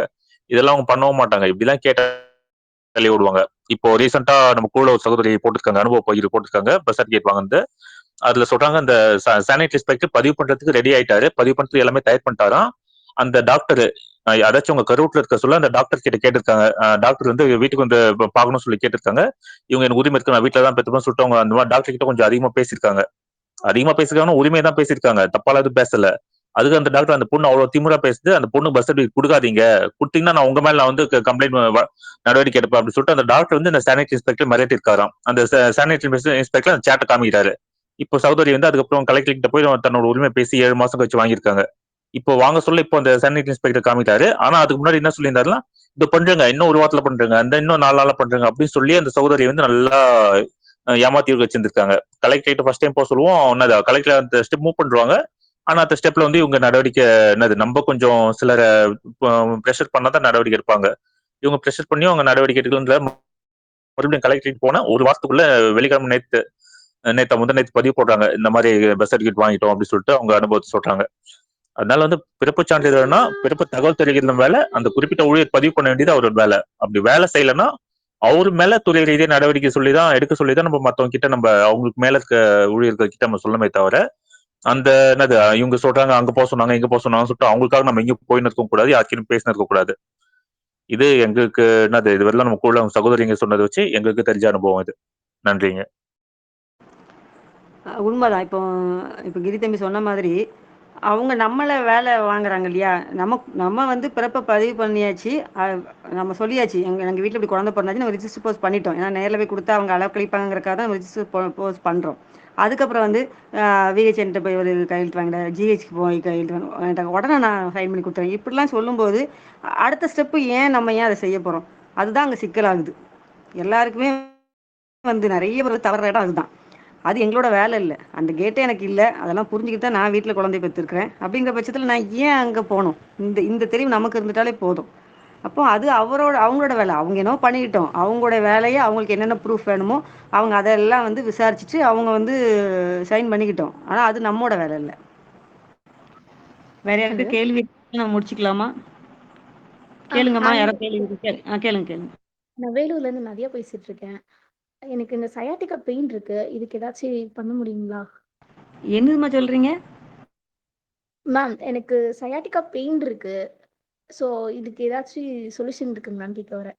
இதெல்லாம் அவங்க பண்ணவும் மாட்டாங்க. இப்படிலாம் கேட்ட தள்ளி விடுவாங்க. இப்போ ரீசெண்டா நம்ம கூட ஒரு சகோதரி போட்டிருக்காங்க, அனுபவ பகிர்வு போட்டிருக்காங்க, பர்த் சர்டிஃபிகேட் வாங்கினது. அதுல சொல்றாங்க, அந்த சானிட்டரி இன்ஸ்பெக்டர் பதிவு பண்றதுக்கு ரெடி ஆயிட்டாரு, பதிவு பண்றதுக்கு எல்லாமே தயார் பண்ணிட்டாராம். அந்த டாக்டர் அதாச்சும் உங்க கருவுட்ல இருக்க சொல்ல அந்த டாக்டர் கிட்ட கேட்டிருக்காங்க. டாக்டர் வந்து வீட்டுக்கு வந்து பார்க்கணும்னு சொல்லி கேட்டிருக்காங்க. இவங்க எனக்கு உரிமை இருக்கு, நான் வீட்டுல தான் பெற்றுப்பேன்னு சொல்லிட்டு அவங்க அந்த மாதிரி டாக்டர் கிட்ட கொஞ்சம் அதிகமா பேசியிருக்காங்க. அதிகமா பேசிருக்காங்கன்னா உரிமையை தான் பேசியிருக்காங்க, தப்பால எதுவும் பேசல. அதுக்கு அந்த டாக்டர் அந்த பொண்ணு அவ்வளவு திமிரா பேசுது, அந்த பொண்ணு பஸ் சர்டிஃபிகேட் கொடுக்காதீங்க, கொடுத்தீங்கன்னா நான் உங்க மேல நான் வந்து கம்ப்ளைண்ட் நடவடிக்கை எடுப்பேன் அப்படின்னு சொல்லிட்டு அந்த டாக்டர் வந்து இந்த சானிட்டரி இன்ஸ்பெக்டர் மிரட்டி இருக்காராம். அந்த சானிட்டரி இன்ஸ்பெக்டர் அந்த சேட்டை காமிக்கிறாரு. இப்போ சகோதரி வந்து அதுக்கப்புறம் கலெக்டர் கிட்ட போய் தன்னோட உரிமை பேசி 7 மாசம் கழிச்சு வாங்கியிருக்காங்க. இப்போ வாங்க சொல்ல இப்போ அந்த சானிட்டரி இன்ஸ்பெக்டர் காமிட்டாரு. ஆனா அதுக்கு முன்னாடி என்ன சொல்லியிருந்தாருன்னா, இது பண்றேங்க, இன்னும் ஒரு வாரத்துல பண்றேங்க, அந்த இன்னும் 4 நாளா பண்றேங்க அப்படின்னு சொல்லி அந்த சகோதரி வந்து நல்லா ஏமாத்தி வச்சிருந்திருக்காங்க. கலெக்டர் ஃபர்ஸ்ட் டைம் போக சொல்லுவோம், என்னது கலெக்டர் அந்த ஸ்டெப் மூவ் பண்ணுவாங்க. ஆனா அந்த ஸ்டெப்ல வந்து இவங்க நடவடிக்கை என்னது, நம்ம கொஞ்சம் சிலரை ப்ரெஷர் பண்ணாதான் நடவடிக்கை எடுப்பாங்க. இவங்க ப்ரெஷர் பண்ணி அவங்க நடவடிக்கை எடுக்கல. மறுபடியும் கலெக்டரேட் போன ஒரு வாரத்துக்குள்ள வெள்ளிக்கிழமை நேத்து பதிவு போடுறாங்க, இந்த மாதிரி பஸ் சர்டிஃபிகேட் வாங்கிட்டோம் அப்படின்னு சொல்லிட்டு அவங்க அனுபவத்தை சொல்றாங்க. அதனால வந்து பிறப்பு சான்றிதழ்னா பிறப்பு தகவல் தெரிவிக்கிற வேலை அந்த குறிப்பிட்ட ஊழியர் பதிவு பண்ண வேண்டியது அவரோட வேலை. அப்படி வேலை செய்யலைன்னா அவர் மேல துறை ரீதியா நடவடிக்கை சொல்லிதான் எடுக்க சொல்லிதான் நம்ம மத்தவங்க கிட்ட, நம்ம அவங்களுக்கு மேல இருக்க ஊழியர்கள் கிட்ட நம்ம சொல்லமே தவிர, அந்த என்னது இவங்க சொல்றாங்க அங்க போக சொன்னாங்க இங்க போக சொன்னாங்கன்னு சொல்லிட்டு அவங்களுக்காக நம்ம எங்கேயும் போயின்னு இருக்க கூடாது, யாருக்கும் பேசினு இருக்க கூடாது. இது எங்களுக்கு என்னது, இது வரலாம் நம்ம கூட சகோதரிங்க சொன்னதை வச்சு எங்களுக்கு தெரிஞ்ச அனுபவம் இது. நன்றிங்க. உண்மைதான். இப்போ இப்போ கிரி தம்பி சொன்ன மாதிரி அவங்க நம்மளை வேலை வாங்குறாங்க இல்லையா, நம்ம வந்து பிறப்பை பதிவு பண்ணியாச்சு, நம்ம சொல்லியாச்சு எங்கள் வீட்டில் இப்படி குழந்தை பிறந்தாச்சு, நம்ம ரிஜிஸ்டர் போஸ்ட் பண்ணிட்டோம். ஏன்னா நேரில் போய் கொடுத்தா அவங்க அளவு கழிப்பாங்கிறக்காக தான் ரிஜிஸ்டர் போஸ்ட் பண்ணுறோம். அதுக்கப்புறம் வந்து விஹெச்என்ட்ட போய் ஒரு கையெழுத்து வாங்கிட்டேன், ஜிஹெச்க்கு போய் கையெழுத்து வாங்கிட்டாங்க, உடனே நான் சைன் பண்ணி கொடுத்துறேன். இப்படிலாம் சொல்லும்போது அடுத்த ஸ்டெப்பு ஏன் அதை செய்ய போகிறோம், அதுதான் அங்கே சிக்கலாகுது. எல்லாருக்குமே வந்து நிறைய பேர் தவற இடம் அதுதான். அது எங்களோட வேலை இல்லை, அந்த கேட்டே எனக்கு இல்லை, அதெல்லாம் புரிஞ்சுக்கிட்டு தான் நான் வீட்டில் குழந்தை பெற்றிருக்கிறேன். அப்படிங்கிற பட்சத்தில் நான் ஏன் அங்கே போகணும்? இந்த தெரிவு நமக்கு இருந்துட்டாலே போதும். அப்போ அது அவங்களோட வேலை, அவங்க என்னவோ பண்ணிக்கிட்டோம். அவங்களோட வேலையை அவங்களுக்கு என்னென்ன ப்ரூஃப் வேணுமோ அவங்க அதெல்லாம் வந்து விசாரிச்சுட்டு அவங்க வந்து சைன் பண்ணிக்கிட்டோம். ஆனால் அது நம்மளோட வேலை இல்லை. வேற யாருக்கு கேள்வி நான் முடிச்சுக்கலாமா? கேளுங்கம்மா, யாரோ கேள்வி கேளுங்க. நான் வேலூர்லேருந்து நிறைய பேசிட்டு இருக்கேன். எனக்கு இந்த சயாட்டிக்கா பெயின் இருக்கு, இதுக்கு ஏதாச்சும் பண்ண முடியுங்களா? என்னதுமா சொல்றீங்க? மேம், எனக்கு சயாட்டிக்கா பெயின் இருக்கு. ஸோ இதுக்கு ஏதாச்சும் சொல்யூஷன் இருக்குங்களான்னு கேட்க வரேன்.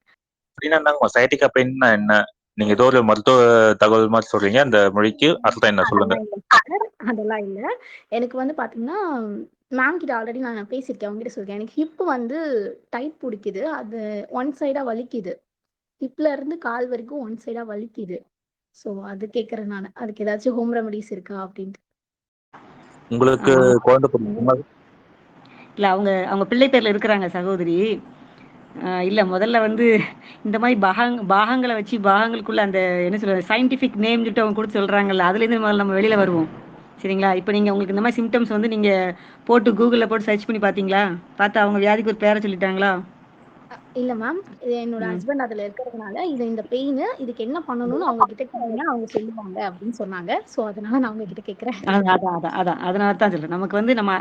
அப்படின்னா சைட்டிகா பெயின்னா என்ன? நீங்க ஏதோ ஒரு மருத்துவ தகவல் மாதிரி சொல்றீங்க, அந்த மொழிக்கு அர்த்தம் என்ன சொல்லுங்க. அதெல்லாம் இல்லை. எனக்கு வந்து பார்த்தீங்கன்னா, மேம் கிட்ட ஆல்ரெடி நான் பேசியிருக்கேன், அவங்ககிட்ட சொல்லியிருக்கேன். எனக்கு ஹிப்பு வந்து டைட் பிடிக்குது, அது ஒன் சைடாக வலிக்குது. ஹிப்ல இருந்து கால் வரைக்கும் ஒன் சைடாக வலிக்குது. ஸோ அது கேட்குறேன் நான், அதுக்கு ஏதாச்சும் ஹோம் ரெமடிஸ் இருக்கா அப்படின்ட்டு. உங்களுக்கு குழந்தை இல்லை, அவங்க பிள்ளை பேர்ல இருக்கிறாங்க சகோதரி. இல்லை, முதல்ல வந்து இந்த மாதிரி பாகங்களை வச்சு பாகங்களுக்குள்ள அந்த என்ன சொல்றது சயின்டிஃபிக் நேம் கிட்ட அவங்க கொடுத்து சொல்கிறாங்கல்ல, அதுலேருந்து முதல்ல நம்ம வெளியில் வருவோம். சரிங்களா? இப்போ நீங்கள் உங்களுக்கு இந்த மாதிரி சிம்டம்ஸ் வந்து நீங்கள் போட்டு கூகுளில் போட்டு சர்ச் பண்ணி பார்த்தீங்களா? பார்த்து அவங்க வியாதிக்கு ஒரு பேரை சொல்லிட்டாங்களா? இல்ல மேம். இது என்னோட ம். ஹஸ்பண்ட் அதுல இருக்கிறதுனால, இந்த பெயின் இதுக்கு என்ன பண்ணணும்னு அவங்க கிட்ட கேட்டீங்கன்னா, அவங்க சொல்லுவாங்க அப்படின்னு சொன்னாங்க. ஸோ அதனால நான் உங்க கிட்ட கேட்கிறேன். அதான். அதனால தான் சொல்றேன். நமக்கு வந்து நம்ம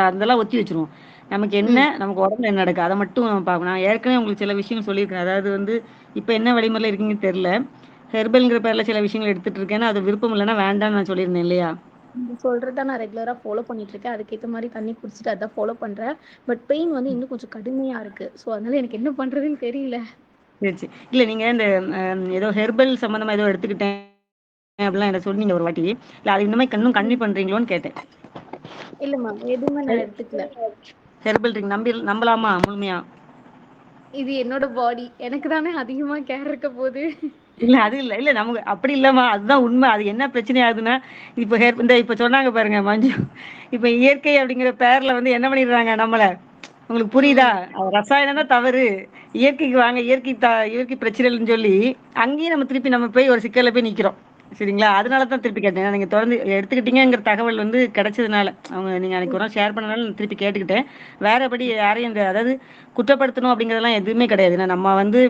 அதெல்லாம் ஒத்தி வச்சுருவோம். நமக்கு என்ன, ம். நமக்கு உடம்புல என்ன நடக்குது, அத மட்டும் நம்ம பார்க்கணும். நான் ஏற்கனவே உங்களுக்கு சில விஷயங்கள் சொல்லியிருக்கேன். அதாவது வந்து இப்ப என்ன வழிமுறையில இருக்கீங்கன்னு தெரியல. ஹெர்பல்ங்கிற பேர்ல சில விஷயங்கள் எடுத்துட்டு இருக்கேன்னு, அது விருப்பம் இல்லன்னா வேண்டான்னு நான் சொல்லியிருந்தேன் இல்லையா? நீங்க சொல்றத நான் ரெகுலரா ஃபாலோ பண்ணிட்டு இருக்கேன். அதுக்கேத்த மாரி தண்ணி குடிச்சிட்டு அதான் ஃபாலோ பண்றேன். பட் பெயின் வந்து இன்னும் கொஞ்சம் கடுமையா இருக்கு. ஸோ அதனால எனக்கு என்ன பண்றதுன்னு தெரியல. சரி. இல்ல நீங்க இந்த ஏதோ ஹெர்பல் சம்மந்தமா ஏதோ எடுத்துக்கிட்டேன் அப்படிலாம் என்ட்ட சொன்னீங்க ஒரு வாட்டி. இல்ல அது இன்னுமே இன்னும் ம். கன்டின்யூ பண்றீங்களோன்னு கேட்டேன். இல்ல மேம். எதுவுமே நான் எடுத்துக்கல. ஹெர்பல் ட்ரிங்க் நம்பலாமா முழுமையா? இது என்னோட பாடி. எனக்கு தானே அதிகமா கேர் இருக்க போது. இல்ல அது இல்ல. இல்ல நமக்கு அப்படி இல்லம்மா. அதுதான் உண்மை. அது என்ன பிரச்சனை ஆகுதுன்னா, இப்ப இப்ப சொன்னாங்க பாருங்க மஞ்சு. இப்ப இயற்கை அப்படிங்கிற பேர்ல வந்து என்ன பண்ணிடுறாங்க நம்மள. உங்களுக்கு புரியுதா? ம். ரசாயனம் தான் தவறு. இயற்கைக்கு வாங்க, இயற்கை பிரச்சனை இல்லைன்னு சொல்லி, அங்கேயும் நம்ம திருப்பி நம்ம போய் ஒரு சிக்கல்ல போய் நிக்கிறோம். சரிங்களா? அதனால தான் திருப்பி கேட்டேன். நீங்க தொடர்ந்து எடுத்துக்கிட்டீங்கங்கிற தகவல் வந்து கிடைச்சதுனால, நீங்க அன்னைக்கு ஒரு நாள் ஷேர் பண்ணனால நான் திருப்பி கேட்டுக்கிட்டேன். வேறபடி யாரையும் அதாவது குற்றப்படுத்தணும் அப்படிங்கிறதெல்லாம் எதுவுமே கிடையாது. ஏன்னா நம்ம வந்து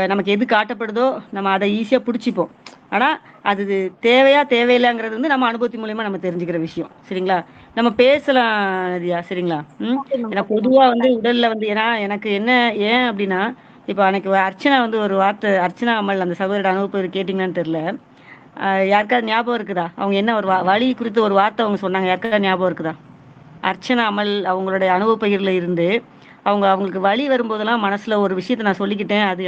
நமக்கு எது காட்டப்படுதோ நம்ம அதை ஈஸியா புடிச்சுப்போம். ஆனா அது தேவையா தேவையில்லைங்கிறது வந்து நம்ம அனுபவத்தின் மூலியமா நம்ம தெரிஞ்சுக்கிற விஷயம். சரிங்களா? நம்ம பேசலாம் நதியா. சரிங்களா? Okay ma'am. ஏன்னா ஓகே மேம். பொதுவா வந்து தேங்க் யூ. உடல்ல வந்து ஏன்னா எனக்கு என்ன ஏன் அப்படின்னா, இப்ப அன்னைக்கு அர்ச்சனா வந்து ஒரு வார்த்தை அர்ச்சனா அம்மல் அந்த சகோதரோட அனுபவம் கேட்டீங்களான்னு தெரியல. யாருக்காவது ஞாபகம் இருக்குதா? அவங்க என்ன ஒரு வலி குறித்து ஒரு வார்த்தை அவங்க சொன்னாங்க. யாருக்காவது ஞாபகம் இருக்குதா? அர்ச்சனா அமல் அவங்களுடைய அனுபவ பகிர்ல இருந்து அவங்களுக்கு வலி வரும்போதெல்லாம் மனசுல ஒரு விஷயத்த நான் சொல்லிக்கிட்டேன். அது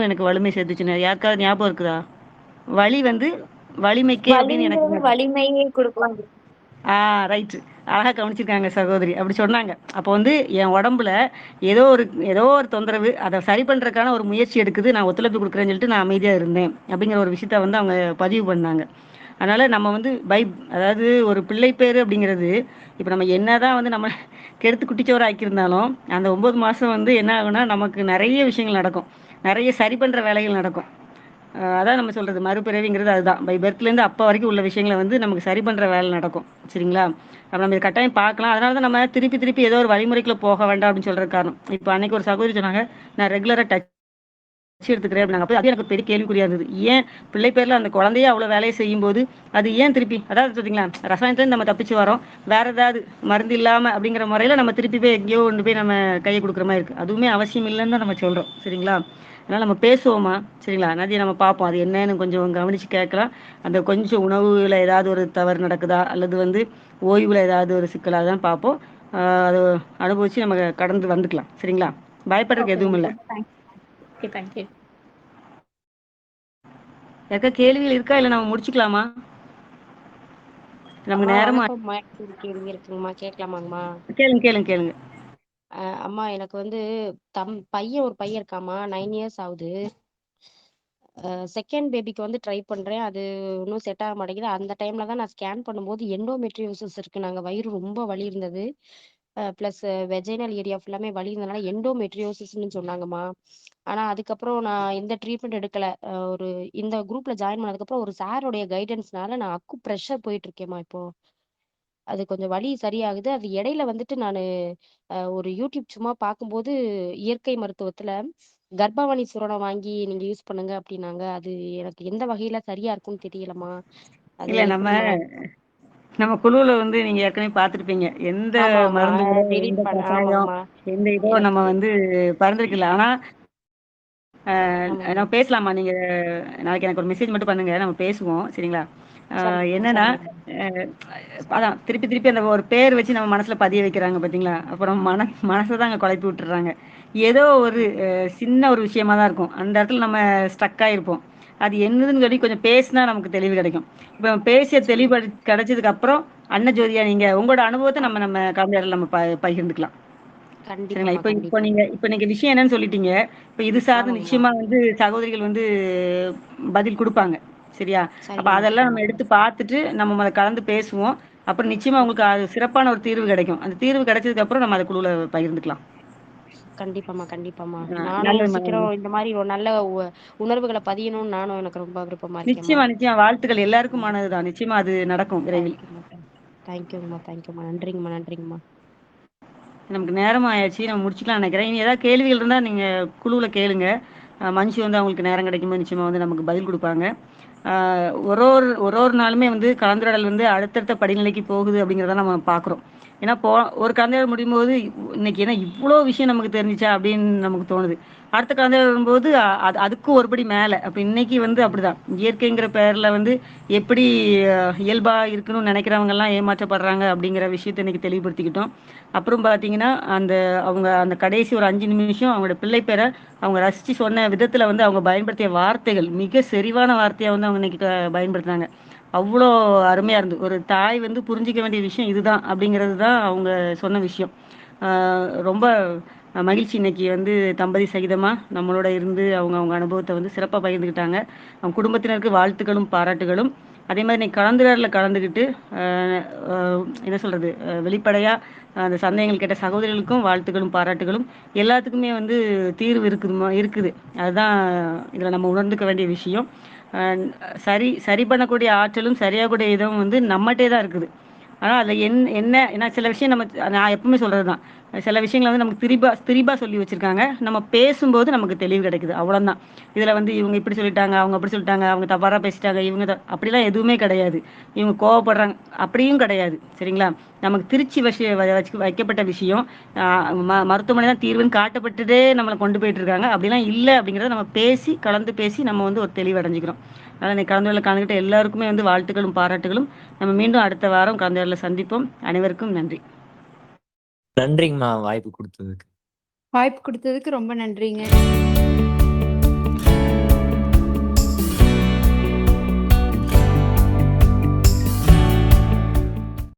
எனக்கு வலிமை சேர்த்துச்சுன்னு யாருக்காவது ஞாபகம் இருக்குதா? வலி வந்து வலிமைக்கே அப்படின்னு எனக்கு வலிங்கிறது வலிமையே கொடுக்கும். ஆ ரைட். அழகா கவனிச்சிருக்காங்க சகோதரி. அப்படி சொன்னாங்க. அப்போ வந்து என் உடம்புல ஏதோ ஒரு ஏதோ ஒரு தொந்தரவு. அத சரி பண்றதுக்கான ஒரு முயற்சி எடுக்குது. நான் ஒத்துழைப்பு குடுக்குறேன்னு சொல்லிட்டு நான் அமைதியா இருந்தேன். அப்படிங்கிற ஒரு விஷயத்த வந்து அவங்க பதிவு பண்ணாங்க. அதனால நம்ம வந்து அதாவது ஒரு பிள்ளை பேரு அப்படிங்கிறது, இப்ப நம்ம என்னதான் வந்து நம்ம கெடுத்து குட்டிச்சோறு ஆக்கியிருந்தாலும், அந்த 9 மாசம் வந்து என்ன ஆகும்னா, நமக்கு நெறைய விஷயங்கள் நடக்கும். நெறைய சரி பண்ற வேலைகள் நடக்கும். அதான் நம்ம சொல்றது மறுபிறவிங்கிறது அதுதான். பை பெர்த்லேருந்து அப்ப வரைக்கும் உள்ள விஷயங்கள வந்து நமக்கு சரி பண்ற வேலை நடக்கும். சரிங்களா? அப்ப நம்ம இத கட்டாயம் பார்க்கலாம். அதனால தான் நம்ம திருப்பி திருப்பி ஏதோ ஒரு வழிமுறைக்குள்ள போக வேண்டாம் அப்படின்னு சொல்றதுக்கு காரணம். இப்ப அன்னைக்கு ஒரு சகோதரி சொன்னாங்க, நான் ரெகுலரா டச் எடுத்துக்கிறேன் அப்படின்னாங்க. அப்ப அது எனக்கு ஒரு பெரிய கேள்விக்குறியா இருந்தது. ஏன் பிள்ளை பேர்ல அந்த குழந்தையே அவ்வளோ வேலைய செய்யும்போது, அது ஏன் திருப்பி அதாவது பார்த்தீங்களா, ரசாயனத்துலேருந்து நம்ம தப்பிச்சு வரோம். வேற ஏதாவது மருந்து இல்லாம அப்படிங்கிற முறையில நம்ம திருப்பி போய் எங்கேயோ கொண்டு போய் நம்ம கைய குடுக்குற மாரி இருக்கு. அதுவுமே அவசியம் இல்லன்னு தான் நம்ம சொல்றோம். சரிங்களா? அதனால நம்ம பேசுவோமா? சரிங்களா? நதிய நம்ம பார்ப்போம். அது என்னன்னு கொஞ்சம் கவனிச்சு கேட்கலாம். அந்த கொஞ்சம் உணவுல ஏதாவது ஒரு தவறு நடக்குதா? அல்லது வந்து ஓய்வுல ஏதாவது ஒரு சிக்கலா தான் பார்ப்போம். அத அனுபவிச்சு நம்ம கடந்து வந்துக்கலாம். சரிங்களா? பயப்படுறதுக்கு ஓகே எதுவும் மேம். இல்ல. ரொம்ப தேங்க்ஸ். ஓகே. Thank you. யாருக்கா கேள்விகள் இருக்கா? இல்ல நம்ம முடிச்சுக்கலாமா? நமக்கு நேரமா வணக்கம்மா. எனக்கு ஒரு கேள்வி இருக்குங்கம்மா. கேட்கலாமாங்கம்மா? கேளுங்க. அம்மா எனக்கு வந்து ஒரு பையன் இருக்காம்மா. 9 இயர்ஸ் ஆகுது. செகண்ட் பேபிக்கு வந்து ட்ரை பண்றேன். அது இன்னும் செட் ஆக மாட்டேங்குது. அந்த டைம்ல தான் நான் ஸ்கேன் பண்ணும்போது எண்டோமெட்ரியோசிஸ் இருக்குனாங்க. வயிறு ரொம்ப வலி இருந்தது. பிளஸ் வெஜைனல் ஏரியா ஃபுல்லாமே வலி இருந்ததுனால எண்டோமெட்ரியோசிஸ்ன்னு சொன்னாங்கம்மா. ஆனா அதுக்கப்புறம் நான் எந்த ட்ரீட்மெண்ட் எடுக்கல. இந்த குரூப்ல ஜாயின் பண்ணதுக்கப்புறம் ஒரு சாரோடைய கைடன்ஸ்னால நான் அக்கு பிரஷர் போயிட்டு இருக்கேன்மா இப்போ. அது கொஞ்சம் வலி சரியாகுது. அது இடையில வந்துட்டு நானு ஒரு யூடியூப் சும்மா பார்க்கும்போது, இயற்கை மருத்துவத்துல கர்ப்பவாணி சூரணம் வாங்கி நீங்க யூஸ் பண்ணுங்க அப்டின்னாங்க. அது எனக்கு எந்த வகையில சரியா இருக்கும்னு தெரியலம்மா. அது இல்ல எப்படிம்மா? நம்ம குழுவுல வந்து நீங்க ஏற்கனவே பார்த்துருப்பீங்க. எந்த ஆமா, ஆமா. மருந்துகளோ, எந்த டெலீட் பண்ண கசாயம், ஆமாங்கம்மா. எந்த இதோ நம்ம எனக்கு வந்து பரிந்துரைக்கல. ஆனா ஆமாங்கம்மா. நம்ம பேசலாமா? நீங்க நாளைக்கு எனக்கு ஒரு மெசேஜ் மட்டும் பண்ணுங்க. நம்ம பேசுவோம். சரிங்களா? சரிங்கம்மா, என்னன்னா, சரிங்கம்மா. அ அதான் திருப்பி திருப்பி அந்த ஒரு பேர் வச்சு நம்ம மனசுல பதிய வைக்கிறாங்க பார்த்தீங்களா? அப்புறம் மனச தான் அங்க குழப்பி விட்டுர்றாங்க. ஏதோ ஒரு ம். சின்ன ஒரு விஷயமா தான் இருக்கும். அந்த இடத்துல நம்ம ஸ்டக் ஆயிருப்போம். அது என்னதுன்னு சொல்லி கொஞ்சம் பேசினா நமக்கு தெளிவு கிடைக்கும். இப்ப பேசிய சரி. தெளிவு கிடைச்சதுக்கு அப்புறம், அன்னஜோதியா நீங்க உங்களோட அனுபவத்த நம்ம கலந்துரையாடல்ல நம்ம பகிர்ந்துக்கலாம். சரிங்களா? கண்டிப்பாம்மா, இப்ப கண்டிப்பாம்மா. நீங்க விஷயம் என்னன்னு சொல்லிட்டீங்க. இப்ப இது சார்ந்து ஆமாங்கம்மா. நிச்சயமா வந்து சகோதரிகள் வந்து பதில் குடுப்பாங்க. சரியா? அப்ப சரிங்கம்மா, அதெல்லாம் நம்ம சரிங்கம்மா. எடுத்து பார்த்துட்டு, நம்ம கலந்து பேசுவோம். அப்புறம் நிச்சயமா ம். உங்களுக்கு அது சிறப்பான ஒரு தீர்வு கிடைக்கும். அந்த தீர்வு கிடைச்சதுக்கு அப்புறம் நம்ம அத குழுவுல பகிர்ந்துக்கலாம். கண்டிப்பாம்மா, கண்டிப்பாம்மா. நானும் நல்லதும்மா. சீக்கிரம் இந்த மாரி ஒரு நல்ல உணர்வுகள பதியணும்னு நானும் எனக்கு ரொம்ப விருப்பமா இருக்கேன்ம்மா. நிச்சயமா. வாழ்த்துக்கள் ம். எல்லாருக்குமானதுதான். நிச்சயமா அது நடக்கும் விரைவில். தேங்க்யூம்மா. தேங்க்யூங்கம்மா. நன்றிங்கம்மா. நமக்கு நேரம் ஆயாச்சு, நம்ம முடிச்சுக்கலாம்னு நினைக்கிறேன். இனி ஏதாவது கேள்விகள் இருந்தால் நீங்கள் குழுவில் கேளுங்க. மஞ்சு வந்து அவங்களுக்கு நேரம் கிடைக்கும்போது நிச்சயமாக வந்து நமக்கு பதில் கொடுப்பாங்க. ஒரு நாளுமே வந்து கலந்துரையாடல் வந்து அடுத்தடுத்த படிநிலைக்கு போகுது அப்படிங்கிறத நம்ம பார்க்குறோம். ஏன்னா ஒரு கலந்துரையாடல் முடியும் போது இன்னைக்கு என்ன இவ்வளோ விஷயம் நமக்கு தெரிஞ்சிச்சா அப்படின்னு நமக்கு தோணுது. அடுத்த கலந்துரையாடல் வரும்போது அதுக்கு ஒருபடி மேலே. அப்போ இன்னைக்கு வந்து அப்படிதான் இயற்கைங்கிற பேரில் வந்து எப்படி இயல்பாக இருக்கணும்னு நினைக்கிறவங்கெல்லாம் ஏமாற்றப்படுறாங்க அப்படிங்கிற விஷயத்தை இன்னைக்கு தெளிவுபடுத்திக்கிட்டோம். அப்புறம் பார்த்தீங்கன்னா அவங்க அந்த கடைசி ஒரு 5 நிமிஷம் அவங்களோட பிள்ளை பேரை அவங்க ரசித்து சொன்ன விதத்தில் வந்து அவங்க பயன்படுத்திய வார்த்தைகள் மிக செறிவான வார்த்தையாக வந்து அவங்க இன்னைக்கு பயன்படுத்தினாங்க. அவ்வளோ அருமையாக இருந்து ஒரு தாய் வந்து புரிஞ்சிக்க வேண்டிய விஷயம் இதுதான் அப்படிங்கிறது தான் அவங்க சொன்ன விஷயம். ரொம்ப மகிழ்ச்சி இன்னைக்கு வந்து தம்பதி சகிதமாக நம்மளோட இருந்து அவங்க அனுபவத்தை வந்து சிறப்பாக பகிர்ந்துக்கிட்டாங்க. அவங்க குடும்பத்தினருக்கு வாழ்த்துக்களும் பாராட்டுகளும். அதே மாதிரி இன்னைக்கு கலந்துரையாடலில் கலந்துக்கிட்டு என்ன சொல்கிறது வெளிப்படையாக அந்த சந்தேகங்கள் கேட்ட சகோதரிகளுக்கும் வாழ்த்துக்களும் பாராட்டுகளும். எல்லாத்துக்குமே வந்து தீர்வு இருக்குது. அதுதான் இதில் நம்ம உணர்ந்துக்க வேண்டிய விஷயம். சரி பண்ணக்கூடிய ஆற்றலும் சரியாகக்கூடிய இதுவும் வந்து நம்மகிட்டே தான் இருக்குது. ஆனால் அதில் ஏன்னா சில விஷயம் நான் எப்பவுமே சொல்கிறது தான், சில விஷயங்களை வந்து நமக்கு திரிபா சொல்லி வச்சுருக்காங்க. நம்ம பேசும்போது நமக்கு தெளிவு கிடைக்குது, அவ்வளோதான். இதில் வந்து இவங்க இப்படி சொல்லிட்டாங்க, அவங்க அப்படி சொல்லிட்டாங்க, அவங்க தவறாக பேசிட்டாங்க, அப்படிலாம் எதுவுமே கிடையாது. இவங்க கோவப்படுறாங்க அப்படியும் கிடையாது. சரிங்களா? நமக்கு திருச்சி வைக்கப்பட்ட விஷயம் மருத்துவமனை தான் தீர்வுன்னு காட்டப்பட்டதே நம்மளை கொண்டு போயிட்டு இருக்காங்க. அப்படிலாம் இல்லை அப்படிங்கிறத நம்ம கலந்து பேசி நம்ம வந்து ஒரு தெளிவு அடைஞ்சிக்கிறோம். அதனால் இன்னைக்கு கலந்துக்கிட்ட எல்லாருக்குமே வந்து வாழ்த்துக்களும் பாராட்டுகளும். நம்ம மீண்டும் அடுத்த வாரம் கலந்துரையாடலில் சந்திப்போம். அனைவருக்கும் நன்றி. நன்றிங்கம்மா வாய்ப்பு கொடுத்ததுக்கு. வாய்ப்பு கொடுத்ததுக்கு ரொம்ப நன்றிங்க.